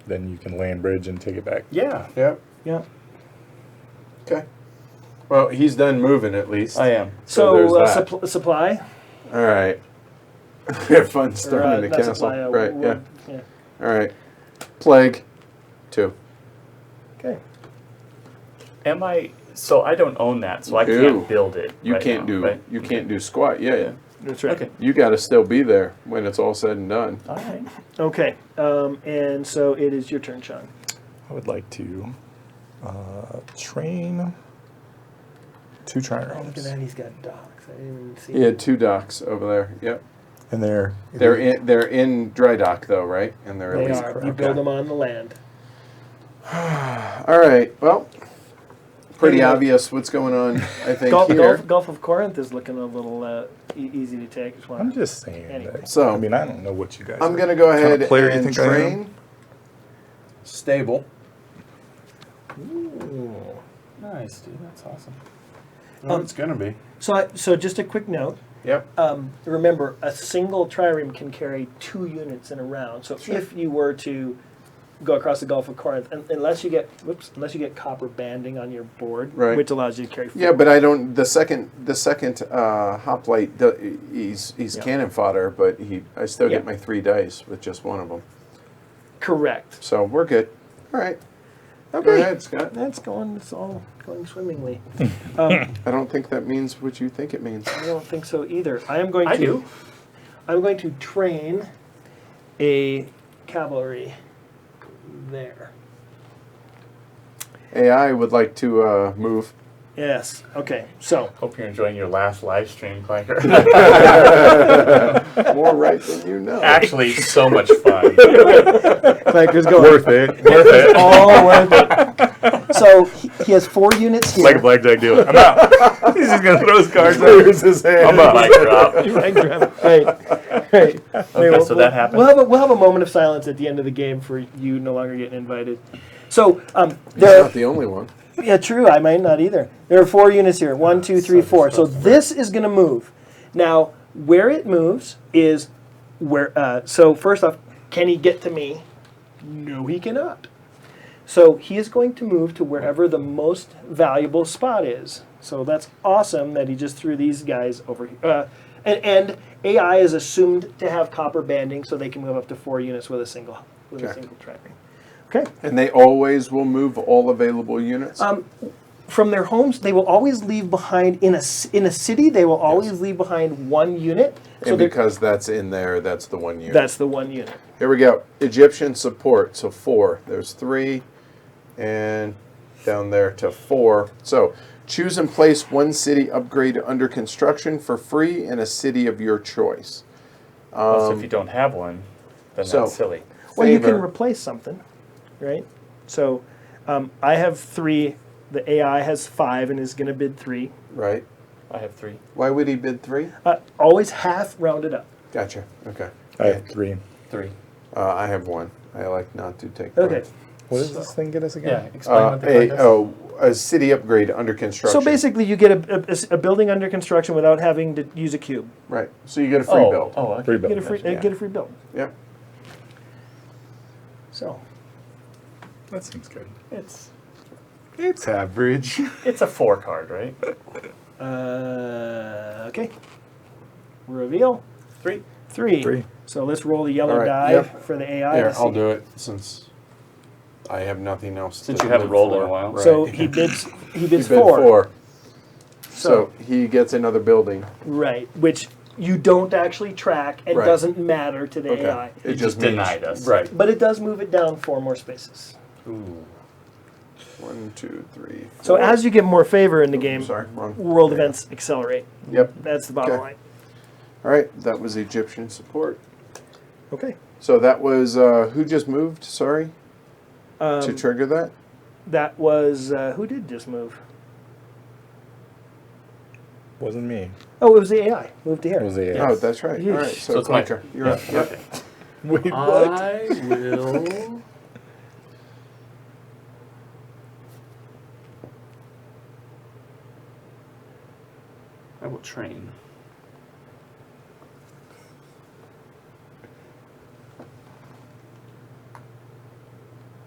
Then you can land bridge and take it back. Yeah, Yep. Yeah. Okay. Well, he's done moving at least. I am. So there's that. Supply. All right. We have fun Or, storming the not castle. supply, Right. Yeah. yeah. All right. Plague. 2. Okay. Am I? So I don't own that, so I Ew. can't build it. You right can't now, do. right? You can't do squat. Yeah. That's right. Okay. You got to still be there when it's all said and done. All right. Okay. And so it is your turn, Sean. I would like to train 2 Oh, look at triremes. that. He's got docks. I didn't even see. He had 2 docks over there. Yep. And they're They're in dry dock though, right? And they're They elite. are. You build them on the land. All right. Well, pretty Anyway. obvious what's going on. I think here. Gulf of Corinth is looking a little easy to take. I'm just saying. Anyway. That, So- I mean, I don't know what you guys. I'm are. gonna go kind of ahead player you and think I am? train. Stable. Nice, dude. That's awesome. It's gonna be. So just a quick note. Yep. Remember, a single trireme can carry 2 units in a round. So Sure. if you were to go across the Gulf of Corinth, unless you get copper banding on your board, Right. which allows you to carry 4. Yeah, but I don't. The second hoplite, he's Yeah. cannon fodder, but I still Yeah. get my 3 dice with just one of them. Correct. So we're good. All right. Go Okay. ahead, Scott. It's all going swimmingly. I don't think that means what you think it means. I don't think so either. I'm going I to. do. I'm going to train a cavalry there. AI would like to move. Yes. Okay. So Hope you're enjoying your last live stream, Clanker. More right than you know. Actually, so much fun. Clanker's going. Worth it. Worth it. All worth it. So he has 4 units here. Like a blackjack deal. I'm out. He's just gonna throw his cards out. Clears his hand. I'm out. Mic drop. Right. Okay, so that happened. We'll have a moment of silence at the end of the game for you no longer getting invited. So He's there. not the only one. Yeah, true. I might not either. There are 4 units here. 1, 2, 3, 4. So this is going to move. Now, where it moves is where. So first off, can he get to me? No, he cannot. So he is going to move to wherever the most valuable spot is. So that's awesome that he just threw these guys over here. And AI is assumed to have copper banding, so they can move up to 4 units with a single tracking. Okay. And they always will move all available units. From their homes, they will always leave behind in a city. They will always leave behind 1 unit. So and they're- because that's in there, that's the 1 unit. that's the 1 unit. Here we go. Egyptian support. So 4. There's 3. And down there to 4. So choose and place 1 city upgrade under construction for free in a city of your choice. Also, if you don't have one, then so- that's silly. Well, you can Favor. replace something, right? So I have 3. The AI has 5 and is going to bid 3. Right. I have 3. Why would he bid 3? Always half rounded up. Gotcha. Okay. I have 3. 3. I have 1. I like not to take part. Okay. What does this thing get us Yeah, again? explain what the card does. A city upgrade under construction. So basically, you get a building under construction without having to use a cube. Right. So you get a free build. Oh, okay. Free You build. get a free, Yeah. get a free build. Yep. So That seems good. It's average. a 4 card, right? okay. Reveal 3. 3. 3. So let's roll the yellow All right, die yep. for the AI. Here, to I'll see. do it since I have nothing else. Since to you haven't live rolled in for. a while. Right. So he bids. He bids He bid 4. So he gets another building. Right, which you don't actually track and Right. doesn't matter to the Okay. AI. It just denied us. Right. But it does move it down 4 more spaces. Ooh. 1, 2, 3. So 4. as you get more favor in the game, Sorry, wrong. world events accelerate. Yep. That's the bottom Okay. line. All right. That was Egyptian support. Okay. So that was who just moved? Sorry, to trigger that. That was who did just move? Wasn't me. Oh, it was the AI. Moved to here. It was the Oh, that's right. Yeesh. All right. So So, it's my Clinker, you're up. Yep. Okay. Wait, what? I will. I will train.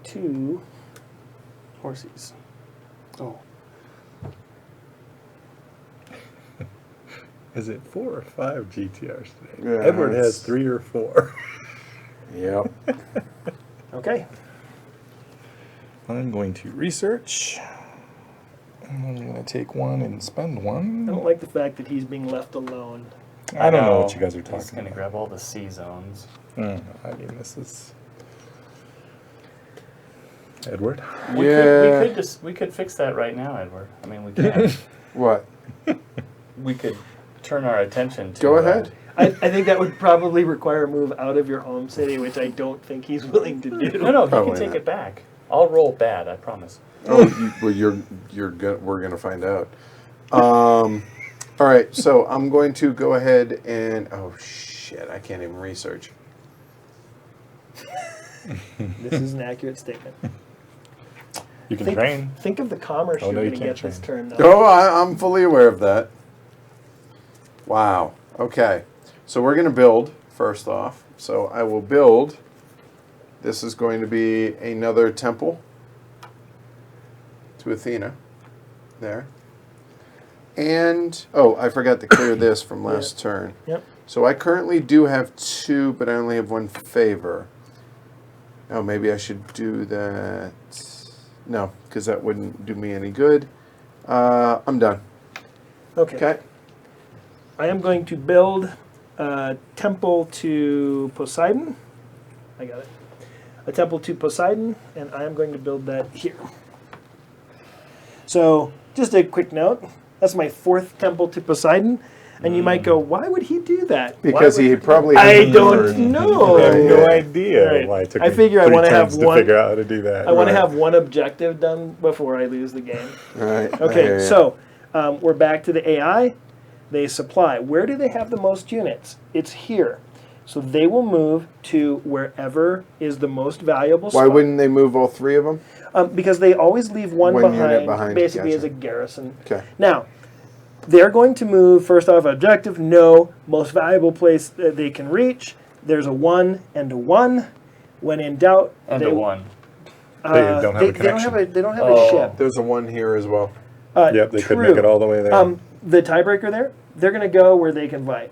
Two. Horsies. Oh. Is it 4 or 5 GTRs today? Yeah, Edward has it's- 3 or 4. Yep. Okay. I'm going to research. And I'm going to take 1 and spend I 1. don't like the fact that he's being left alone. I don't know what you guys are He's talking gonna about. grab all the C zones. I mean, this is... Edward? Yeah. We could fix that right now, Edward. I mean, we can. What? We could turn our attention to. Go ahead. I think that would probably require a move out of your home city, which I don't think he's willing to do. No, he Probably can take not. it back. I'll roll bad, I promise. Well, we're gonna find out. All right, so I'm going to go ahead and oh shit, I can't even research. This is an accurate statement. You can train. Think of the commerce Oh, you're no, you going to can't get this train. turn, though. Oh, I'm fully aware of that. Wow. Okay, so we're gonna build first off. So I will build. This is going to be another temple to Athena. There. And oh, I forgot to clear this from last turn. Yep. So I currently do have 2, but I only have 1 favor. Oh, maybe I should do that. No, because that wouldn't do me any good. I'm done. Okay. Okay. I am going to build a temple to Poseidon. I got it. A temple to Poseidon, and I am going to build that here. So, just a quick note. That's my 4th temple to Poseidon. And you might go, why would he do that? Because Why he would probably I hasn't don't learned. know. I have Right. no idea Right. why it took I me figure I 3 wanna have turns to one- figure out how to do that. I want to Right. have one objective done before I lose the game. Right. I hear Okay, ya. so we're back to the AI. They supply. Where do they have the most units? It's here. So they will move to wherever is the most valuable Why spot. wouldn't they move all 3 of them? Because they always leave one One unit behind, behind, basically gotcha. as a garrison. Okay. Now, they're going to move, first off, objective, no, most valuable place that they can reach. There's a 1 and a 1. When in doubt, And they a 1. They don't have a they don't have connection. they don't have Oh. a ship. There's a 1 here as well. Yep, they could make it all the way there. The tiebreaker there, they're going to go where they can fight.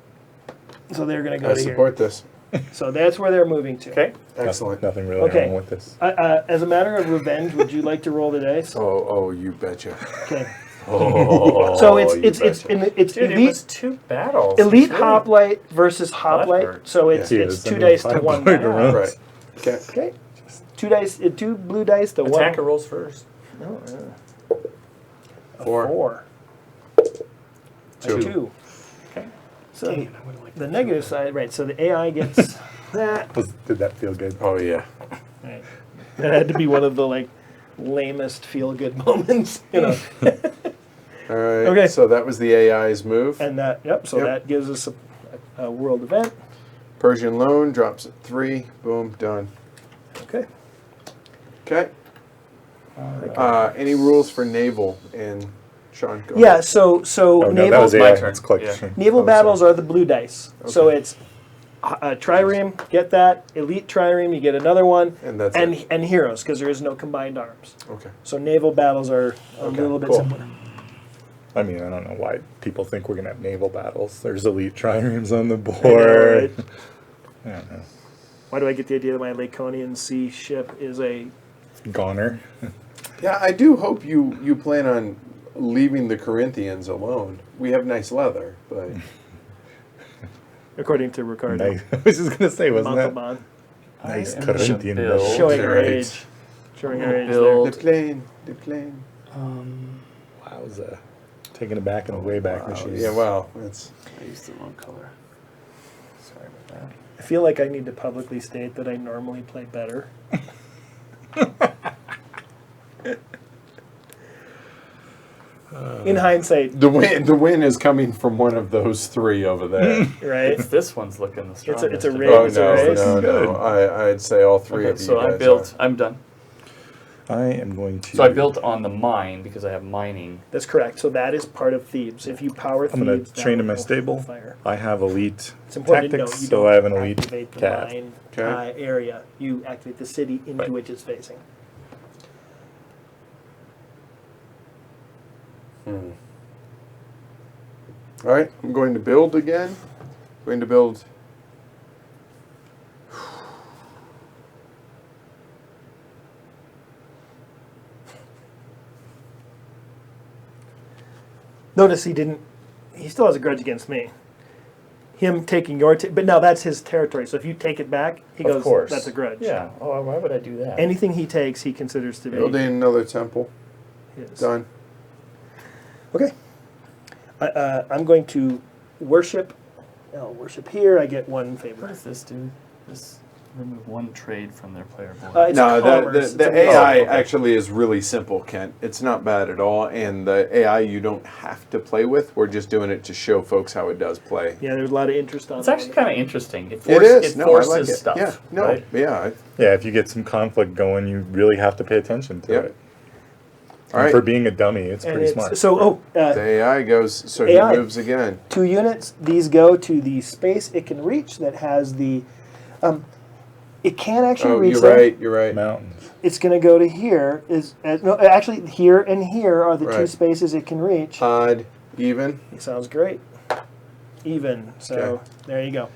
So they're going to go I to here. support this. So that's where they're moving to. Okay. Excellent. Nothing really Okay. wrong with this. As a matter of revenge, would you like to roll the dice? Oh, you betcha. Okay. Oh, So you it's betcha. it's Dude, it elite was 2 battles. elite It's really- hoplite versus hoplite. Clever. So it's Yeah. it's I 2 mean, dice to 5 1 point die. around. Right. Okay. Okay. 2 dice, 2 blue dice to 1. Attacker rolls first. No, 4. 4. 2. 2. Okay. So Dang it, I would've liked the that. negative side, right? So the AI gets that. Did that feel good? Oh yeah. Right. That had to be one of the lamest feel good moments, you know. All right. Okay. So that was the AI's move. And that, so Yep. that gives us a world event. Persian loan drops at 3. Boom. Done. Okay. Okay. Any rules for naval? And Sean, go Yeah, ahead. so Oh, no, naval that was my AI. turn. It's clicked. Yeah. naval Oh, battles are the blue dice. So Okay. it's trireme, get that. Elite trireme, you get another one. And that's and it. and heroes, because there is no combined arms. Okay. So naval battles are a Okay, little bit cool. simpler. I mean, I don't know why people think we're going to have naval battles. There's elite triremes on the I know, board. right? I don't know. Why do I get the idea that my Laconian sea ship is a... Goner. Yeah, I do hope you plan on leaving the Corinthians alone. We have nice leather, but According to Ricardo. Nice. I was just going to say, wasn't that Montalban. nice I am gonna Corinthian build- leather? Showing her Right. age. Showing her age Build- there. the plane. Wowza. Taking it back in the Wayback machine. Yeah, well, it's I used the wrong color. Sorry about that. I feel like I need to publicly state that I normally play better. In hindsight, the win is coming from one of those three over there. right? It's this one's looking the strongest. it's a of raise, Oh it's a no, raise. no, Good. no! I'd say all three Okay, of you so I guys built. are. I'm done. I am going to. So I built on the mine because I have mining. That's correct. So that is part of Thebes. If you power I'm going Thebes, to that train will in my go stable. fire. I have elite It's important tactics, to know you so don't I have an elite activate the cat. mine Okay. area. You activate the city into Right. which it's facing. All right, I'm going to build again. Going to build. Notice he didn't. He still has a grudge against me. Him taking your, but now that's his territory. So if you take it back, he goes. Of course. That's a grudge. Yeah. Oh, why would I do that? Anything he takes, he considers to be Building another temple. his. Done. Okay. I'm going to worship. I'll worship here. I get one What favor. does this do? This remove one trade from their player board. It's No, commerce. the It's a- AI okay. actually is really simple, Kent. It's not bad at all, and the AI you don't have to play with. We're just doing it to show folks how it does play. Yeah, there's a lot of interest on It's that actually one. kind of interesting. It is. It No, forces I like it. stuff. Yeah. No. Right? Yeah. Yeah, if you get some conflict going, you really have to pay attention to Yep. it. All And right. for being a dummy, it's And pretty it's- smart. So, The AI goes. So AI. he moves again. 2 units. These go to the space it can reach that has the. It can actually Oh, reach you're there. right. You're right. Mountains. It's going to go to here. No, actually, here and here are the two Right. spaces it can reach. Odd, even. Sounds great. Even. So Okay. there you go.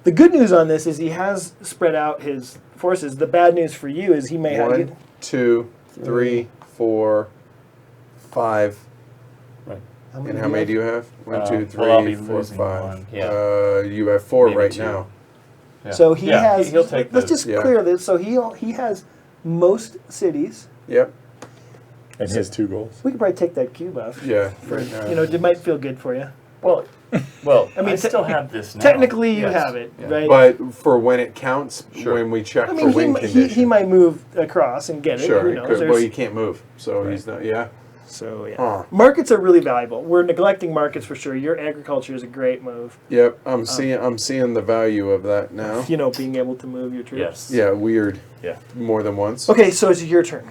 The good news on this is he has spread out his forces. The bad news for you is he may have. 1, 2, 3, 4, 5. How And how many do you have? 1, 2, 3, well, I'll be 4, losing 5. one, yeah. You have 4 Maybe right 2. now. Yeah. So he Yeah, has. He'll take let's the- just yeah. clear this. So he has most cities. Yep. And his 2 goals. We could probably take that cube off. Yeah. For, Right now. it might feel good for you. Well, I mean, still have this now. Technically, you Yes. have it, Yeah. right? But for when it counts, Sure. when we check I for mean, win condition. he might move across and get it. Sure. Who He knows? could. Well, There's- he can't move, so he's not. Yeah. So yeah, Huh. markets are really valuable. We're neglecting markets for sure. Your agriculture is a great move. Yep. I'm seeing the value of that now. Being able to move your troops. Yes. Yeah. Weird. Yeah. More than once. Okay, so it's your turn.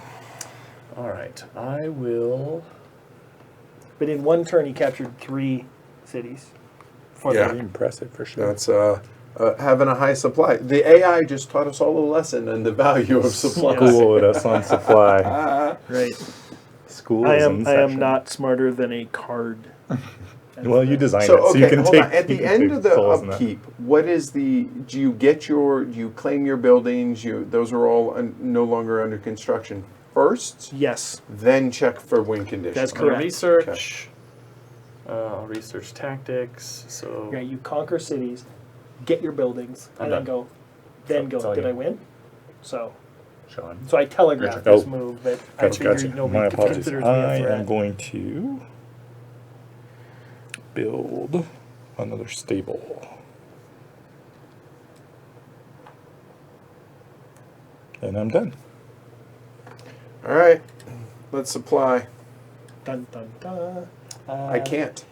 All right. I will. But in one turn, he captured 3 cities. Yeah. Very impressive for sure. That's having a high supply. The AI just taught us all a lesson in the value of supply. Schooled us on supply. Right. School I is am in I am session. not smarter than a card. Well, you designed So it, so you okay, can hold take. on. At you the can end take of the souls in that. upkeep, what is the? Do you get your? Do you claim your buildings? Those are all no longer under construction first. Yes, Then check for win condition. That's I'm gonna correct. research. I'll research tactics. So yeah. You conquer cities, get your buildings, I'm and then done. go. Then That's go. all Did you. I win? So Sean. I telegraphed Gotcha. this Oh. move, but I Gotcha, figured gotcha. nobody My apologies. considers me I a am threat. going to build another stable. And I'm done. All right. Let's supply. Dun dun dun. I can't.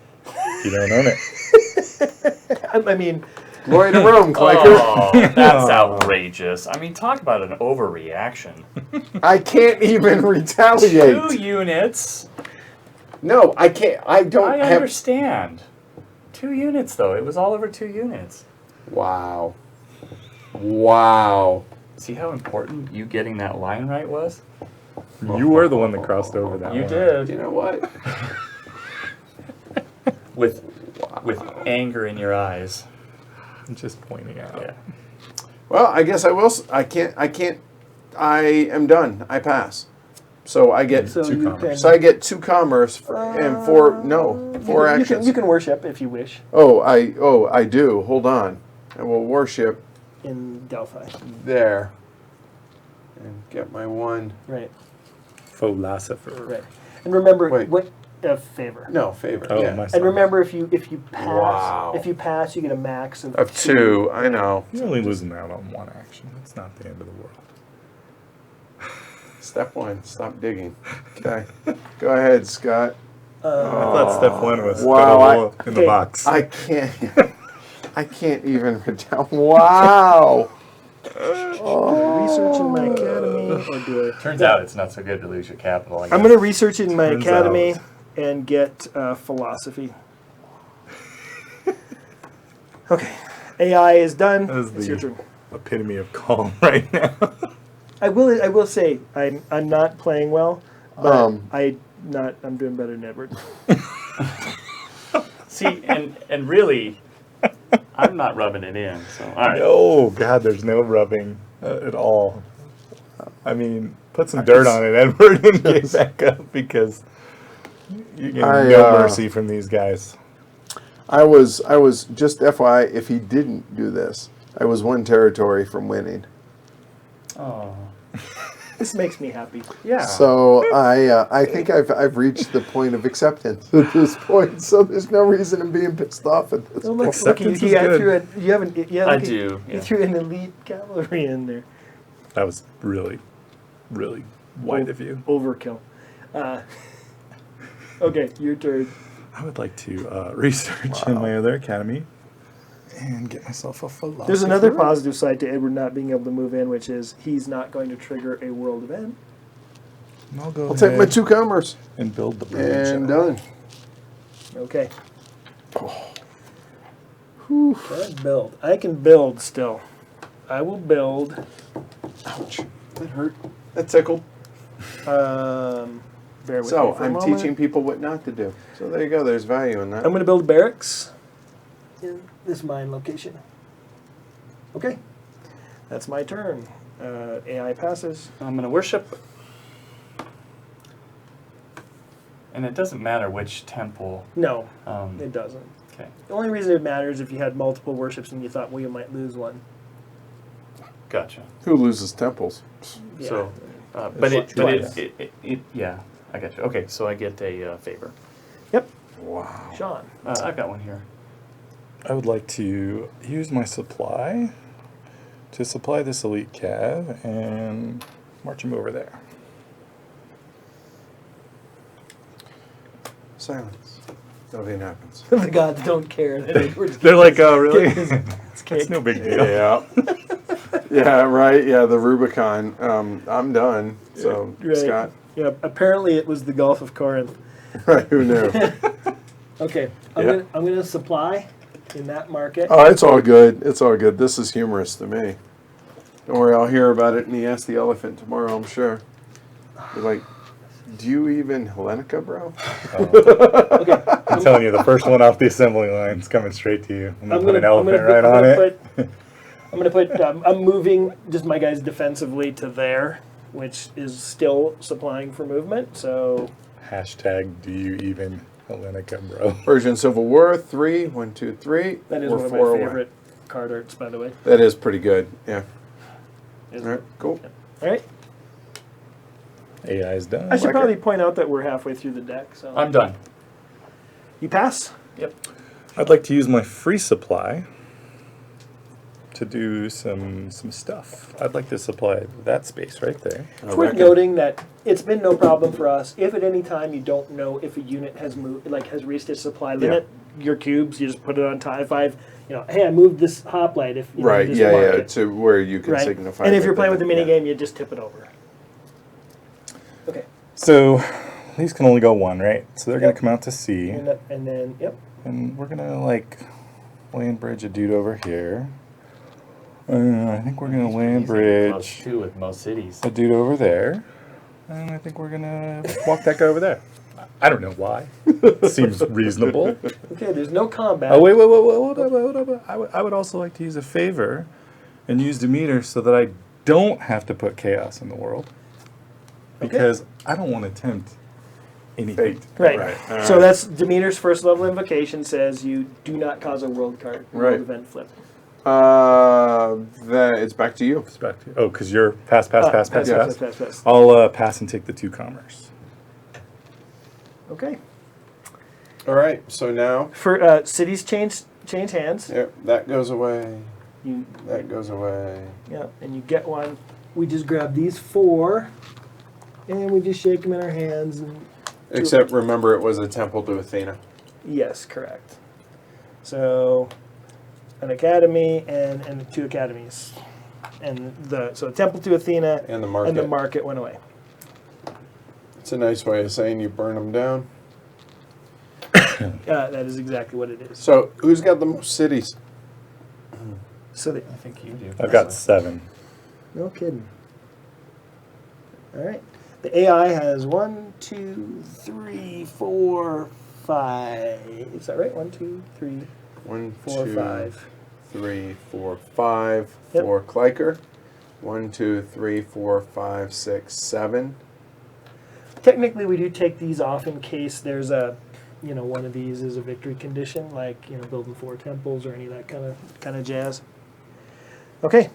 You don't own it. I mean, Glory to Rome, Clanker. Oh, that's outrageous. I mean, talk about an overreaction. I can't even retaliate. 2 units. No, I can't. I don't I have. understand. 2 units, though. It was all over 2 units. Wow. Wow. See how important you getting that line right was? You were the one that crossed over that You one. did. You know what? With anger in your eyes. I'm just pointing out. Yeah. Well, I guess I will. I can't. I am done. I pass. So I get. So Two you commerce. So I get 2 commerce and 4. No, 4 actions. You can worship if you wish I do. Hold on. I will worship in Delphi. there. And get my 1. Right. Philosopher. Right. And remember Wait. what favor. No, favor. Oh, yeah. my And son. remember, if you pass, Wow. if you pass, you get a max of Of 2. I know. You're only losing out on 1 action. That's not the end of the world. Step 1. Stop digging. Okay. Go ahead, Scott. I thought step 1 was Wow, in the okay. box. I can't. I can't even retell. Wow. Research in my academy, or do I? Turns out it's not so good to lose your capital. I guess. I'm going to research in my Turns academy out. and get philosophy. Okay, AI is done. That is It's your the turn. epitome of calm right now. I will say I'm not playing well, but I'm doing better than Edward. See, and really, I'm not rubbing it in. So all right. Oh, God, there's no rubbing at all. I mean, put some dirt on it, Edward, and get back up because you get no mercy from these guys. I was just FYI, if he didn't do this, I was 1 territory from winning. Oh. This makes me happy. Yeah. So I think I've reached the point of acceptance at this point. So there's no reason in being pissed off at this Oh, point. look, you Acceptance is got good. through it. You haven't. Yeah, I look, do, You yeah. threw an elite cavalry in there. That was really, really white of you. Overkill. Okay, your turn. I would like to research in my other academy and get myself a philosopher. There's another positive side to Edward not being able to move in, which is he's not going to trigger a world event. And I'll go I'll take my ahead 2 commerce and build the bridge. and done. Okay. Let's build. I can build still. I will build. Ouch. That hurt. That tickled. Bear with So me for a I'm moment. teaching people what not to do. So there you go. There's value in that. I'm going to build barracks in this mine location. Okay. That's my turn. AI passes. I'm going to worship. And it doesn't matter which temple. No, Um, it doesn't. okay. The only reason it matters is if you had multiple worships and you thought, well, you might lose one. Gotcha. Who loses temples? Yeah. So, Twice. yeah, I got you. Okay, so I get a favor. Yep. Wow. Sean. I've got one here. I would like to use my supply to supply this elite cav and march him over there. Silence. Nothing happens. The gods don't care that Edward's They're like, oh, really? It's cake. It's no big deal. Yeah. Yeah, right. Yeah, the Rubicon. I'm done. So, Right. Scott, Yeah, apparently it was the Gulf of Corinth. right, who knew? Okay, Yeah. I'm gonna supply in that market. Oh, it's all good. It's all good. This is humorous to me. Don't worry, I'll hear about it in the Ask the Elephant tomorrow, I'm sure. You're like, do you even Hellenica, bro? Okay, I'm telling you, the first one off the assembly line's coming straight to you. I'm gonna I'm put gonna an elephant right on it. I'm moving just my guys defensively to there, which is still supplying for movement. So Hashtag, do you even Hellenica, bro? Persian Civil War 3, 1, 2, 3. that is We're one of 4 my away. favorite card arts, by the way. That is pretty good. Yeah. Is- All right, cool. All right. AI is done. I should Like probably it. point out that we're halfway through the deck. So I'm done. you pass. Yep. I'd like to use my free supply to do some stuff. I'd like to supply that space right there. It's worth noting that it's been no problem for us. If at any time you don't know if a unit has moved, like has reached its supply limit, your cubes, you just put it on time. If I've, hey, I moved this hoplite. If you Right, just yeah, mark yeah, it. to where you can Right. signify. And if that you're playing with the yeah. mini game, you just tip it over. Okay. So these can only go one, right? So they're Yep. gonna come out to sea, And then, yep. and we're gonna like land bridge a dude over here. I think we're gonna land Close bridge too with most cities. a dude over there, and I think we're gonna walk that guy over there. I don't know why. Seems reasonable. Okay, there's no combat. Oh wait, hold up. I would also like to use a favor, and use Demeter so that I don't have to put chaos in the world, because I don't want to tempt anything. Fate. Right. Right. So that's Demeter's first level invocation says you do not cause a world card, world Right. event flip. Then it's back to you. It's back to, oh, because you're pass. Pass. I'll pass and take the 2 commerce. Okay. All right, so now, For cities change hands. yeah, that goes away. You That goes away. yeah, and you get one. We just grab these 4, and we just shake them in our hands. And Except remember, it was a temple to Athena. yes, correct. So an academy and 2 academies, and so a temple to Athena And the market. and the market went away. It's a nice way of saying you burn them down. That is exactly what it is. So, who's got the most cities? So I think you do. I've got 7. no kidding. All right. The AI has 1, 2, 3, 4, 5. Is that right? 1, 2, 3, 1, 4, 2, 5. 3, 4, 5 Yep. for Kleiker. 1, 2, 3, 4, 5, 6, 7. Technically, we do take these off in case there's a, one of these is a victory condition, like building 4 temples or any of that kind of jazz. Okay.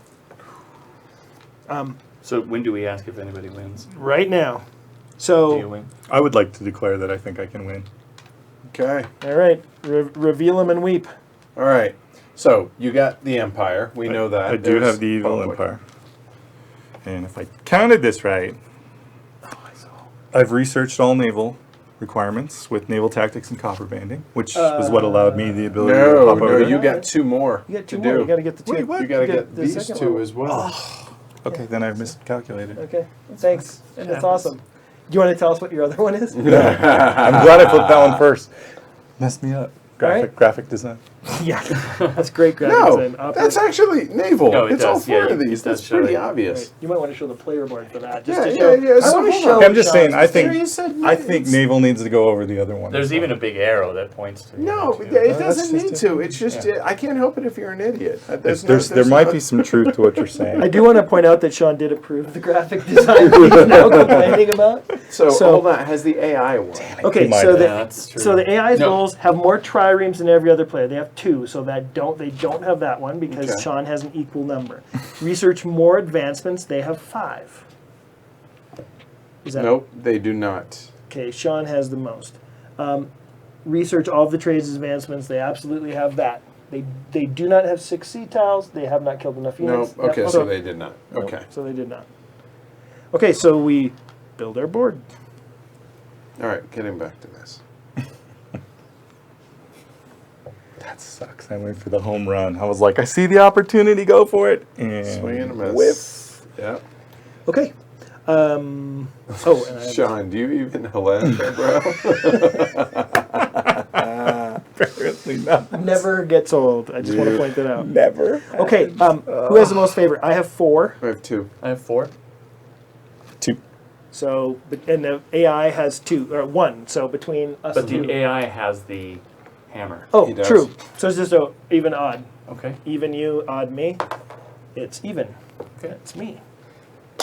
So when do we ask if anybody wins? Right now. Do you So, win? I would like to declare that I think I can win. Okay. all right, reveal them and weep. All right. So, you got the Empire. We know that. I do There's have the evil public. empire. And if I counted this right, I've researched all naval requirements with naval tactics and copper banding, which was what allowed me the ability to No, pop no, over there. you got 2 more. You got 2 to more. do. You got to get the 2. Wait, what? You got to You get the these second 2 level. as well. Okay, then I've miscalculated. Okay, thanks. That's awesome. Do you want to tell us what your other one is? I'm glad I flipped that one first. Messed me up. Graphic design. Yeah, that's great graphics. No, and that's actually naval. No, it it's all does, 4 yeah, of it these. does That's show pretty you. obvious. You might want to show the player board for that. Just Yeah, to yeah, show, yeah, I so want to hold show on. I'm just saying, I Sean's- You said think it's- naval needs to go over the other one. There's even a big arrow that points to. No, too. it that's doesn't just need to. It's just, I can't help it if you're an idiot. There might be some truth to what you're saying. I do want to point out that Sean did approve the graphic design he's now complaining about. So, So- hold on. Has the AI won? Okay, He might so have. Yeah, that's true. so the AI's No. roles have more triremes than every other player. They have 2, so they don't have that one because Okay. Sean has an equal number. Research more advancements. They have 5. Is that Nope, they do not. okay? Sean has the most. Research all of the trades advancements. They absolutely have that. They do not have 6 sea tiles. They have not killed enough No, units. okay, Yep, so they did not. Nope, Okay. so they did not. Okay, so we build our board. All right, getting back to this. That sucks. I went for the home run. I was like, I see the opportunity, go for it. And Swing and a miss. whiff. Yeah. Okay. And I have Sean, do you even Hellenica, bro? Apparently not. never gets old. I just want to point that out. Never. Okay, who has the most favorite? I have 4. I have 2. I have 4. 2. So, and the AI has 2 or 1. So between us But two. the AI has the hammer. Oh, He does. true. So it's just a even odd. Okay. Even you, odd me. It's even. Okay. It's me.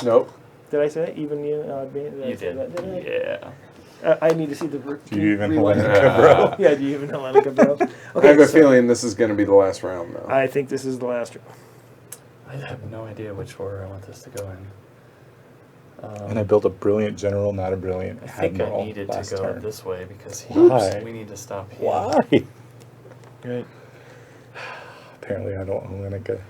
Nope. Did I say that? Even you, odd me. I You say did. that, didn't Yeah. I need to see the. Do you even rewind. Hellenica, bro? Yeah, do you even Hellenica, bro? I Okay, have a so feeling this is going to be the last round, though. I think this is the last round. I have no idea which order I want this to go in. And I built a brilliant general, not a brilliant I think I admiral needed last to go turn. this way because Why? we need to stop him. Why? Right. Apparently I don't Hellenica.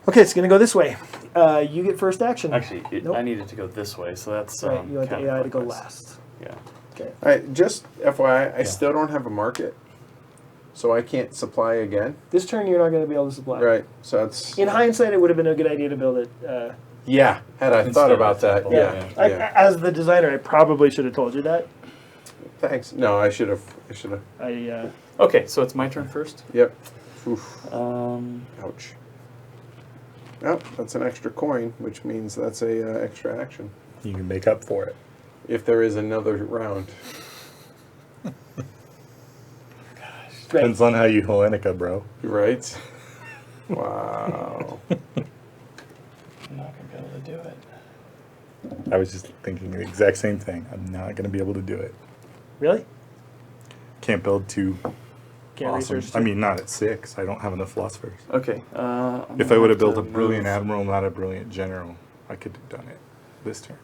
Okay, it's going to go this way. You get first action. Actually, Nope. I needed to go this way, so that's Right, you want the AI to go counterclockwise. last. Yeah. Okay. All right, just FYI, I Yeah. still don't have a market, so I can't supply again. This turn, you're not going to be able to supply. Right. So that's In hindsight, it would have been a good idea to build it. yeah. Had I Instead thought of about the that, temple, yeah. yeah. yeah. As the designer, I probably should have told you that. Thanks. No, I should have. Okay, so it's my turn first. Yep. Oof. Um, Ouch. Oh, that's an extra coin, which means that's a extra action. You can make up for it. If there is another round. Right. Depends on how you Hellenica, bro. Right? Wow. I'm not gonna be able to do it. I was just thinking the exact same thing. I'm not going to be able to do it. Really? Can't build two Can't awesome. research. I mean, not at 6. I don't have enough philosophers. Okay. If I would have built a brilliant admiral, not a brilliant general, I could have done it this turn.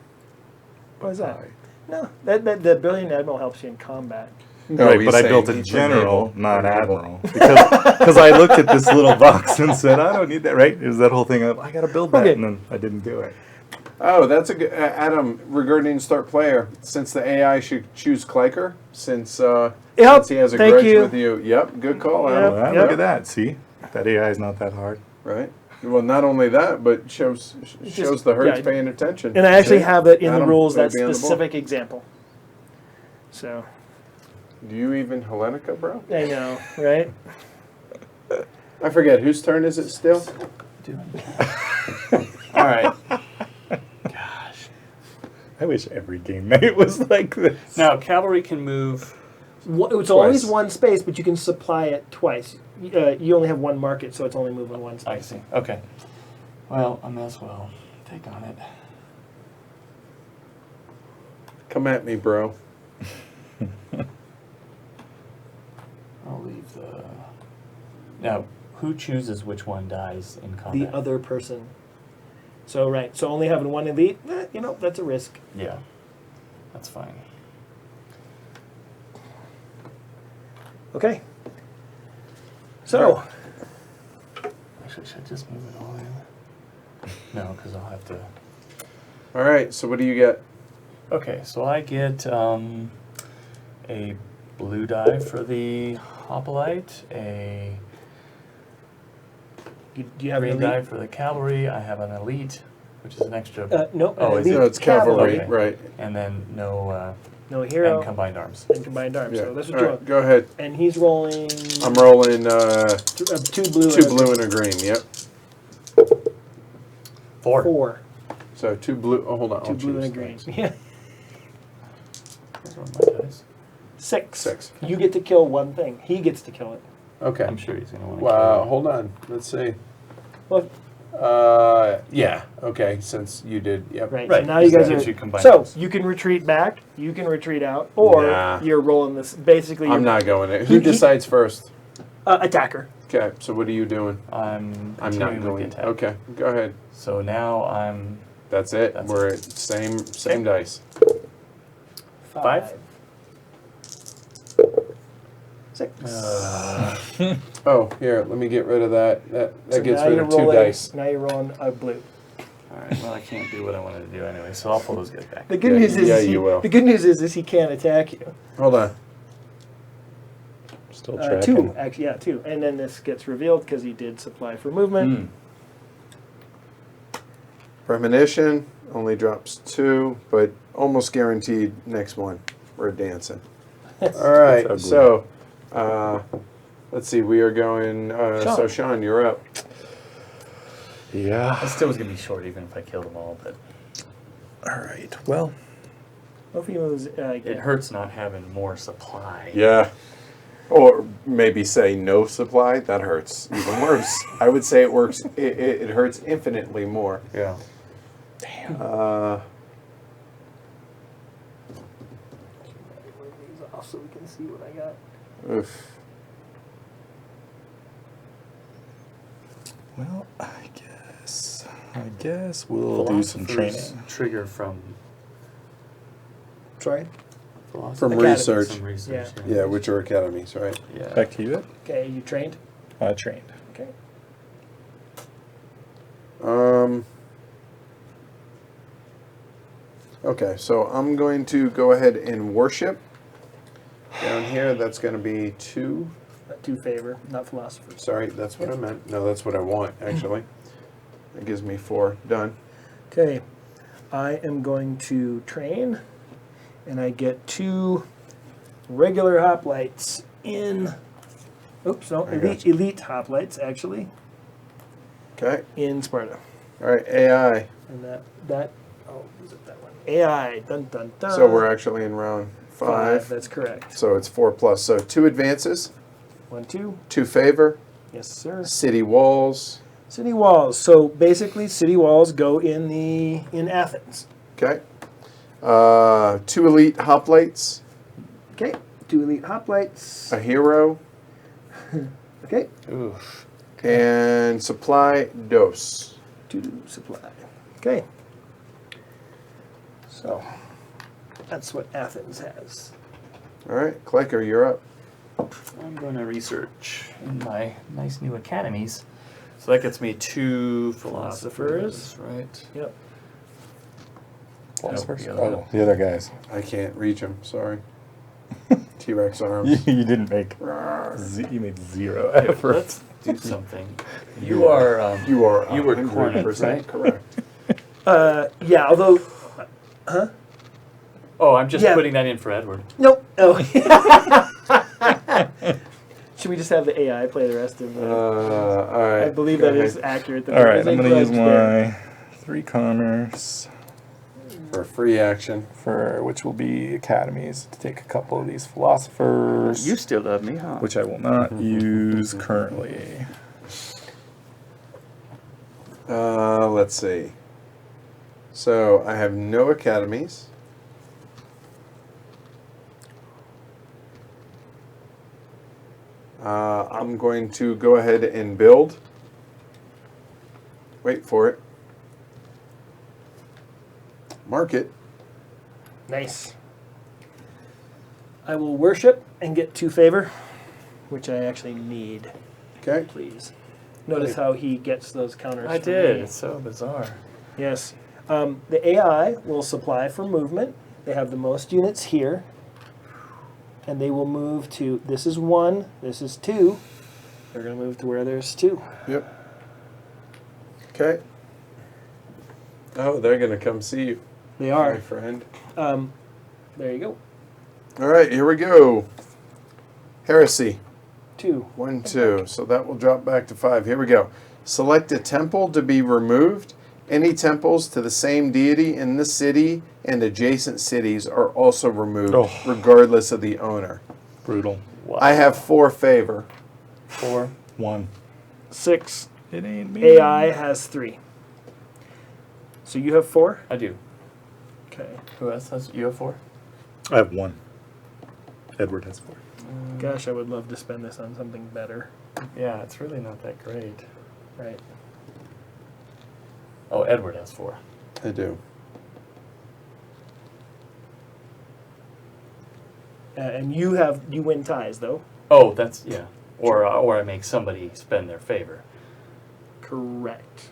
Why is that? I- No, that the brilliant admiral helps you in combat. No, right, he's but I saying built a he's for general, naval. not For naval. admiral, because I looked at this little box and said, I don't need that. Right? It was that whole thing of I got to build that, Okay. and then I didn't do it. Oh, that's a good. Adam, regarding start player, since the AI should choose Kliker, since he has a thank grudge you. with you. Yep, good call, Yep. Adam. Well, yep. Look at that. See, that AI is not that hard. Right. Well, not only that, but shows the herd's yeah. paying attention. And I actually See? have it in the Adam, rules, better that be on the ball. specific example. So, Do you even Hellenica, bro? I know, right? I forget whose turn is it still. All right. Gosh. I wish every game night was like this. Now cavalry can move. It's always Twice. one space, but you can supply it twice. You only have one market, so it's only moving one I space. see. Okay. Well, I may as well take on it. Come at me, bro. I'll leave the. Now, who chooses which one dies in The combat? other person. So, right. So, only having one elite, that's a risk. Yeah, that's fine. Okay. So, Actually, should I just move it all in? No, because I'll have to. All right. So what do you get? Okay, so I get a blue die for the hoplite, a do you have an green die elite? for the cavalry. I have an elite, which is an extra, No, Oh, an is it? elite No, it's cavalry, Okay. right? and then no No hero and combined arms. and combined arms. Yeah. So that's what All you right, want. go ahead. And he's rolling I'm rolling two blue, two and a blue and a green. Yep. 4. 4. So two blue. Oh, hold on. Two I'll blue and a choose. green. Thanks. Yeah. Those are my dice. 6. 6. You get to kill one thing. He gets to kill it. Okay. I'm sure he's going to want to Wow. Hold on. Let's see. Well, Yeah. Okay. Since you did. Yep. right. Right, So now you because guys that are. gives you combined So arms. you can retreat back. You can retreat out, or Nah. you're rolling this. Basically, I'm you're not going there. Who He- decides first? attacker. Okay. So what are you doing? I'm I'm continuing not with going. the attack. Okay. Go ahead. So now I'm That's it. That's We're at same dice. 5. 6. Oh, here. Let me get rid of that. That So gets now rid you're of 2 rolling, dice. Now you're rolling a blue. All right. Well, I can't do what I wanted to do anyway, so I'll pull those guys back. The good Yeah, news is, yeah, he, you will. the good news is he can't attack you. Hold on. Still 2, tracking. actually, yeah, 2. And then this gets revealed because he did supply for movement. Premonition only drops 2, but almost guaranteed next one. We're dancing. All right, ugly. so let's see. We are going. Sean. So Sean, you're up. Yeah. I still was going to be short even if I killed them all, but All right. Well, Hopefully he moves. it hurts not having more supply. Yeah. Or maybe say no supply. That hurts even worse. I would say it works. It hurts infinitely more. Yeah. these off so we can see what I got. Oof. well, I guess we'll do some Philosophers training. Trigger from Sorry. philosophy. From Academies. research. Some research. Yeah, which are academies, right? Yeah. Back to you. Okay, you trained. Trained. Okay. Okay, so I'm going to go ahead and worship. Down here, that's going to be 2. To favor, not philosophers. Sorry, that's what I meant. No, that's what I want, actually. That gives me 4. Done. Okay, I am going to train, and I get 2 regular hoplites in. Oops, no, elite hoplites actually Okay. in Sparta, All right, AI. and that oh, is it that one? AI. Dun dun dun. So we're actually in round 5. That's correct. So it's 4 plus. So 2 advances, 1, 2. 2 favor, Yes, sir. city walls. City walls. So basically, city walls go in Athens. Okay. 2 elite hoplites, Okay. 2 elite hoplites. a hero, Okay. Oof. and supply dose. 2 supply. Okay. So that's what Athens has. All right, Clicker, you're up. I'm going to research in my nice new academies. So that gets me 2 philosophers, right? Yep. Philosophers? the Oh, the other guys. I can't reach him. Sorry. T-Rex arms. You didn't make. You made 0 effort. Let's do something. You are. You are You were 100% right? correct. Yeah. Although. Oh, I'm just Yeah. putting that in for Edward. Nope. Oh. Should we just have the AI play the rest of the? All right. I believe go that is ahead. accurate. All right, I'm going to use my. my 3 commerce For free action. for which will be academies to take a couple of these philosophers, You still love me, huh? which I will not use currently. Let's see. So I have no academies. I'm going to go ahead and build. Wait for it. Mark it. Nice. I will worship and get 2 favor, which I actually need. Okay. Please. Notice how he gets those counters. I for did. me. It's so bizarre. Yes. The AI will supply for movement. They have the most units here. And they will move to, this is 1, this is 2. They're going to move to where there's 2. Yep. Okay. Oh, they're going to come see you, They my are. friend. There you go. All right, here we go. Heresy. 2. 1, 2. So that will drop back to 5. Here we go. Select a temple to be removed. Any temples to the same deity in the city and adjacent cities are also removed, Oh. regardless of the owner. Brutal. Wow. I have 4 favor. 4. 1. 6. It ain't me. AI has 3. So you have 4? I do. Okay. Who else has? You have 4? I have 1. Edward has 4. Gosh, I would love to spend this on something better. Yeah, it's really not that great. Right. Oh, Edward has 4. I do. And you win ties, though. Oh, that's yeah. Or I make somebody spend their favor. Correct.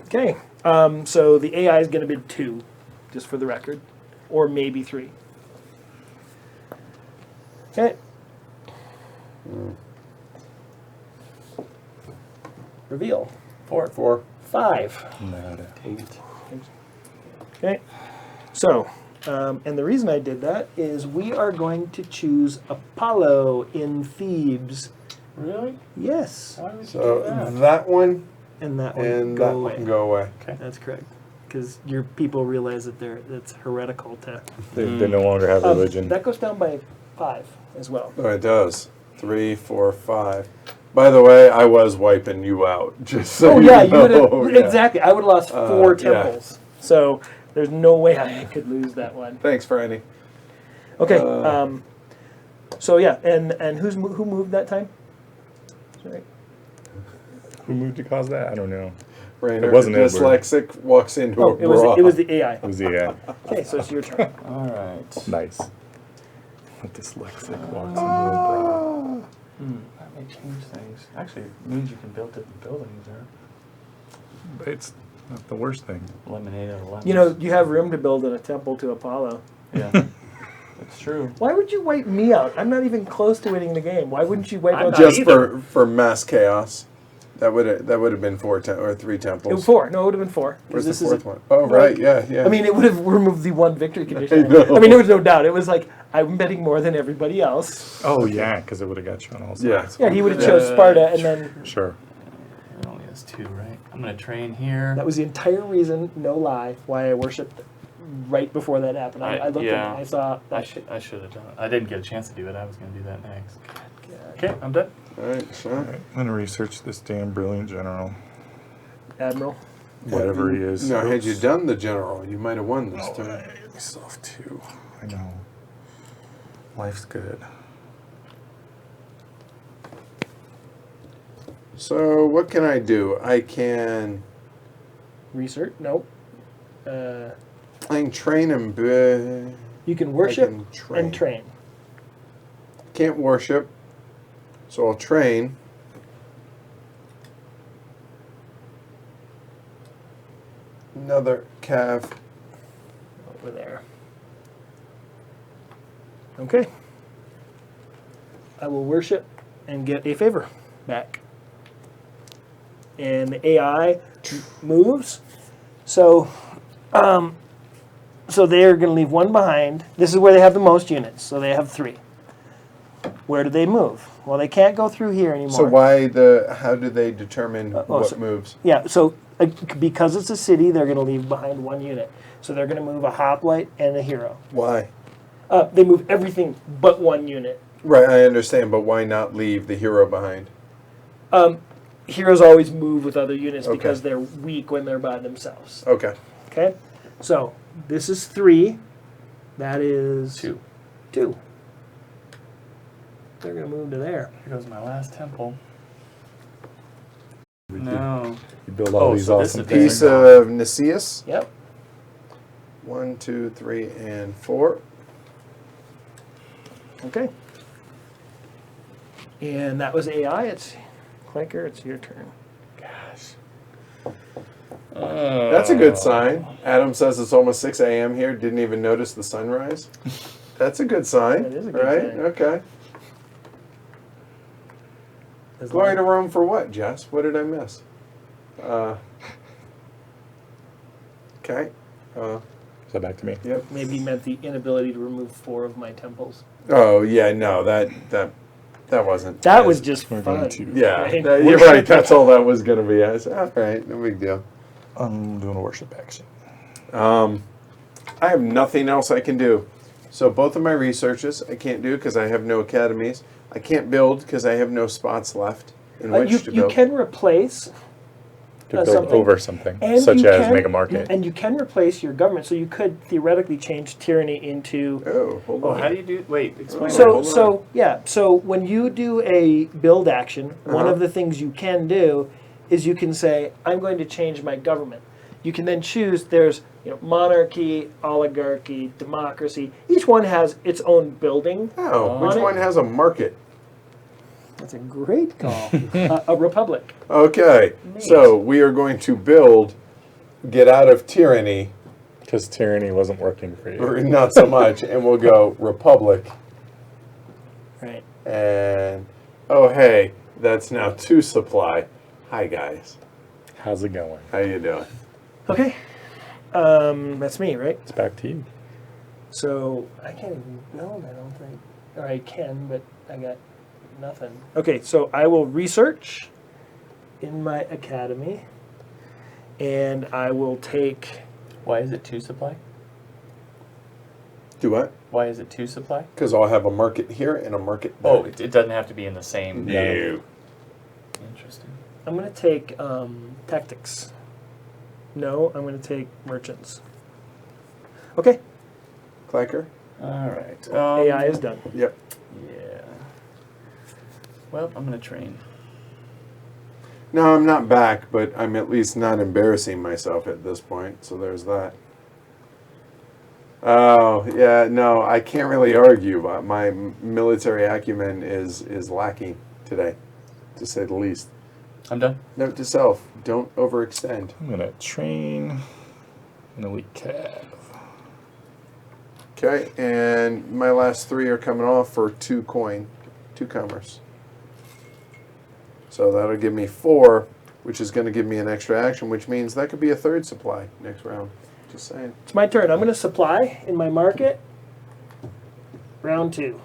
Okay. So the AI is going to bid 2, just for the record, or maybe 3. Okay. Reveal. 4. 5. Nada. 8. Okay. So, and the reason I did that is we are going to choose Apollo in Thebes. Really? Yes. Why would you So do that? that one And that one and go that away. one go away. That's correct. Because your people realize that that's heretical to. They no longer have religion. That goes down by 5 as well. Oh, it does. 3, 4, 5. By the way, I was wiping you out. Just so Oh yeah, you would know. have Yeah. exactly. I would have lost 4 yeah. temples. So there's no way I could lose that one. Thanks, Franny. Okay. So yeah, and who moved that time? Sorry. Who moved to cause that? I don't know. Rainer, It wasn't Edward. dyslexic, walks into Oh, a it was bra. the AI. It was the Okay, so it's your turn. All right. nice. A dyslexic walks into a bra. Let me change things. Actually, it means you can build different buildings or It's not the worst thing. eliminate a lemons. You know, you have room to build a temple to Apollo. Yeah. It's true. Why would you wipe me out? I'm not even close to winning the game. Why wouldn't you wipe I'm out not Just either. for mass chaos. That would have been 4 or 3 It temples. was 4. No, it would have been 4. 'cause Where's this the is fourth one? Oh, right, yeah, yeah. I mean, it would have removed the 1 victory condition. I know. I mean, there was no doubt. It was like, I'm betting more than everybody else. Oh yeah, because it would have got you on all Yeah. sides. Yeah, he would have chose Sparta, and then Sure. It only has 2, right? I'm gonna train here. that was the entire reason, no lie, why I worshipped right before that happened. I looked at it yeah. and I saw I that shit. should have done it. I didn't get a chance to do it. I was gonna do that next. Okay, I'm done. All right, so. All right, I'm gonna research this damn brilliant general, Admiral. whatever he is. No, had you Oops. done the general, you might have won this Oh, turn. I hit myself too. I know. Life's good. So what can I do? I can Research? Nope. train and You can worship can train. and train. Can't worship, so I'll train. Another calf. Over there. Okay. I will worship and get a favor back. And the AI moves. So they're going to leave 1 behind. This is where they have the most units. So they have 3. Where do they move? Well, they can't go through here anymore. So how do they determine what so- moves? Yeah, so because it's a city, they're going to leave behind 1 unit. So they're going to move a hoplite and a hero. Why? They move everything but 1 unit. Right, I understand, but why not leave the hero behind? Heroes always move with other units Okay. because they're weak when they're by themselves. Okay. Okay? So this is 3. That is 2. 2. They're going to move to there. Here goes my last temple. No. You build all Oh, these so this awesome is things. Piece of Nicias. Yep. 1, 2, 3, and 4. Okay. And that was AI. It's Clanker. It's your turn. Gosh. That's a good sign. Adam says it's almost 6 a.m. here. Didn't even notice the sunrise. That's a good sign. That is a good right? sign. Okay. As Glory long- to Rome for what, Jess? What did I miss? Okay. Is that back to me? Yep. Maybe meant the inability to remove 4 of my temples. Oh yeah, no, that wasn't. That was just We're fun. going to. Yeah, Right? you're right. That's all that was going to be. I said, all right, no big deal. I'm doing a worship action. I have nothing else I can do. So both of my researches I can't do because I have no academies. I can't build because I have no spots left in which You to build. can replace, To build something. over something, and such you as can, make a market. and you can replace your government. So you could theoretically change tyranny into. Oh, hold Oh, on. how do you do? Wait, explain. So- that. hold on. So when you do a build action, one Uh-huh. of the things you can do is you can say, I'm going to change my government. You can then choose. There's monarchy, oligarchy, democracy. Each one has its own building. Oh, which on it. one has a market? That's a great call. A republic. Okay, so we are going to build, get out of tyranny, Because tyranny wasn't working for you. or not so much, and we'll go republic. Right. And oh hey, that's now 2 supply. Hi guys, How's it going? how you doing? Okay. That's me, right? It's back to you. So I can't even build, I don't think. Or I can, but I got nothing. Okay, so I will research in my academy, and I will take. Why is it 2 supply? Do what? Why is it 2 supply? Because I'll have a market here and a market there. Oh, it doesn't have to be in the same. No. Interesting. I'm going to take tactics. No, I'm going to take merchants. Okay, Clacker? All right. AI is done. Yep. Yeah. Well, I'm gonna train. No, I'm not back, but I'm at least not embarrassing myself at this point, so there's that. Oh, yeah, no, I can't really argue, but my military acumen is lacking today. to say the least. I'm done. Note to self: don't overextend. I'm gonna train an elite cab. Okay, and my last 3 are coming off for 2 coin, 2 commerce. So that'll give me 4, which is going to give me an extra action, which means that could be a 3rd supply next round. Just saying. It's my turn. I'm going to supply in my market. Round 2.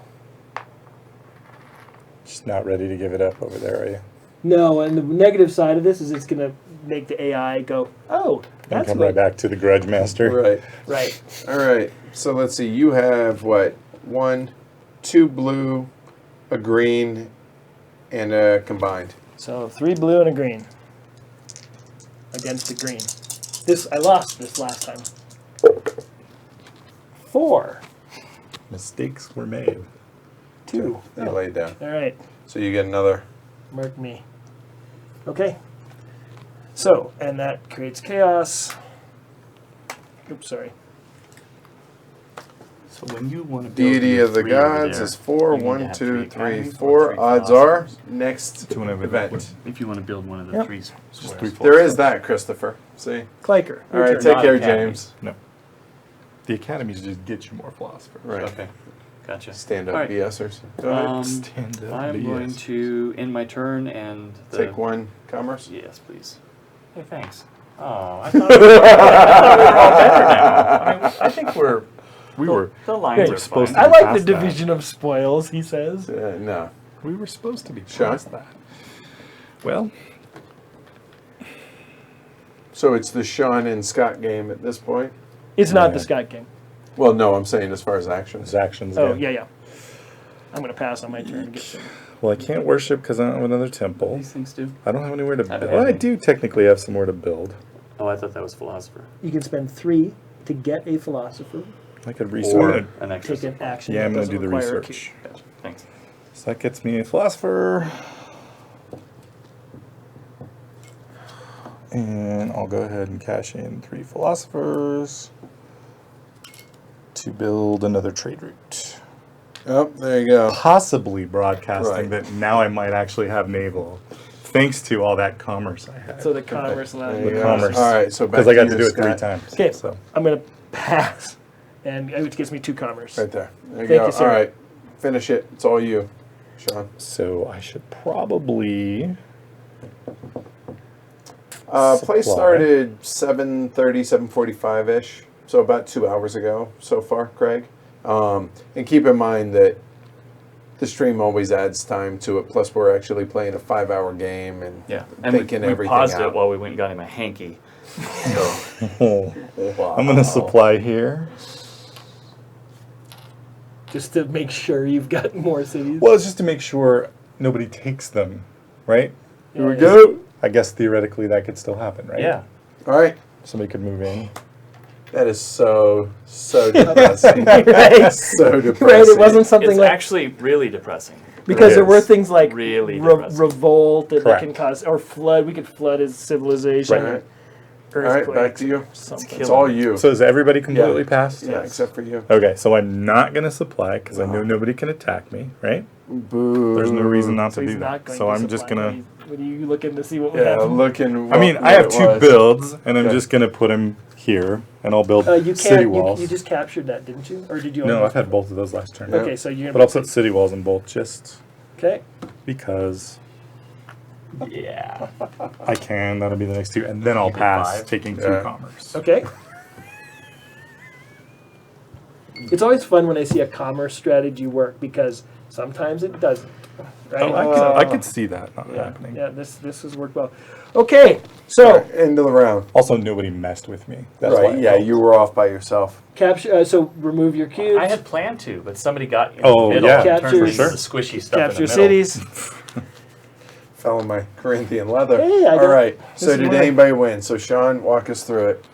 Just not ready to give it up over there, are you? No, and the negative side of this is it's going to make the AI go, oh, And that's come what. right back to the Grudge Master. Right. Right. All right. So let's see. You have what? 1, 2 blue, a green, and a combined. So 3 blue and a green against the green. I lost this last time. 4. Mistakes were made. 2. You lay it down. All right. So you get another. Mark me. Okay. So, and that creates chaos. Oops, sorry. So when you want to build Deity your of the 3 over gods there, is 4. you need to 1, have 2, 3 3, academies or 4. 3 Odds are philosophers. next To whenever event. If you want to build one of the Yep. 3 squares. 3 There is that, Christopher. See? Cliker. All right, your take turn. care, academies. James. No. The academies just get you more philosophers. Right. Okay, gotcha. Stand up, All right. BSers. Go ahead. Stand up, I'm BS. going to end my turn and Take 1 commerce. Yes, please. Hey, thanks. Oh, I thought we were all better now. I mean, I think We were the lines Hey, are supposed fine. I like the Past that. division of spoils, he says. No. we were supposed to be Sean? past that. Well, So it's the Sean and Scott game at this point? It's not Yeah. the Scott game. Well, no, I'm saying as far as actions. his actions Oh, again. yeah. I'm going to pass on my turn and get some. Well, I can't worship because I don't have another temple. These things do. I don't have anywhere to I build. don't Well, I have do technically have somewhere to build. Oh, I thought that was philosopher. You can spend 3 to get a philosopher. I could Or- research. An extra. Take an action. Yeah, that I'm going to doesn't do the require a research. key. Gotcha. Thanks. So that gets me a philosopher. And I'll go ahead and cash in 3 philosophers to build another trade route. Oh, there you go. Possibly broadcasting Right. that now I might actually have naval, thanks to all that commerce I had. So the commerce There line. you The go. commerce. All right, so back Because I got to you, do it 3 Scott. times. Okay. So I'm going to pass. And it gets me 2 commerce. Right there. There you Thank go. you, sir. All right, finish it. It's all you, Sean. So I should probably. Play Supply. started 7:30, 7:45-ish, so about 2 hours ago so far, Craig. And keep in mind that the stream always adds time to it. Plus, we're actually playing a 5-hour game and Yeah, and we thinking paused everything out. it while we went and got him a hanky. So I'm going to supply here. Just to make sure you've got more cities. Well, it's just to make sure nobody takes them, right? Here we go. I guess theoretically that could still happen, right? yeah, All right. Somebody could move in. That is so depressing. Right. So depressing. Right, it wasn't something it's like actually really depressing. because It there were is. things like Really depressing. revolt that Correct. can cause or flood. We could flood his civilization. Right. All right, Earthquake. back to you. Something. It's all you. So is everybody completely passed? Yeah, except for you. Okay, so I'm not going to supply because I know nobody can attack me, right? Boo. There's no reason not So to he's do not that. going So to I'm just supply. going to. What are you looking to see what would Yeah, happen? looking. I mean, I have 2 builds, and I'm just going to put them here, and I'll build You city can't. walls. You just captured that, didn't you? Or did you? No, only- I've had both of those last turn. Yeah. Okay, so you're. But I'll put city walls in both just Okay. because Yeah. I can. That'll be the next 2, and then I'll You did pass 5. taking 2 Yeah. commerce. Okay. It's always fun when I see a commerce strategy work because sometimes it doesn't. Right? Oh, I could see that not yeah, happening. yeah, this has worked well. Okay, so End of the round. Also, nobody messed with me. That's why Right. it Yeah, helped. you were off by yourself. capture. So remove your cubes. I had planned to, but somebody got in Oh, the middle. yeah, and turned for into sure. the squishy stuff capture in the middle. cities. Fell in my Corinthian leather. Hey, I All don't- right. this So is did what I- anybody win? So Sean, walk us through it.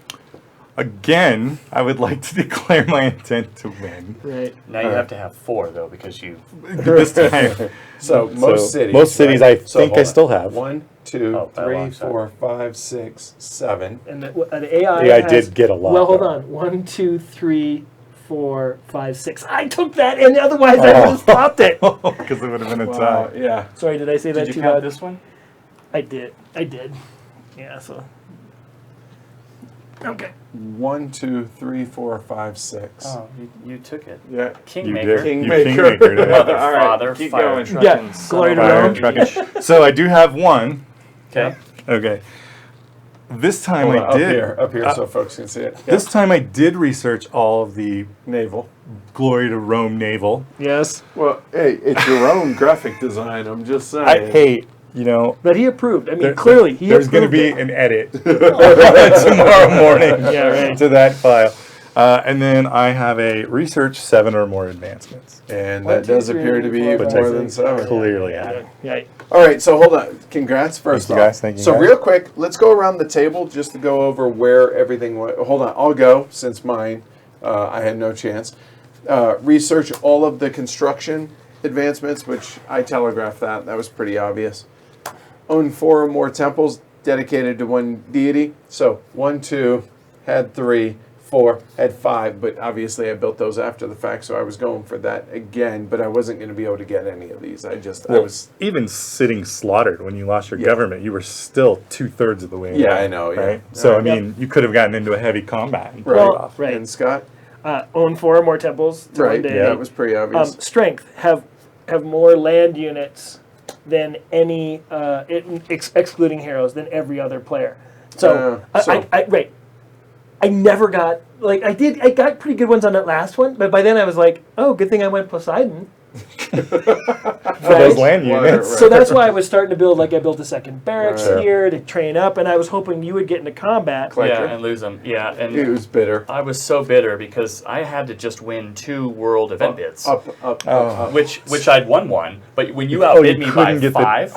Again, I would like to declare my intent to win. Right. Now you have to have 4 though because you. This time. So most cities. Most cities right? I So think I hold on. still have. 1, 2, Oh, by a 3, long shot. 4, 5, 6, 7. And the AI. Yeah, I has- did get a lot. Well, hold though. on. 1, 2, 3, 4, 5, 6. I took that, and otherwise I would have stopped it. Because it would have been a Wow, tie. yeah. Sorry, did I say that Did too you count loud? this one? I did. Yeah, so. Okay. 1, 2, 3, 4, 5, 6. Oh, you took it. Yeah. You Kingmaker. did. You Kingmaker. kingmaker did. Mother, All right, father, keep fire going. trucking, Yeah, son glory of to a- Fire Rome. and trucking. So I do have one. Okay. Okay. This time Hold on, I did. Up here so folks can see it. This time I did research all of the Naval. Glory to Rome naval. Yes. Well, hey, it's your own graphic design. I'm just saying. Hey, you know, But he approved. I mean, clearly, he there's going to approved be it. an edit tomorrow morning Yeah, right. to that file. And then I have a research 7 or more advancements. And One, that two, does three, appear to be four, more five, than six. 7. Clearly Yeah, added. yeah. All right, so hold on. Congrats first you off. guys, thank you So guys. real quick, let's go around the table just to go over where everything went. Hold on, I'll go since mine, I had no chance. Research all of the construction advancements, which I telegraphed that. That was pretty obvious. Own 4 or more temples dedicated to one deity. So 1, 2, had 3, 4, had 5, but obviously I built those after the fact, so I was going for that again, but I wasn't going to be able to get any of these. I Well, was, even sitting slaughtered when you lost your Yeah. government, you were still 2/3 of the way. Yeah, in, I know, yeah. Right? So, I Right. mean, you could have gotten into a heavy combat and pulled Right. it Well, off. right. and Scott? Own 4 or more temples to one Right, deity. that was pretty obvious. Strength. Have more land units than any, excluding heroes, than every other player. So, right. I never got, like, I got pretty good ones on that last one, but by then I was like, oh, good thing I went Poseidon. For those land Right, units. right. So that's why I was starting to build, like, I built a second barracks Right. here to train up, and I was hoping you would get into combat. Clicker. Yeah, and lose them. Yeah, and It was bitter. I was so bitter because I had to just win 2 world event bits, Up, up. which I'd won one. But when you Oh, you outbid me by couldn't get the- 5,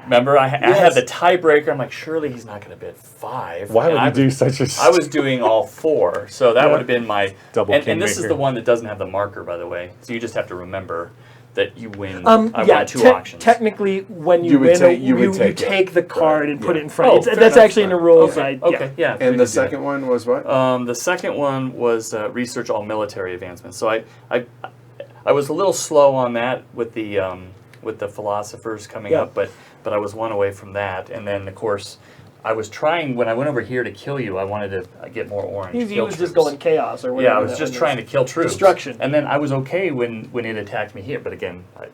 remember I had Yes. the tiebreaker. I'm like, surely he's not going to bid 5. Why And would I you do was- such a... I was doing all 4, so that would have been my Double And this is kingmaker. the one that doesn't have the marker, by the way. So you just have to remember that you win. I Yeah, won 2 auctions. technically, when you, You would win, take- you would you take it. take the card and put it in front. Oh, It's, fair that's enough. actually in the rules. Okay, yeah. we And could the do second one was what? that. The second one was research all military advancements. So I was a little slow on that with the philosophers coming Yeah. up, but I was one away from that. And then of course, I was trying when I went over here to kill you. I wanted to get more orange. He kill was just troops. going chaos or whatever. Yeah, I was that just one trying is. to kill troops. Destruction. And then I was okay when it attacked me here, but again, I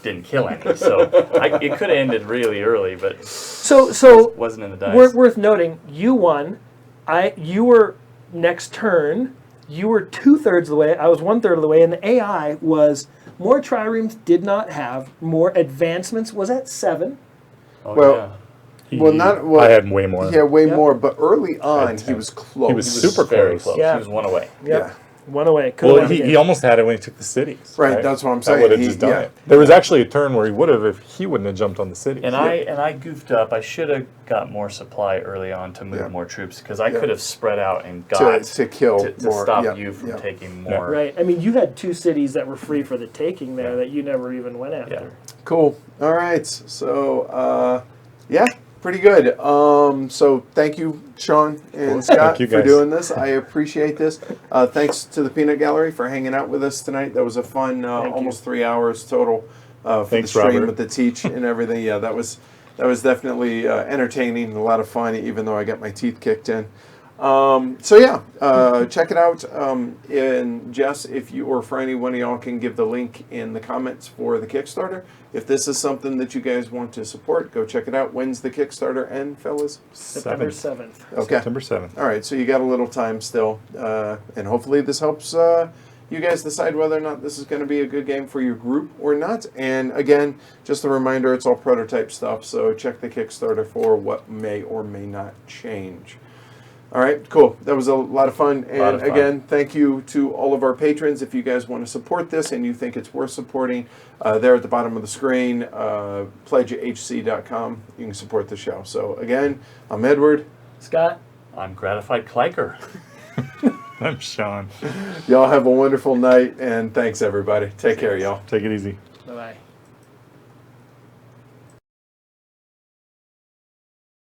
didn't kill any. So it could have ended really early, but So wasn't in the dice. worth noting, you won. You were next turn. You were 2/3 of the way. I was 1/3 of the way, and the AI was more triremes. Did not have more advancements. Was at 7. Oh, Well, yeah. I had way more. Yeah, way Yep. more, but early on he 10. was close. He was super very close. close. Yeah. He was one away. Yep. Yeah. 1 away. Could've Well, won the he game. almost had it when he took the cities. Right, that's what I'm That saying. would have He- just done yeah. it. There was actually a turn where he would have if he wouldn't have jumped on the cities. And I goofed up. I should have got more supply early on to move Yeah. more troops because I Yeah. could have spread out and got to kill to more. stop yeah, you from yeah. taking Yeah. more. Right. I mean, you had 2 cities that were free for the taking there that you never even went after. Yeah. Cool. All right. So, yeah, pretty good. So thank you, Sean and Scott, Thank you, for guys. doing this. I appreciate this. Thanks to the Peanut Gallery for hanging out with us tonight. That was a fun, you. almost 3 hours total for Thanks, the stream Robert. with the teach and everything. Yeah, that was definitely entertaining and a lot of fun, even though I got my teeth kicked in. So yeah, check it out. And Jess, if you or for any one of y'all can give the link in the comments for the Kickstarter. If this is something that you guys want to support, go check it out. When's the Kickstarter end, fellas? September 7th. Okay. September 7th. All right, so you got a little time still, and hopefully this helps you guys decide whether or not this is going to be a good game for your group or not. And again, just a reminder, it's all prototype stuff, so check the Kickstarter for what may or may not change. All right, cool. That was a lot of fun. And again, thank you to all of our patrons. If you guys want to support this and you think it's worth supporting, there at the bottom of the screen, pledgeahc.com. You can support the show. So again, I'm Edward. Scott? I'm gratified Kliker. I'm Sean. Y'all have a wonderful night, and thanks, everybody. Take care, y'all. Take it easy.